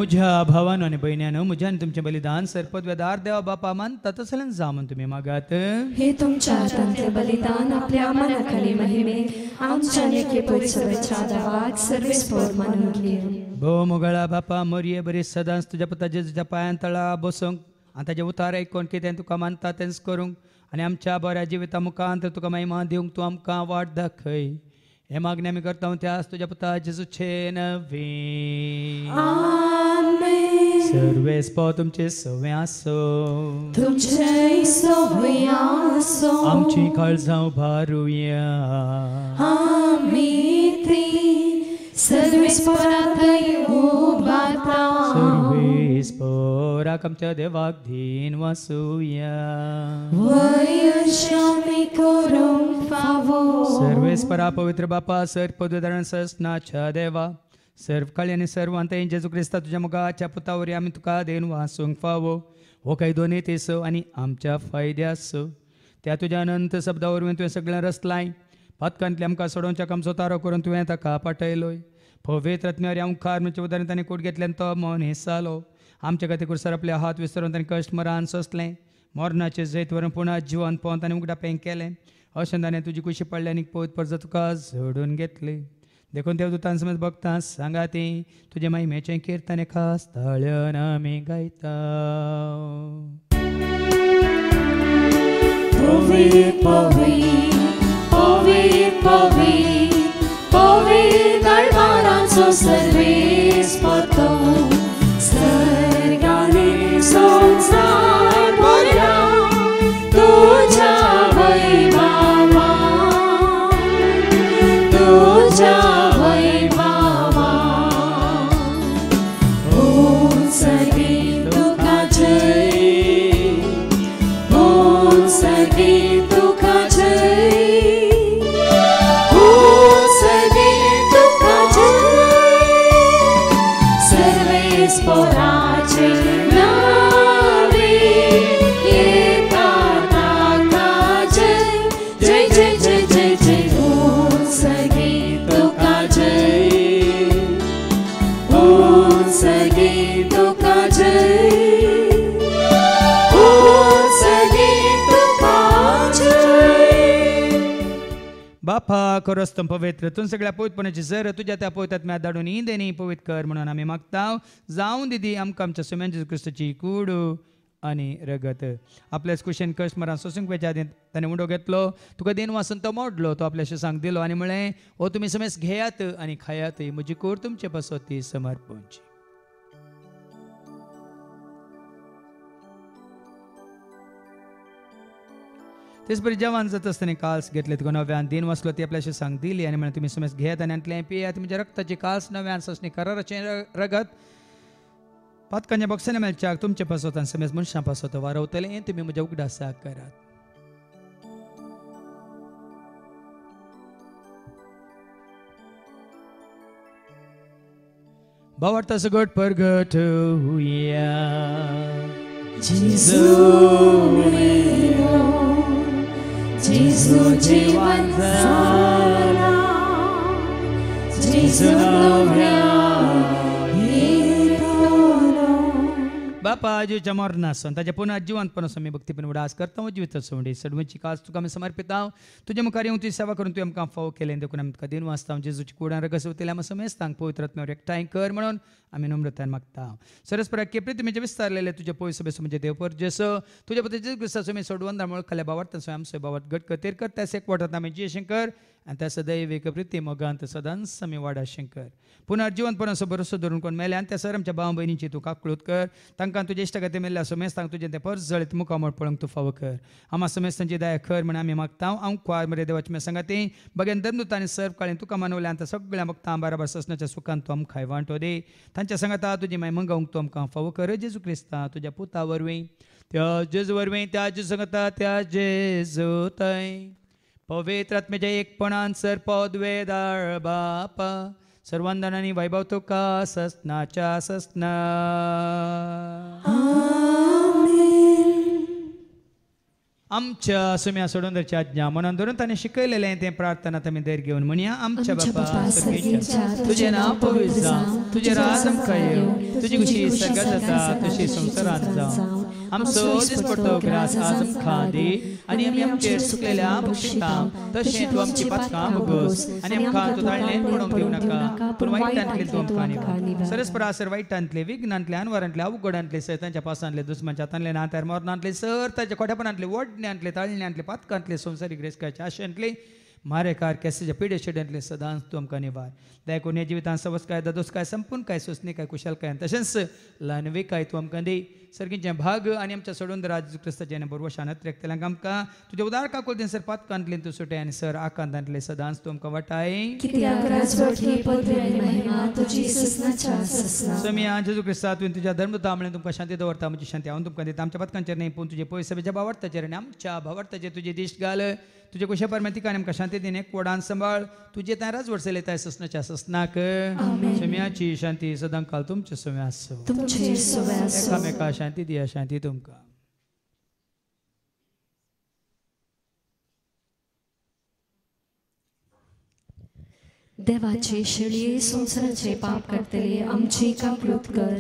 म्हज्या भावानो आनी भयण्यानो म्हज्यान तुमचें बलिदान सरपदवेदार देवा बापा मानता तसलें जामून तुमी मागात. हे तुमच्या हातांतले बलिदान आपल्या मनाखाली महिमे आमच्या नेके सभेच्या देवाक सर्वेस्पर मानून घे. भो मोगळा बापा मोरये बरी सदांच तुज्या पुता जेजूच्या पांयां तळा बसूंक आनी ताजे उतार आयकून कितें तुका मानता तेंच करूंक आनी आमच्या बऱ्या जिविता मुखांत तुका महिमा दिवंक तूं आमकां वाट दाखय. हे मागणी आमी करता त्यास तुज्या पुता जेजूचे नवी. सर्वेस्पो तुमचे सवे आसो. तुमचे सवे आसो. आमची काळजां उबारुया. आमी ती सर्वेस्परांतय उबारता. सर्वेस्पराक आमच्या देवाक धीन वासुया. वयशामी करूंक फावो. सर्वेस्परा पवित्र बापा सरपदवेदार सस्नाच्या देवा सर्व काळी आनी सर्वांत जेजू क्रिस्ता तुज्या मुखाच्या पुतावरी आमी तुका देन वासूंक फावो. हो काही दोनी तेस आनी आमच्या फायद्यास त्या तुज्या अनंत शब्दा वरवीं तुवें सगळें रचलाय. पातकांतले आमकां सोडोवच्या आमचो तारो करून तुवें ताका पाठयलोय. पवित्र आत्म्यावर ओंकार म्हणजे उदाहरण ताणें कूड घेतल्यान तो मन हेसालो. आमच्या खातीर कुसर आपले हात विसरून ताणें कश्ट मरान सोंसलें. मोरणाचें जैत व्हरून पुना जिवन पावन ताणें उगडापें केलें. अशें ताणें तुजी कुशी पडले आनी पळयत परत तुका झोडून घेतली. देखून देव दुतां समेत भक्तां सांगा ती तुजे महिमेचें किर्तन खास ताळ्यान आमी गायता. पवित्र पवित्र पवित्र पवित्र पवित्र दरबारांचो सर्वेस्पर तो. स्वर्गाने संसार भरला तुझ्या वैभवा. तुझ्या वैभवा सगळी तुका जय. सगळी तुका जय. सगळी तुका जय. सर्वेस्पराचे नावे येता ताका जय. जय जय जय जय जय. सगळी तुका जय. सगळी तुका जय. बापा खरोस्तम पवित्र तूं सगळ्या पवित्रपणाची जर तुज्या त्या पवित्रात्म्या धाडून इंदेनी पवित्र कर म्हणून आमी मागता. जावं दिदी आमकां आमच्या सुम्यान जेजू क्रिस्ताची कूड आनी रगत. आपल्याच कुशेन कश्ट मरान सोसूंक वेच्या ताणें उंडो घेतलो. तुका दिन वासून तो मोडलो. तो आपल्या शिसांक दिलो आनी म्हळें ओ तुमी समेस घेयात आनी खायात. म्हजी कूड तुमचे पासो ती समर्पणची. तेच बरी जेवण जाता आसतना काल्स घेतले तुका नव्यान दिन वाचलो ती आपल्याशी सांग दिली आनी म्हळें तुमी समेस घेयात आनी आंतलें पियात. तुमच्या रक्ताची काल्स नव्यान ससणी कराराचें रगत पातकांच्या बक्षांनी मेळच्याक तुमचे पासत आनी समेस मनशां पासत वारवतलें. तुमी म्हज्या उगडासाक करात. भावार्था सगट परगट हुया. Jesu जीवन जाला. Jesu नव्या येतलो. बापा आजूच्या मरणासून ताच्या पुन्हा जिवंतपणासून मी भक्तीपण उडास करता. जिवित सोंडी सडवची कास तुका आमी समर्पिता. तुज्या मुखार येवन तुजी सेवा करून तुवें आमकां फाव केलें. देखून आमी तुका दिन वाचता. जेजूची कुडां रगस वतले आमी समेस्तांक पवित्र आत्म्यावर एकठांय कर म्हणून आमी नम्रतान मागता. सरस्पराक केप्री तुमचे विस्तारलेले तुज्या पवित्र सभेचो म्हणजे देवपर जेसो तुज्या पती जेजू क्रिस्ताचो आमी सोडवून दामोळ खाल्या बावार्थ आमचो बावात घट कतेर कर. त्या एकवटांत आमी जी शंकर आनी त्या सदैविक प्रिती मोगांत सदांच आमी वाडा शंकर. पुनर जिवंतपणाचो भरोसो धरून कोण मेले आनी त्या सर आमच्या भाव भयणीची तूं काकळूत कर. तांकां तुजे इश्ट खातीर मेल्ल्या समेस्तांक तुजें तें परस जळीत मुखामोळ पळोवंक तूं फावो कर. आम्हा समेस्तांची दया खर म्हण आमी मागता. हांव कुवार मरे देवाची मे सांगाती बगेन धर्मदूत आनी सर्व काळी तुका मानवल्या आनी सगळ्या भक्तां बाराबार ससनाच्या सुखान तूं आमकां वांटो दे. तांच्या सांगाता तुजी माय मंगावंक तूं आमकां फावो कर. जेजू क्रिस्ता तुज्या पुता वरवीं त्या जेजू वरवीं त्या जेजू सांगता त्या जेजू थंय पवित्र आत्म्याच्या एकपणान सरपदवेदार बापा सर्वांदानांनी वैभव तुका ससनाच्या ससना. आमच्या सुम्या सोडून आज्ञा मनान धरून ताणें शिकयलेलें तें प्रार्थना आमी देर घेवन म्हणया. आमच्या बापा सर्गीच्या तुजें नांव पवित्र जावं, तुजें राज आमकां येवं, तुजी कुशी सर्गात जाता तशी संवसारांत जावं. आमचो दिसपडटो ग्रास आज आमकां दी आनी आमी आमचेर चुकलेल्या बक्षितां तशें तूं आमची पातकां भोगोस आनी आमकां तूं ताळणेंत पडोवंक दिवं नाका पूण वायटांतले तूं आमकां निवार. सरस्परासर वायटांतले विघ्नांतले अनवरांतले अवघडांतले सैतांच्या पासांतले दुस्मांच्या हातांतले नात्यार मरणांतले सर्ताच्या खोटेपणांतले वडण्यांतले ताळण्यांतले पातकांतले संवसारीक रेस्काच्या आशेंतले मारेकार केसाच्या पिडे शेड्यांतले सदांच तूं आमकां निवार. देखून ह्या जिवितांत सवस्काय ददोसकाय संपूर्णकाय सुस्नीकाय कुशलकाय तशेंच ल्हानविकाय तूं आमकां दी. सर्गीचें भाग आनी आमच्या सोडून राज क्रिस्ताचें बरोबर शानत रेखतल्यांक आमकां तुज्या उदार काकुलतेन सर पातकांतले तूं सुटे आनी सर आकांतांतले सदांच तूं आमकां वाटाय. समिया जेजू क्रिस्ता तुवें तुज्या धर्मदामळें तुमकां शांती दवरता. म्हजी शांती हांव तुमकां दिता. आमच्या पातकांचेर न्ही पूण तुजे पयस सभेच्या भावार्थाचेर आनी आमच्या भावार्थाचेर तुजे दिश्ट घाल. तुजे कुशे परमेतिकान आमकां शांती दी. कोडान सांबाळ तुजे ताय राज वर्सले ताय ससनाच्या ससनाक समियाची शांती सदां काल तुमचे समे आसो. एकामेका शांती दिया. शांती तुमकां. देवाचे शेळये संसाराचे पाप करतले आमची काकलूत कर.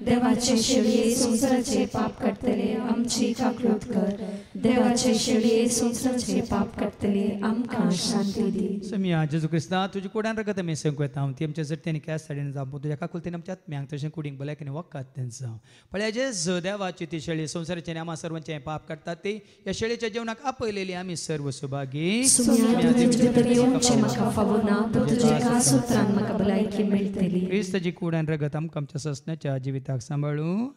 देवाचे शेळये संसाराचे पाप करतले आमची काकलूत कर. देवाचे शेळये संसाराचे पाप करतले आमकां शांती दी. समिया जेजू क्रिस्ता तुजे कोड्यान रगत आमी संक येता. हांव ती आमच्या जट्ट्यांनी कॅस साडीन जावं तुज्या काकुलतेन आमच्या आत्म्यांक तशें कुडींक भलायकेन वकात तें जावं. पळय जेजू देवाची ती शेळी संसाराचें आमी सर्वांचें पाप करतात ती ह्या शेळयेच्या जेवणाक आपयलेली आमी सर्व सुभागी. क्रिस्ताची कुड्यान रगत आमकां आमच्या ससनाच्या जिविताक सांबाळूं.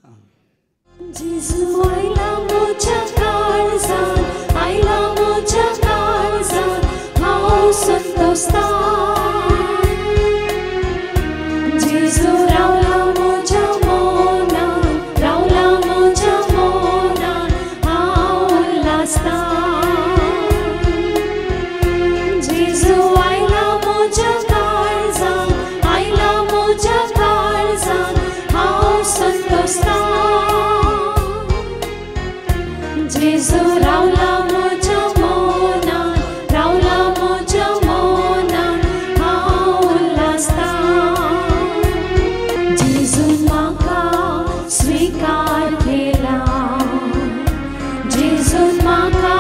जेजू आयला मोच्या काळजांत, आयला मोच्या काळजांत हांव संतोसतां. जेजू रावला मोच्या मोनांत, रावला मोच्या मोनांत हांव उल्हासतां. जेजू आयला मोच्या काळजांत, आयला मोच्या काळजांत हांव संतोसतां. जेजू रावला मोच्या मोनांत, रावला मोच्या मोनांत हांव उल्हासतां. जेजून म्हाका स्वीकार केला. जेजून म्हाका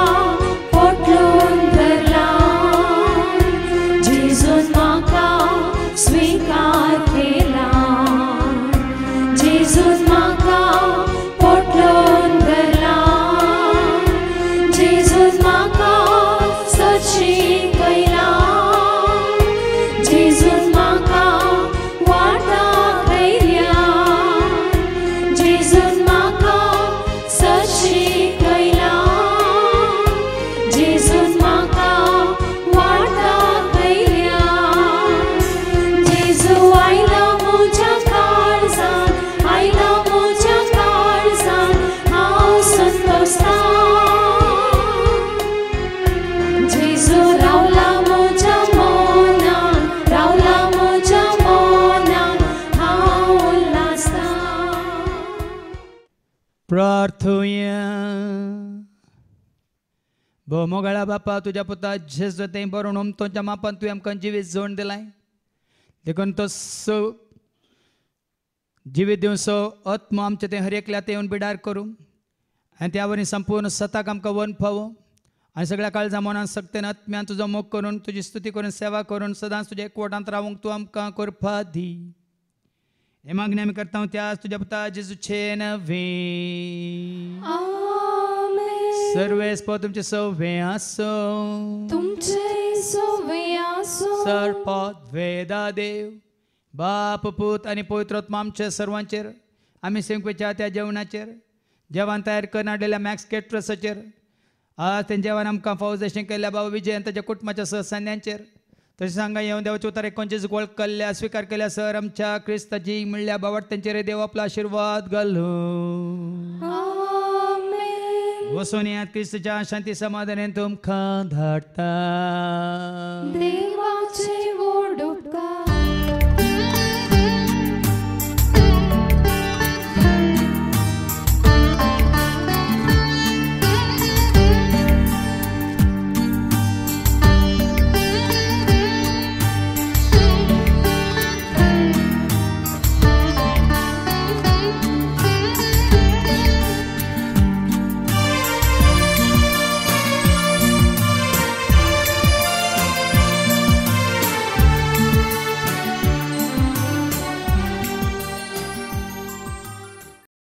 पोटलून धरला. जेजून म्हाका स्वीकार केला. जेजून म्हाका पोटलून धरला. जेजून म्हाका सची कैला. जेजून म्हाका वाटा खैर्या. जेजून म्हाका सची कैला. जेजून म्हाका वाटा खैर्या. जेजू आयला मोच्या काळजांत, आयला मोच्या काळजांत हांव संतोसतां. जेजू रावला मोच्या मोनांत, रावला मोच्या मोनांत हांव उल्हासतां. प्रार्थुया. मोगाळा बापा तुज्या पुता जेजू तें बरोवन उमतोच्या मापान तुवें आमकां जिवीत जोड दिलाय. देखून तो जिवीत दिवन सो आत्मा आमचे तें हर एकल्या ते येवन बिडार करूं आनी त्या वरी संपूर्ण सताक आमकां वन फावो आनी सगळ्या काळजा मनान सक्तेन आत्म्यान तुजो मोग करून तुजी स्तुती करून सेवा करून सदांच तुज्या एकवटांत रावूंक तूं आमकां करपा दी. हे मागणी आमी करता त्याच तुज्या पुता जेजूचे नवे. सर्वेस्पर तुमचे सव्वे आसो. तुमचे सव्वे आसो. सर्पद वेदा देव बाप पूत आनी पवित्र आत्मा आमच्या सर्वांचेर आमी सेंकवेच्या त्या जेवणाचेर जेवण तयार करून हाडलेल्या मॅक्स केट्रसाचेर आज तें जेवण आमकां फावो जशें केल्ल्या बाबा विजय आनी ताच्या कुटुंबाच्या सहसान्यांचेर तशें सांगा येवन देवाच्या उतार एकोणचीस वळख केल्ल्या स्विकार केल्या सर आमच्या क्रिस्ताची म्हणल्या बावट तेंचेर देव आपलो आशिर्वाद घालूं. वसून यात क्रिस्ताच्या शांती समाधानान तुमकां धाडटा. देवाचे